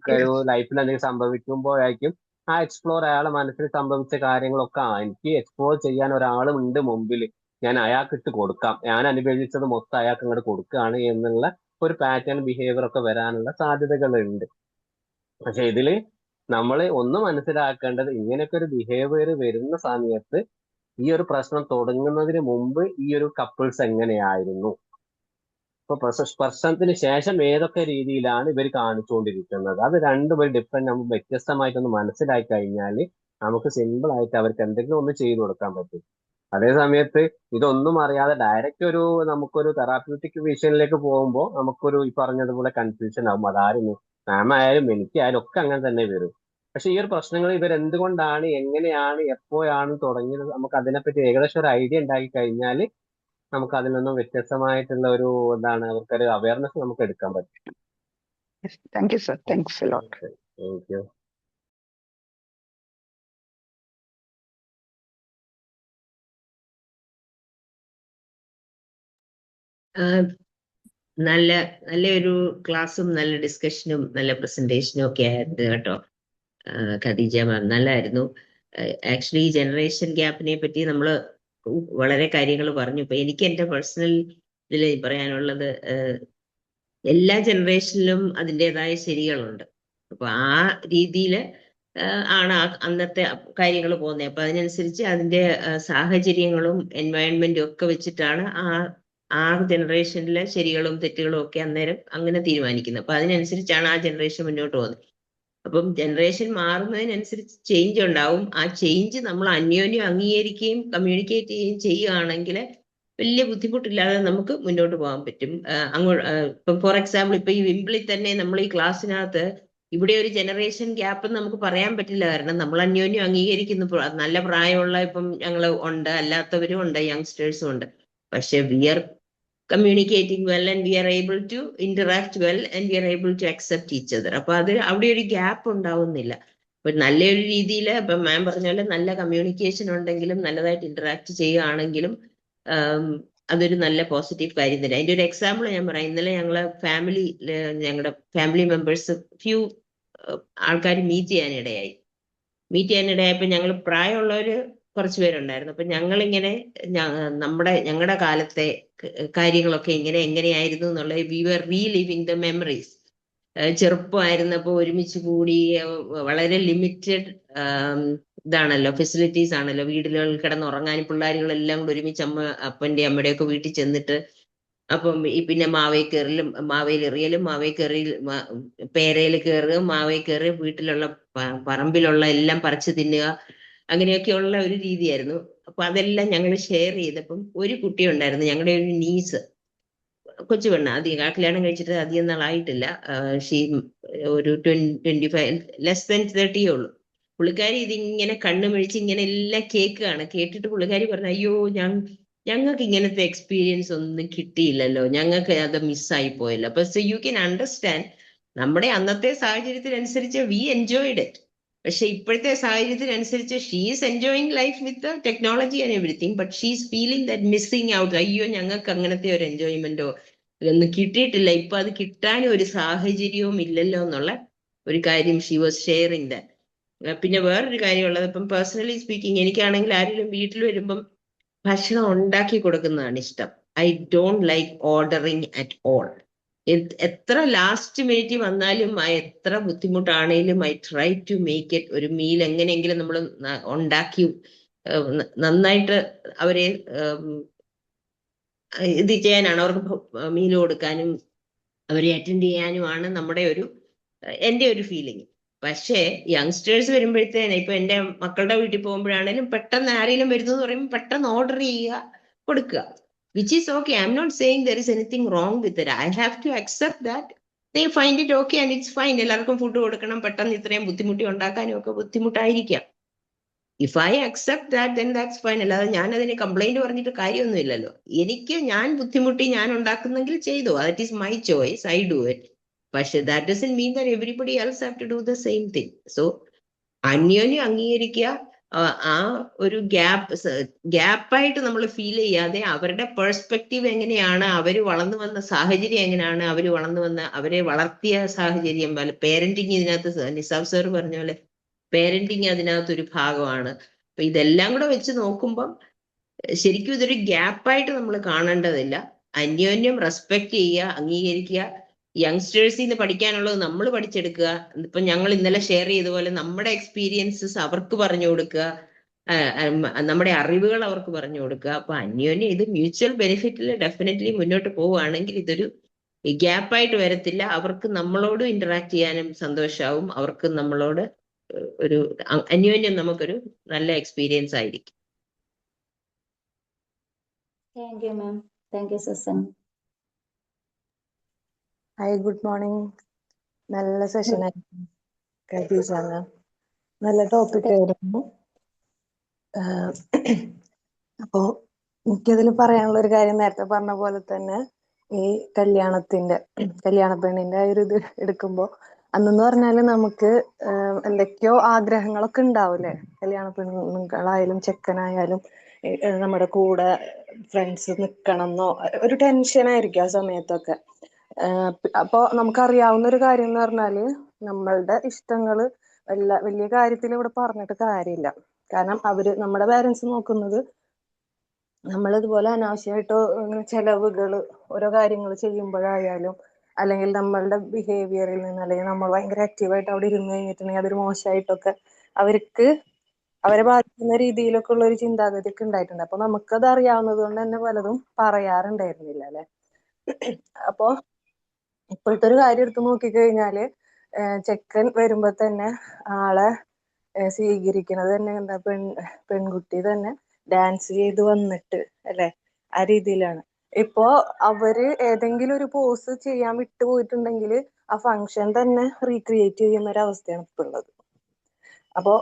ലൈഫിൽ എന്തെങ്കിലും സംഭവിക്കുമ്പോഴായിരിക്കും ആ എക്സ്പ്ലോർ അയാളെ മനസ്സിൽ സംഭവിച്ച കാര്യങ്ങളൊക്കെ എനിക്ക് എക്സ്പ്ലോർ ചെയ്യാൻ ഒരാളും ഉണ്ട് മുമ്പിൽ, ഞാൻ അയാൾക്ക് ഇട്ട് കൊടുക്കാം, ഞാൻ അനുഭവിച്ചത് മൊത്തം അയാൾക്ക് ഇങ്ങോട്ട് കൊടുക്കുകയാണ് എന്നുള്ള ഒരു പാറ്റേൺ ബിഹേവിയർ ഒക്കെ വരാനുള്ള സാധ്യതകളുണ്ട്. പക്ഷെ ഇതില് നമ്മൾ ഒന്ന് മനസ്സിലാക്കേണ്ടത്, ഇങ്ങനെയൊക്കെ ഒരു ബിഹേവിയർ വരുന്ന സമയത്ത് ഈ ഒരു പ്രശ്നം തുടങ്ങുന്നതിന് മുമ്പ് ഈ ഒരു കപ്പിൾസ് എങ്ങനെയായിരുന്നു, ഇപ്പൊ പ്രശ്നത്തിന് ശേഷം ഏതൊക്കെ രീതിയിലാണ് ഇവർ കാണിച്ചുകൊണ്ടിരിക്കുന്നത്, അത് രണ്ടും ഒരു ഡിഫറെന്റ്, നമുക്ക് വ്യത്യസ്തമായിട്ടൊന്ന് മനസ്സിലാക്കി കഴിഞ്ഞാൽ നമുക്ക് സിമ്പിൾ ആയിട്ട് അവർക്ക് എന്തെങ്കിലും ഒന്ന് ചെയ്തു കൊടുക്കാൻ പറ്റും. അതേ സമയത്ത് ഇതൊന്നും അറിയാതെ ഡയറക്റ്റ് നമുക്കൊരു തെറാപ്യൂട്ടിക് വിഷനിലേക്ക് പോകുമ്പോൾ നമുക്കൊരു ഈ പറഞ്ഞതുപോലെ കൺഫ്യൂഷൻ ആവും. അതാരും മാം ആയാലും എനിക്കായാലും ഒക്കെ അങ്ങനെ തന്നെ വരും. പക്ഷെ ഈ ഒരു പ്രശ്നങ്ങൾ ഇവരെന്തുകൊണ്ടാണ്, എങ്ങനെയാണ്, എപ്പോഴാണ് തുടങ്ങിയത്, നമുക്ക് അതിനെപ്പറ്റി ഏകദേശം ഒരു ഐഡിയ ഉണ്ടാക്കി കഴിഞ്ഞാൽ നമുക്ക് അതിൽ നിന്നും വ്യത്യസ്തമായിട്ടുള്ള അവർക്കൊരു അവയർനെസ് നമുക്ക് എടുക്കാൻ പറ്റും. Thank you sir, thanks a lot. Thank you. നല്ല നല്ലൊരു ക്ലാസ്സും നല്ല ഡിസ്കഷനും നല്ല പ്രസന്റേഷനും ഒക്കെ ആയിരുന്നു കേട്ടോ. ഖദീജ മാം നല്ലായിരുന്നു. ആക്ച്വലി ജനറേഷൻ ഗ്യാപ്പിനെ പറ്റി നമ്മൾ വളരെ കാര്യങ്ങൾ പറഞ്ഞു. ഇപ്പൊ എനിക്ക് എന്റെ പേഴ്സണൽ ഇതിൽ പറയാനുള്ളത്, എല്ലാ ജനറേഷനിലും അതിൻ്റെതായ ശരികളുണ്ട്. അപ്പൊ ആ രീതിയിൽ ആണ് അന്നത്തെ കാര്യങ്ങൾ പോകുന്നത്. അപ്പൊ അതിനനുസരിച്ച് അതിന്റെ സാഹചര്യങ്ങളും എൻവയൺമെന്റും ഒക്കെ വെച്ചിട്ടാണ് ആ ജനറേഷനിലെ ശരികളും തെറ്റുകളും ഒക്കെ അന്നേരം അങ്ങനെ തീരുമാനിക്കുന്നത്. അപ്പൊ അതിനനുസരിച്ചാണ് ആ ജനറേഷൻ മുന്നോട്ട് പോകുന്നത്. അപ്പം ജനറേഷൻ മാറുന്നതിനനുസരിച്ച് ചേഞ്ച് ഉണ്ടാവും. ആ ചേഞ്ച് നമ്മൾ അന്യോന്യം അംഗീകരിക്കുകയും കമ്മ്യൂണിക്കേറ്റ് ചെയ്യുകയും ചെയ്യുകയാണെങ്കിൽ വലിയ ബുദ്ധിമുട്ടില്ലാതെ നമുക്ക് മുന്നോട്ട് പോകാൻ പറ്റും. ഇപ്പം ഫോർ എക്സാമ്പിൾ ഇപ്പൊ ഈ വിംബിളിൽ തന്നെ നമ്മൾ ഈ ക്ലാസ്സിനകത്ത് ഇവിടെ ഒരു ജനറേഷൻ ഗ്യാപ്പ് നമുക്ക് പറയാൻ പറ്റില്ല. കാരണം നമ്മൾ അന്യോന്യം അംഗീകരിക്കുന്നു. നല്ല പ്രായമുള്ള ഇപ്പം ഞങ്ങൾ ഉണ്ട്, അല്ലാത്തവരും ഉണ്ട്, യങ്സ്റ്റേഴ്സും ഉണ്ട്. പക്ഷെ we are communicating well and we are able to interact well and we are able to accept each other. അപ്പൊ അത് അവിടെ ഒരു ഗ്യാപ്പ് ഉണ്ടാവുന്നില്ല. അപ്പൊ നല്ലൊരു രീതിയിൽ ഇപ്പൊ മാം പറഞ്ഞ പോലെ നല്ല കമ്മ്യൂണിക്കേഷൻ ഉണ്ടെങ്കിലും നല്ലതായിട്ട് ഇന്ററാക്ട് ചെയ്യുകയാണെങ്കിലും അതൊരു നല്ല പോസിറ്റീവ് കാര്യം തന്നെ. അതിന്റെ ഒരു എക്സാമ്പിൾ ഞാൻ പറയാം. ഇന്നലെ ഞങ്ങളെ ഞങ്ങളുടെ ഫാമിലി മെമ്പേഴ്സ് ഫ്യൂ ആൾക്കാർ മീറ്റ് ചെയ്യാനിടയായപ്പോ ഞങ്ങൾ പ്രായമുള്ളവര് കുറച്ച് പേരുണ്ടായിരുന്നു. അപ്പൊ ഞങ്ങളിങ്ങനെ ഞങ്ങളുടെ കാലത്തെ കാര്യങ്ങളൊക്കെ എങ്ങനെയായിരുന്നു എന്നുള്ള വി വർ റീലിവിങ് ദ മെമ്മറീസ്. ചെറുപ്പമായിരുന്നപ്പോ ഒരുമിച്ച് കൂടി വളരെ ലിമിറ്റഡ് ഇതാണല്ലോ, ഫെസിലിറ്റീസ് ആണല്ലോ, വീടുകളിൽ കിടന്നുറങ്ങാനും പിള്ളേരുകളെല്ലാം കൂടെ ഒരുമിച്ച് അപ്പന്റെ അമ്മയുടെയൊക്കെ വീട്ടിൽ ചെന്നിട്ട് അപ്പം ഈ പിന്നെ മാവേലെറിയലും പേരയിൽ കയറുക, മാവയിൽ കയറുക, വീട്ടിലുള്ള പറമ്പിലുള്ള എല്ലാം പറിച്ചു തിന്നുക, അങ്ങനെയൊക്കെയുള്ള ഒരു രീതിയായിരുന്നു. അപ്പൊ അതെല്ലാം ഞങ്ങൾ ഷെയർ ചെയ്തപ്പം ഒരു കുട്ടി ഉണ്ടായിരുന്നു, ഞങ്ങളുടെ ഒരു നീസ്, കൊച്ചു പെണ്ണ, അധികം കല്യാണം കഴിച്ചിട്ട് അധികം നാളായിട്ടില്ല. ഷീ ഒരു 25 ലെസ് ദാൻ 30 ഉള്ളൂ. പുള്ളിക്കാരി ഇതിങ്ങനെ കണ്ണുമിഴിച്ച് ഇങ്ങനെ എല്ലാം കേട്ടിട്ട് പുള്ളിക്കാരി പറഞ്ഞു, അയ്യോ ഞങ്ങൾക്ക് ഇങ്ങനത്തെ എക്സ്പീരിയൻസ് ഒന്നും കിട്ടിയില്ലല്ലോ, ഞങ്ങൾക്ക് അത് മിസ്സായി പോയല്ലോ. അപ്പൊ സോ യു ക്യാൻ അണ്ടർസ്റ്റാൻഡ്, നമ്മുടെ അന്നത്തെ സാഹചര്യത്തിനനുസരിച്ച് വി എൻജോയ്ഡ് ഇറ്റ്. പക്ഷെ ഇപ്പോഴത്തെ സാഹചര്യത്തിനനുസരിച്ച് she is enjoying life with technology and everything, but she is feeling that missing out. അയ്യോ ഞങ്ങൾക്ക് അങ്ങനത്തെ ഒരു എൻജോയ്മെന്റോ ഒന്നും കിട്ടിയിട്ടില്ല, ഇപ്പൊ അത് കിട്ടാനും ഒരു സാഹചര്യവും ഇല്ലല്ലോ എന്നുള്ള ഒരു കാര്യം ഷീ വാസ് ഷെയറിങ് ദാറ്റ്. പിന്നെ വേറൊരു കാര്യമുള്ളത്, ഇപ്പം പേഴ്സണലി സ്പീക്കിംഗ്, എനിക്കാണെങ്കിൽ ആരെങ്കിലും വീട്ടിൽ വരുമ്പം ഭക്ഷണം ഉണ്ടാക്കി കൊടുക്കുന്നതാണ് ഇഷ്ടം. I don't like ordering at all. എത്ര ലാസ്റ്റ് മിനിറ്റ് വന്നാലും എത്ര ബുദ്ധിമുട്ടാണേലും I try to make it ഒരു മീൽ എങ്ങനെയെങ്കിലും നമ്മൾ ഉണ്ടാക്കി നന്നായിട്ട് അവരെ ഇത് ചെയ്യാനാണ്, അവർക്ക് മീൽ കൊടുക്കാനും അവരെ അറ്റൻഡ് ചെയ്യാനുമാണ് എൻ്റെ ഒരു ഫീലിംഗ്. പക്ഷേ യങ്സ്റ്റേഴ്സ് വരുമ്പോഴത്തേന്, ഇപ്പൊ എൻ്റെ മക്കളുടെ വീട്ടിൽ പോകുമ്പോഴാണേലും പെട്ടെന്ന് ആരെങ്കിലും വരുന്നു എന്ന് പറയുമ്പോൾ പെട്ടെന്ന് ഓർഡർ ചെയ്യുക, കൊടുക്കുക, which is okay. I'm not saying there is anything wrong with it. I have to accept that they find it okay and it's fine. എല്ലാവർക്കും ഫുഡ് കൊടുക്കണം, പെട്ടെന്ന് ഇത്രയും ബുദ്ധിമുട്ടി ഉണ്ടാക്കാനും ഒക്കെ ബുദ്ധിമുട്ടായിരിക്കാം. If I accept that then that's fine. അല്ലാതെ ഞാൻ അതിന് കംപ്ലൈന്റ് പറഞ്ഞിട്ട് കാര്യമൊന്നുമില്ലല്ലോ. ഞാൻ ബുദ്ധിമുട്ടി ഞാൻ ഉണ്ടാക്കുന്നെങ്കിൽ ചെയ്തു, that is my choice, I do it. പക്ഷെ that doesn't mean that everybody else have to do the same thing. So അന്യോന്യം അംഗീകരിക്കുക. ആ ഒരു ഗ്യാപ്പായിട്ട് നമ്മൾ ഫീൽ ചെയ്യാതെ അവരുടെ പെർസ്പെക്റ്റീവ് എങ്ങനെയാണ്, അവര് വളർന്നു വന്ന സാഹചര്യം എങ്ങനെയാണ്, അവരെ വളർത്തിയ സാഹചര്യം, പേരന്റിങ് ഇതിനകത്ത് നിസാബ് സാർ പറഞ്ഞ പോലെ പേരന്റിങ് അതിനകത്തൊരു ഭാഗമാണ്. അപ്പൊ ഇതെല്ലാം കൂടെ വെച്ച് നോക്കുമ്പം ശരിക്കും ഇതൊരു ഗ്യാപ്പായിട്ട് നമ്മൾ കാണേണ്ടതില്ല. അന്യോന്യം റെസ്പെക്ട് ചെയ്യുക, അംഗീകരിക്കുക. യങ്സ്റ്റേഴ്സിൽ നിന്ന് പഠിക്കാനുള്ളത് നമ്മൾ പഠിച്ചെടുക്കുക. ഇപ്പൊ ഞങ്ങൾ ഇന്നലെ ഷെയർ ചെയ്ത പോലെ നമ്മുടെ എക്സ്പീരിയൻസസ് അവർക്ക് പറഞ്ഞു കൊടുക്കുക, നമ്മുടെ അറിവുകൾ അവർക്ക് പറഞ്ഞു കൊടുക്കുക. അപ്പൊ അന്യോന്യം ഇത് മ്യൂച്വൽ ബെനിഫിറ്റിൽ ഡെഫിനറ്റ്ലി മുന്നോട്ട് പോവുകയാണെങ്കിൽ ഇതൊരു ഗ്യാപ്പായിട്ട് വരത്തില്ല. അവർക്ക് നമ്മളോട് ഇന്ററാക്ട് ചെയ്യാനും സന്തോഷമാവും, അവർക്ക് നമ്മളോട് ഒരു അന്യോന്യം നമുക്കൊരു നല്ല എക്സ്പീരിയൻസ് ആയിരിക്കും. Thank you ma'am. Thank U Susan. Hi, good morning. നല്ല സെഷൻ ആയിരുന്നു ഖദീജ മാം, നല്ല ടോപ്പിക് ആയിരുന്നു. അപ്പോ എനിക്കതിൽ പറയാനുള്ള ഒരു കാര്യം, നേരത്തെ പറഞ്ഞ പോലെ തന്നെ ഈ കല്യാണ പെണ്ണിന്റെ ഒരു ഇത് എടുക്കുമ്പോ, അന്നെന്ന് പറഞ്ഞാല് നമുക്ക് എന്തൊക്കെയോ ആഗ്രഹങ്ങളൊക്കെ ഉണ്ടാവൂലേ, കല്യാണ പെണ്ണുങ്ങളായാലും ചെക്കനായാലും നമ്മുടെ കൂടെ ഫ്രണ്ട്സ് നിക്കണം എന്നോ ഒരു ടെൻഷൻ ആയിരിക്കും ആ സമയത്തൊക്കെ. അപ്പൊ നമുക്കറിയാവുന്ന ഒരു കാര്യം എന്ന് പറഞ്ഞാല് നമ്മളുടെ ഇഷ്ടങ്ങള് വലിയ കാര്യത്തിൽ ഇവിടെ പറഞ്ഞിട്ട് കാര്യമില്ല. കാരണം നമ്മുടെ പാരന്റ്സ് നോക്കുന്നത് നമ്മൾ ഇതുപോലെ അനാവശ്യമായിട്ടോ ചെലവുകൾ ഓരോ കാര്യങ്ങൾ ചെയ്യുമ്പോഴായാലും, അല്ലെങ്കിൽ നമ്മളുടെ ബിഹേവിയറിൽ നിന്ന്, അല്ലെങ്കിൽ നമ്മൾ ഭയങ്കര ആക്റ്റീവായിട്ട് അവിടെ ഇരുന്ന് കഴിഞ്ഞിട്ടുണ്ടെങ്കിൽ അതൊരു മോശമായിട്ടൊക്കെ അവരെ ബാധിക്കുന്ന രീതിയിലൊക്കെ ഉള്ള ഒരു ചിന്താഗതി ഒക്കെ ഉണ്ടായിട്ടുണ്ട്. അപ്പൊ നമുക്കത് അറിയാവുന്നത് കൊണ്ട് തന്നെ പലതും പറയാറുണ്ടായിരുന്നില്ല അല്ലെ. അപ്പൊ ഇപ്പോഴത്തെ ഒരു കാര്യം എടുത്ത് നോക്കിക്കഴിഞ്ഞാല് ചെക്കൻ വരുമ്പോ തന്നെ ആളെ സ്വീകരിക്കുന്നത് തന്നെ എന്താ പെൺകുട്ടി തന്നെ ഡാൻസ് ചെയ്ത് വന്നിട്ട് അല്ലെ, ആ രീതിയിലാണ്. ഇപ്പോ അവര് ഏതെങ്കിലും ഒരു പോസ് ചെയ്യാൻ വിട്ടുപോയിട്ടുണ്ടെങ്കിൽ ആ ഫംഗ്ഷൻ തന്നെ റീക്രിയേറ്റ് ചെയ്യുന്ന ഒരു അവസ്ഥയാണ് ഇപ്പൊ ഉള്ളത്. അപ്പോ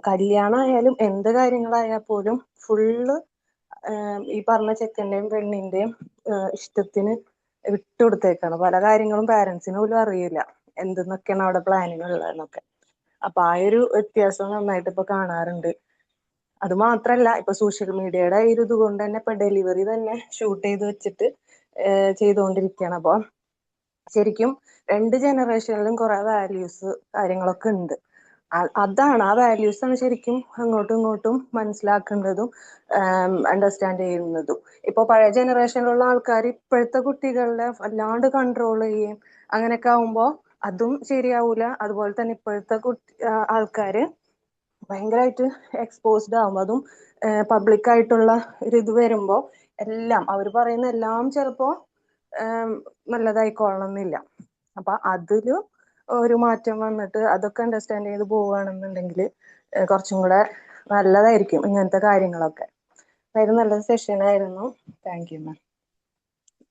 കല്യാണമായാലും എന്ത് കാര്യങ്ങളായാൽ പോലും ഫുള്ള് ഈ പറഞ്ഞ ചെക്കന്റെയും പെണ്ണിന്റെയും ഇഷ്ടത്തിന് വിട്ടുകൊടുത്തേക്കാണ്. പല കാര്യങ്ങളും പാരന്റ്സിന് പോലും അറിയില്ല എന്തെന്നൊക്കെയാണ് അവിടെ പ്ലാനുകൾ ഉള്ളതെന്നൊക്കെ. അപ്പൊ ആ ഒരു വ്യത്യാസം നന്നായിട്ട് ഇപ്പൊ കാണാറുണ്ട്. അത് മാത്രല്ല, ഇപ്പൊ സോഷ്യൽ മീഡിയയുടെ ഈ ഒരു ഇതുകൊണ്ട് തന്നെ ഇപ്പൊ ഡെലിവറി തന്നെ ഷൂട്ട് ചെയ്ത് വെച്ചിട്ട് ചെയ്തുകൊണ്ടിരിക്കുകയാണ്. അപ്പൊ ശരിക്കും രണ്ട് ജനറേഷനിലും കുറെ വാല്യൂസ് കാര്യങ്ങളൊക്കെ ഉണ്ട്. അതാണ് ആ വാല്യൂസ് ആണ് ശരിക്കും അങ്ങോട്ടും ഇങ്ങോട്ടും മനസ്സിലാക്കേണ്ടതും അണ്ടർസ്റ്റാൻഡ് ചെയ്യുന്നതും. ഇപ്പൊ പഴയ ജനറേഷനിലുള്ള ആൾക്കാർ ഇപ്പോഴത്തെ കുട്ടികളെ വല്ലാണ്ട് കൺട്രോൾ ചെയ്യും, അങ്ങനെയൊക്കെ ആവുമ്പോ അതും ശരിയാവൂല. അതുപോലെ തന്നെ ഇപ്പോഴത്തെ ആൾക്കാര് ഭയങ്കരമായിട്ട് എക്സ്പോസ്ഡ് ആവും. അതും പബ്ലിക് ആയിട്ടുള്ള ഒരു ഇത് വരുമ്പോ എല്ലാം അവർ പറയുന്ന എല്ലാം ചിലപ്പോ നല്ലതായിക്കൊള്ളണമെന്നില്ല. അപ്പൊ അതില് ഒരു മാറ്റം വന്നിട്ട് അതൊക്കെ അണ്ടർസ്റ്റാൻഡ് ചെയ്ത് പോവുകയാണെന്നുണ്ടെങ്കിൽ കുറച്ചും കൂടെ നല്ലതായിരിക്കും ഇങ്ങനത്തെ കാര്യങ്ങളൊക്കെ. അതായത് നല്ലൊരു സെഷൻ ആയിരുന്നു. Thank you ma'am.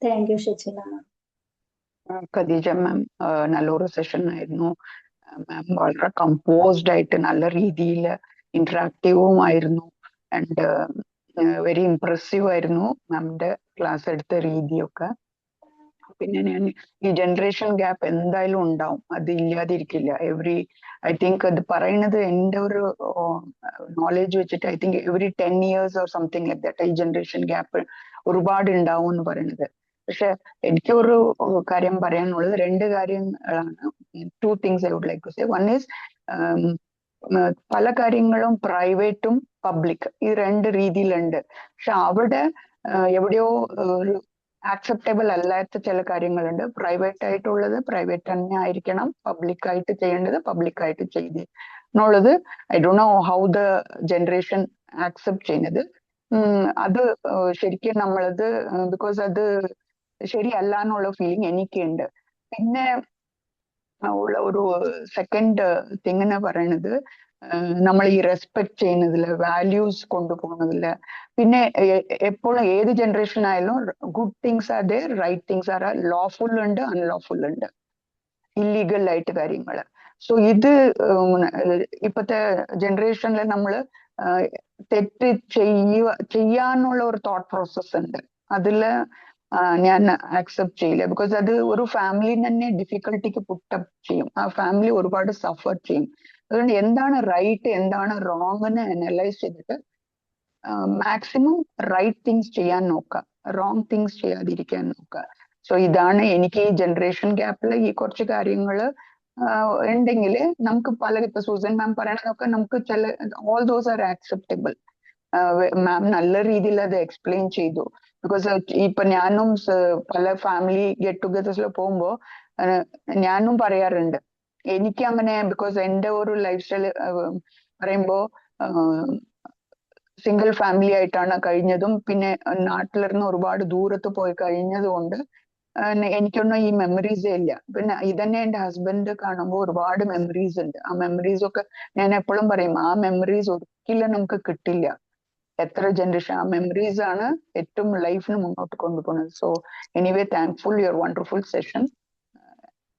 Thank you ഷെച്ചില. ഖദീജ മാം നല്ലൊരു സെഷൻ ആയിരുന്നു. മാം വളരെ കമ്പോസ്ഡ് ആയിട്ട് നല്ല രീതിയിൽ ഇന്ററാക്റ്റീവും ആയിരുന്നു. ആൻഡ് വെരി ഇംപ്രസീവ് ആയിരുന്നു മാമിന്റെ ക്ലാസ് എടുത്ത രീതിയൊക്കെ. പിന്നെ ഞാൻ ഈ ജനറേഷൻ ഗ്യാപ്പ് എന്തായാലും ഉണ്ടാവും, അത് ഇല്ലാതിരിക്കില്ല. ഐ തിങ്ക് അത് പറയുന്നത് എൻ്റെ ഒരു നോളേജ് വെച്ചിട്ട് I think every 10 years or something like that ഈ ജനറേഷൻ ഗ്യാപ്പ് ഒരുപാട് ഉണ്ടാവും എന്ന് പറയുന്നത്. പക്ഷെ എനിക്ക് ഒരു കാര്യം പറയാനുള്ളത് രണ്ട് കാര്യങ്ങളാണ്. 2 things I would like to say. One is പല കാര്യങ്ങളും പ്രൈവറ്റും പബ്ലിക് ഈ രണ്ട് രീതിയിലുണ്ട്. പക്ഷെ അവിടെ എവിടെയോ ആക്സെപ്റ്റബിൾ അല്ലാത്ത ചില കാര്യങ്ങളുണ്ട്. പ്രൈവറ്റ് ആയിട്ടുള്ളത് പ്രൈവറ്റ് തന്നെ ആയിരിക്കണം, പബ്ലിക് ആയിട്ട് ചെയ്യേണ്ടത് പബ്ലിക് ആയിട്ട് ചെയ്ത് എന്നുള്ളത് I don't know how the generation accept ചെയ്യുന്നത്. അത് ശരിക്കും നമ്മളത് ബിക്കോസ് അത് ശരിയല്ല എന്നുള്ള ഫീലിംഗ് എനിക്കുണ്ട്. പിന്നെ ഉള്ള ഒരു സെക്കൻഡ് തിങ് എന്ന് പറയുന്നത് നമ്മൾ ഈ റെസ്പെക്ട് ചെയ്യുന്നതില്, വാല്യൂസ് കൊണ്ടുപോകുന്നതില്, പിന്നെ എപ്പോഴും ഏത് ജനറേഷൻ ആയാലും good things are there, right things are lawful ഉണ്ട്, അൺലോഫുൾ ഉണ്ട്, ഇല്ലീഗൽ ആയിട്ട് കാര്യങ്ങൾ. സോ ഇത് ഇപ്പോഴത്തെ ജനറേഷനിൽ നമ്മൾ തെറ്റ് ചെയ്യാനുള്ള ഒരു തോട്ട് പ്രോസസ് ഉണ്ട്. അതില് ഞാൻ ആക്സെപ്റ്റ് ചെയ്യില്ല. ബിക്കോസ് അത് ഒരു ഫാമിലി തന്നെ ഡിഫിക്കൽട്ടിക്ക് പുട്ടപ്പ് ചെയ്യും, ആ ഫാമിലി ഒരുപാട് സഫർ ചെയ്യും. അതുകൊണ്ട് എന്താണ് റൈറ്റ് എന്താണ് റോങ് എന്ന് അനലൈസ് ചെയ്തിട്ട് മാക്സിമം റൈറ്റ് തിങ്സ് ചെയ്യാൻ നോക്കുക, റോങ് തിങ്സ് ചെയ്യാതിരിക്കാൻ നോക്കുക. സോ ഇതാണ് എനിക്ക് ഈ ജനറേഷൻ ഗ്യാപ്പിൽ ഈ കുറച്ച് കാര്യങ്ങൾ ഉണ്ടെങ്കിൽ നമുക്ക് ഇപ്പൊ സൂസൻ മാം പറയണതൊക്കെ നമുക്ക് ഓൾ ദോസ് ആർ ആക്സെപ്റ്റബിൾ. മാം നല്ല രീതിയിൽ അത് എക്സ്പ്ലെയിൻ ചെയ്തു. ബിക്കോസ് ഇപ്പൊ ഞാനും പല ഫാമിലി ഗെറ്റ് ടുഗദേഴ്സിൽ പോകുമ്പോ ഞാനും പറയാറുണ്ട് എനിക്ക് അങ്ങനെ, ബിക്കോസ് എന്റെ ഒരു ലൈഫ് സ്റ്റൈല് പറയുമ്പോ സിംഗിൾ ഫാമിലി ആയിട്ടാണ് കഴിഞ്ഞതും, പിന്നെ നാട്ടിലിരുന്ന് ഒരുപാട് ദൂരത്ത് പോയി കഴിഞ്ഞത് കൊണ്ട് എനിക്കൊന്നും ഈ മെമ്മറീസേ ഇല്ല. പിന്നെ ഇതന്നെ എന്റെ ഹസ്ബൻഡ് കാണുമ്പോൾ ഒരുപാട് മെമ്മറീസ് ഉണ്ട്. ആ മെമ്മറീസ് ഒക്കെ ഞാൻ എപ്പോഴും പറയും, ആ മെമ്മറീസ് ഒരിക്കലും നമുക്ക് കിട്ടില്ല. എത്ര ജനറേഷൻ ആ മെമ്മറീസ് ആണ് ഏറ്റവും ലൈഫിന് മുന്നോട്ട് കൊണ്ടുപോകുന്നത്. So anyway thankful, your wonderful session.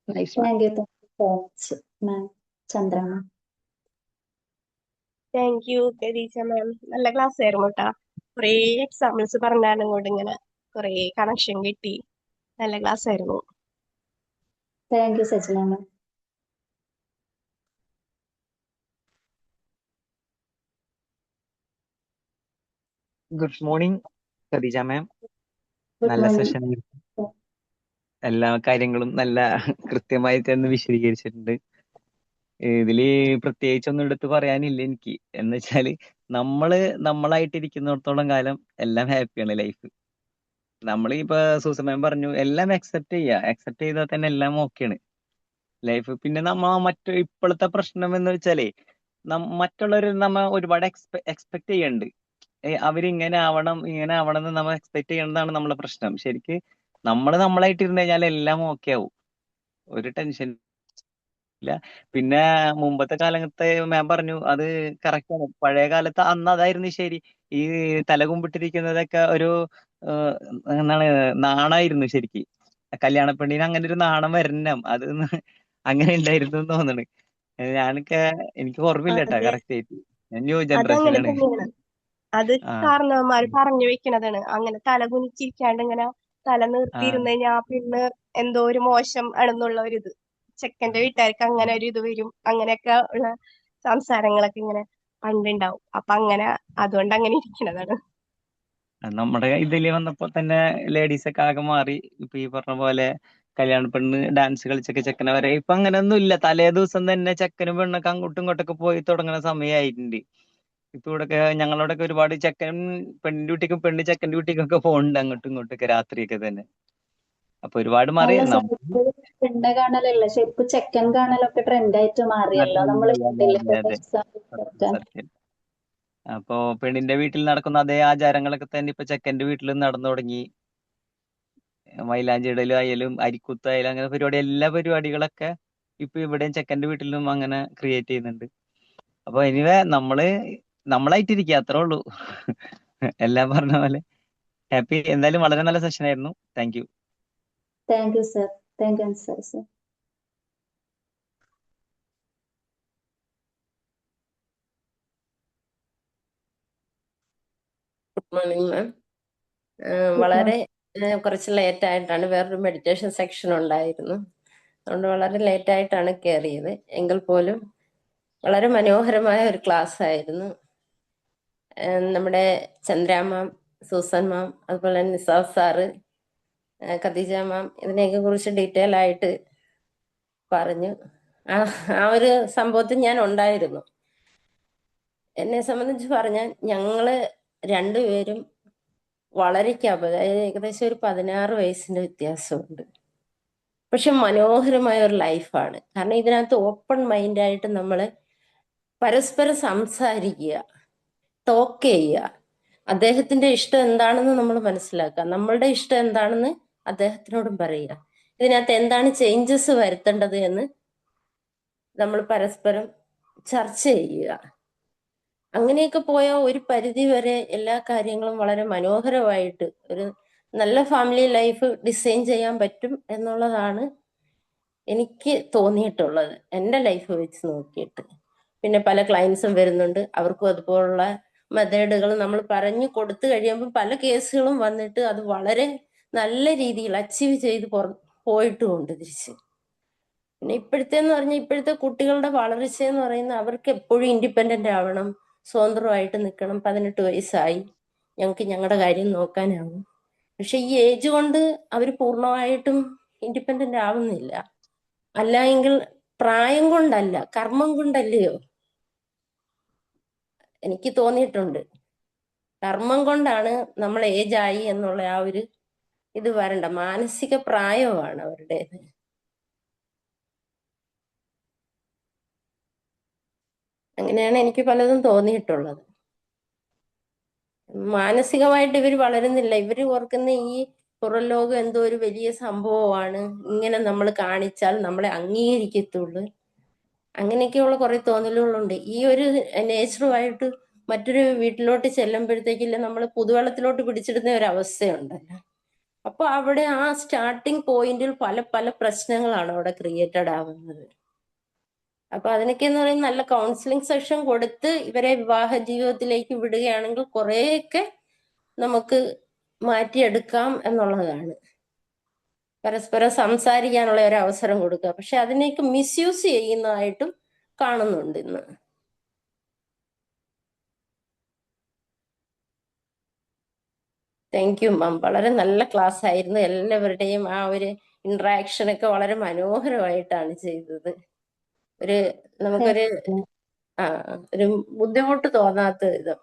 Nice. Thank you so much ma'am. Chandra ma'am. Thank you Khadeeja ma'am. നല്ല ക്ലാസ് ആയിരുന്നു കേട്ടാ. കുറേ എക്സാമ്പിൾസ് പറഞ്ഞാലും ഇങ്ങോട്ട് ഇങ്ങനെ കുറേ കണക്ഷൻ കിട്ടി. നല്ല ക്ലാസ് ആയിരുന്നു. Thank you Sajila ma'am. Good morning Khadeeja ma'am. Good നല്ല മോർണിംഗ്. സെഷൻ. എല്ലാ കാര്യങ്ങളും നല്ല കൃത്യമായി തന്നെ വിശദീകരിച്ചിട്ടുണ്ട്. ഇതില് പ്രത്യേകിച്ചൊന്നും എടുത്ത് പറയാനില്ല എനിക്ക്. എന്ന് വെച്ചാല് നമ്മളായിട്ടിരിക്കുന്നിടത്തോളം കാലം എല്ലാം ഹാപ്പിയാണ് ലൈഫ്. നമ്മളിപ്പോ സൂസൻ മാം പറഞ്ഞു എല്ലാം അക്സെപ്റ്റ് ചെയ്താൽ തന്നെ എല്ലാം ഓക്കെയാണ് ലൈഫ്. പിന്നെ ഇപ്പോഴത്തെ പ്രശ്നം എന്ന് വെച്ചാലേ മറ്റുള്ളവരിൽ നമ്മ ഒരുപാട് എക്സ്പെക്ട് ചെയ്യുന്നുണ്ട്. അവരിങ്ങനെ ആവണം ഇങ്ങനെ ആവണം എന്ന് നമ്മൾ എക്സ്പെക്ട് ചെയ്യുന്നതാണ് നമ്മളെ പ്രശ്നം. ശരിക്ക് നമ്മളായിട്ടിരുന്ന് കഴിഞ്ഞാൽ എല്ലാം ഓക്കെ ആവും, ഒരു ടെൻഷൻ ഇല്ല. പിന്നെ മുമ്പത്തെ കാലത്തെ മാം പറഞ്ഞു അത് കറക്റ്റ് ആണ്. പഴയ കാലത്ത് അന്ന് അതായിരുന്നു ശരി. ഈ തല കുമ്പിട്ടിരിക്കുന്നതൊക്കെ ഒരു എന്താണ് നാണായിരുന്നു ശരിക്ക്. കല്യാണ പെണ്ണിന് അങ്ങനെ ഒരു നാണം വരണം അത് അങ്ങനെ ഉണ്ടായിരുന്നു എന്ന് തോന്നണ്. എനിക്ക് ഓർമ്മയില്ല കേട്ടാ അതെ, കറക്റ്റ് ആയിട്ട്. ഞാൻ ന്യൂ അതങ്ങനെ ജനറേഷനാണ്. തന്നെയാണ്. അത് ആ കാരണവന്മാര് പറഞ്ഞു വെക്കണതാണ്. അങ്ങനെ തല കുനിച്ചിരിക്കാണ്ട് ഇങ്ങനെ തല ആ നിർത്തിയിരുന്ന് കഴിഞ്ഞാ പിന്നെ എന്തോ ഒരു മോശം ആണെന്നുള്ള ഒരു ഇത്. ചെക്കന്റെ വീട്ടുകാർക്ക് അങ്ങനെ ഒരു ഇത് വരും. അങ്ങനെയൊക്കെ ഉള്ള സംസാരങ്ങളൊക്കെ ഇങ്ങനെ പണ്ടുണ്ടാവും. അപ്പൊ അങ്ങനെ അതുകൊണ്ട് അങ്ങനെ ഇരിക്കണതാണ്. നമ്മുടെ ഇതില് വന്നപ്പോ തന്നെ ലേഡീസ് ഒക്കെ ആകെ മാറി. ഇപ്പൊ ഈ പറഞ്ഞ പോലെ കല്യാണ പെണ്ണ് ഡാൻസ് കളിച്ചൊക്കെ ചെക്കനെ വരെ ഇപ്പൊ അങ്ങനെയൊന്നും ഇല്ല. തലേ ദിവസം തന്നെ ചെക്കനും പെണ്ണൊക്കെ അങ്ങോട്ടും ഇങ്ങോട്ടൊക്കെ പോയി തുടങ്ങുന്ന സമയമായിട്ടുണ്ട്. ഇപ്പൊ ഇവിടെയൊക്കെ ഞങ്ങളോടൊക്കെ ഒരുപാട് ചെക്കൻ പെണ്ണിന്റെ വീട്ടിക്കും പെണ്ണ് ചെക്കന്റെ വീട്ടിക്കും ഒക്കെ പോകുന്നുണ്ട് അങ്ങോട്ടും ഇങ്ങോട്ടൊക്കെ രാത്രിയൊക്കെ തന്നെ. അപ്പൊ ഒരുപാട് മാറി. അല്ല സാർ, ഇപ്പോഴും പെണ്ണ് കാണലല്ല, ശരിക്കും ചെക്കൻ കാണലൊക്കെ ട്രെൻഡായിട്ട് മാറിയല്ലോ. നമ്മൾ അതെ കണ്ടില്ലേ അതെ എക്സാമ്പിൾ സത്യം ഒക്കെ. സത്യം. അപ്പൊ പെണ്ണിന്റെ വീട്ടിൽ നടക്കുന്ന അതേ ആചാരങ്ങളൊക്കെ തന്നെ ഇപ്പൊ ചെക്കന്റെ വീട്ടിലും നടന്നു തുടങ്ങി. മൈലാഞ്ചി ഇടലും ആയാലും അരിക്കുത്തായാലും അങ്ങനെ എല്ലാ പരിപാടികളൊക്കെ ഇപ്പൊ ഇവിടെയും ചെക്കന്റെ വീട്ടിലും അങ്ങനെ ക്രിയേറ്റ് ചെയ്യുന്നുണ്ട്. അപ്പൊ എനിവേ നമ്മളായിട്ടിരിക്കുക അത്രേ ഉള്ളൂ. എല്ലാം പറഞ്ഞ പോലെ ഹാപ്പി. എന്തായാലും വളരെ നല്ല സെഷൻ ആയിരുന്നു. Thank U. Thank you sir. Thank you Ansar sir. Good morning ma'am. Good വളരെ മോർണിംഗ്. കുറച്ച് ലേറ്റ് ആയിട്ടാണ്, വേറൊരു മെഡിറ്റേഷൻ സെക്ഷൻ ഉണ്ടായിരുന്നു, അതുകൊണ്ട് വളരെ ലേറ്റ് ആയിട്ടാണ് കയറിയത്. എങ്കിൽ പോലും വളരെ മനോഹരമായ ഒരു ക്ലാസ് ആയിരുന്നു. നമ്മുടെ ചന്ദ്ര മാം, സൂസൻ മാം, അതുപോലെ തന്നെ നിസാർ സാറ്, ഖദീജ മാം ഇതിനെയൊക്കെ കുറിച്ച് ഡീറ്റെയിൽ ആയിട്ട് പറഞ്ഞു. ആ ഒരു സംഭവത്തിൽ ഞാൻ ഉണ്ടായിരുന്നു. എന്നെ സംബന്ധിച്ച് പറഞ്ഞാൽ ഞങ്ങള് രണ്ടുപേരും വളരെ അതായത് ഏകദേശം ഒരു 16 വയസ്സിന്റെ വ്യത്യാസമുണ്ട്. പക്ഷെ മനോഹരമായ ഒരു ലൈഫാണ്. കാരണം ഇതിനകത്ത് ഓപ്പൺ മൈൻഡായിട്ട് നമ്മൾ പരസ്പരം സംസാരിക്കുക, ടോക്ക് ചെയ്യുക, അദ്ദേഹത്തിന്റെ ഇഷ്ടം എന്താണെന്ന് നമ്മൾ മനസ്സിലാക്കുക, നമ്മളുടെ ഇഷ്ടം എന്താണെന്ന് അദ്ദേഹത്തിനോടും പറയുക, ഇതിനകത്ത് എന്താണ് ചേഞ്ചസ് വരുത്തേണ്ടത് എന്ന് നമ്മൾ പരസ്പരം ചർച്ച ചെയ്യുക. അങ്ങനെയൊക്കെ പോയാൽ ഒരു പരിധി വരെ എല്ലാ കാര്യങ്ങളും വളരെ മനോഹരമായിട്ട് ഒരു നല്ല ഫാമിലി ലൈഫ് ഡിസൈൻ ചെയ്യാൻ പറ്റും എന്നുള്ളതാണ് എനിക്ക് തോന്നിയിട്ടുള്ളത്, എൻ്റെ ലൈഫ് വെച്ച് നോക്കിയിട്ട്. പിന്നെ പല ക്ലയൻസും വരുന്നുണ്ട്, അവർക്കും അതുപോലുള്ള മെത്തേഡുകൾ നമ്മൾ പറഞ്ഞു കൊടുത്തു കഴിയുമ്പോൾ പല കേസുകളും വന്നിട്ട് അത് വളരെ നല്ല രീതിയിൽ അച്ചീവ് ചെയ്ത് പോയിട്ടുമുണ്ട് തിരിച്ച്. പിന്നെ ഇപ്പോഴത്തേന്ന് പറഞ്ഞാൽ ഇപ്പോഴത്തെ കുട്ടികളുടെ വളർച്ച എന്ന് പറയുന്നത് അവർക്ക് എപ്പോഴും ഇൻഡിപെൻഡന്റ് ആവണം, സ്വതന്ത്രമായിട്ട് നിൽക്കണം. 18 വയസ്സായി, ഞങ്ങൾക്ക് ഞങ്ങളുടെ കാര്യം നോക്കാനാവും. പക്ഷെ ഈ ഏജ് കൊണ്ട് അവർ പൂർണ്ണമായിട്ടും ഇൻഡിപെൻഡന്റ് ആവുന്നില്ല. അല്ല എങ്കിൽ പ്രായം കൊണ്ടല്ല, കർമ്മം കൊണ്ടല്ലയോ? എനിക്ക് തോന്നിയിട്ടുണ്ട് കർമ്മം കൊണ്ടാണ് നമ്മൾ ഏജായി എന്നുള്ള ആ ഒരു ഇത് വരണ്ട, മാനസിക പ്രായമാണ് അവരുടേത്. അങ്ങനെയാണ് എനിക്ക് പലതും തോന്നിയിട്ടുള്ളത്. മാനസികമായിട്ട് ഇവർ വളരുന്നില്ല. ഇവർ ഓർക്കുന്ന ഈ പുറം ലോകം എന്തോ ഒരു വലിയ സംഭവമാണ്, ഇങ്ങനെ നമ്മൾ കാണിച്ചാൽ നമ്മളെ അംഗീകരിക്കത്തുള്ളൂ, അങ്ങനെയൊക്കെയുള്ള കുറെ തോന്നലുകളുണ്ട്. ഈ ഒരു നേച്ചറുമായിട്ട് മറ്റൊരു വീട്ടിലോട്ട് ചെല്ലുമ്പോഴത്തേക്കില്ല നമ്മൾ പുതുവെള്ളത്തിലോട്ട് പിടിച്ചിടുന്ന ഒരു അവസ്ഥയുണ്ടല്ലോ. അപ്പൊ അവിടെ ആ സ്റ്റാർട്ടിങ് പോയിന്റിൽ പല പല പ്രശ്നങ്ങളാണ് അവിടെ ക്രിയേറ്റഡ് ആവുന്നത്. അപ്പൊ അതിനൊക്കെ എന്ന് പറയുന്നത് നല്ല കൗൺസിലിംഗ് സെഷൻ കൊടുത്ത് ഇവരെ വിവാഹ ജീവിതത്തിലേക്ക് വിടുകയാണെങ്കിൽ കുറേയൊക്കെ നമുക്ക് മാറ്റിയെടുക്കാം എന്നുള്ളതാണ്. പരസ്പരം സംസാരിക്കാനുള്ള ഒരു അവസരം കൊടുക്കുക. പക്ഷെ അതിനേക്ക് മിസ്യൂസ് ചെയ്യുന്നതായിട്ടും കാണുന്നുണ്ട് ഇന്ന്. താങ്ക് യു മാം. വളരെ നല്ല ക്ലാസ് ആയിരുന്നു. എല്ലാവരുടെയും ആ ഒരു ഇന്ററാക്ഷൻ ഒക്കെ വളരെ മനോഹരമായിട്ടാണ് ചെയ്തത്. നമുക്കൊരു ഒരു ബുദ്ധിമുട്ട് തോന്നാത്ത ഇത്.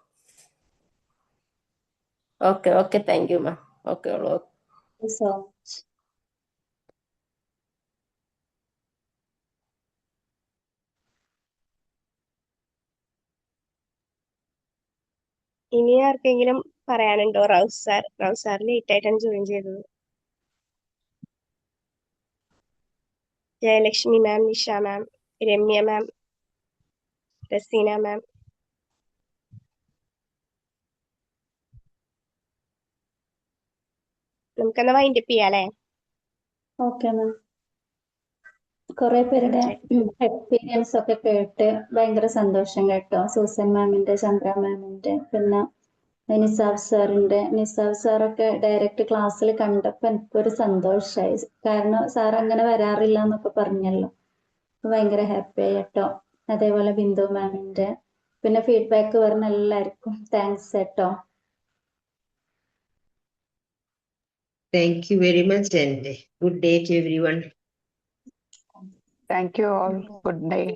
Okay thank you ma'am. Okay so much. ഇനി ആർക്കെങ്കിലും പറയാനുണ്ടോ? റൌസ് സാർ ലേറ്റ് ആയിട്ടാണ് ജോയിൻ ചെയ്തത്. ജയലക്ഷ്മി മാം, നിഷ മാം, രമ്യ മാം, റസീന മാം. നമുക്കെന്നാ വൈൻഡപ്പ് ചെയ്യാം അല്ലേ? Okay ma'am. കുറെ പേരുടെ എക്സ്പീരിയൻസ് ഒക്കെ കേട്ട് ഭയങ്കര സന്തോഷം കേട്ടോ. സൂസൻ മാമിന്റെ, ചന്ദ്ര മാമിന്റെ, പിന്നെ നിസാബ് സാറൊക്കെ ഡയറക്റ്റ് ക്ലാസ്സിൽ കണ്ടപ്പോൾ എനിക്കൊരു സന്തോഷമായി. കാരണം സാർ അങ്ങനെ വരാറില്ല എന്നൊക്കെ പറഞ്ഞല്ലോ. ഭയങ്കര ഹാപ്പി ആയി കേട്ടോ. അതേപോലെ ബിന്ദു മാമിന്റെ, പിന്നെ ഫീഡ്ബാക്ക് പറഞ്ഞ എല്ലാവർക്കും താങ്ക്സ് കേട്ടോ. Thank you very much and good day to everyone. Thank you all. Good day.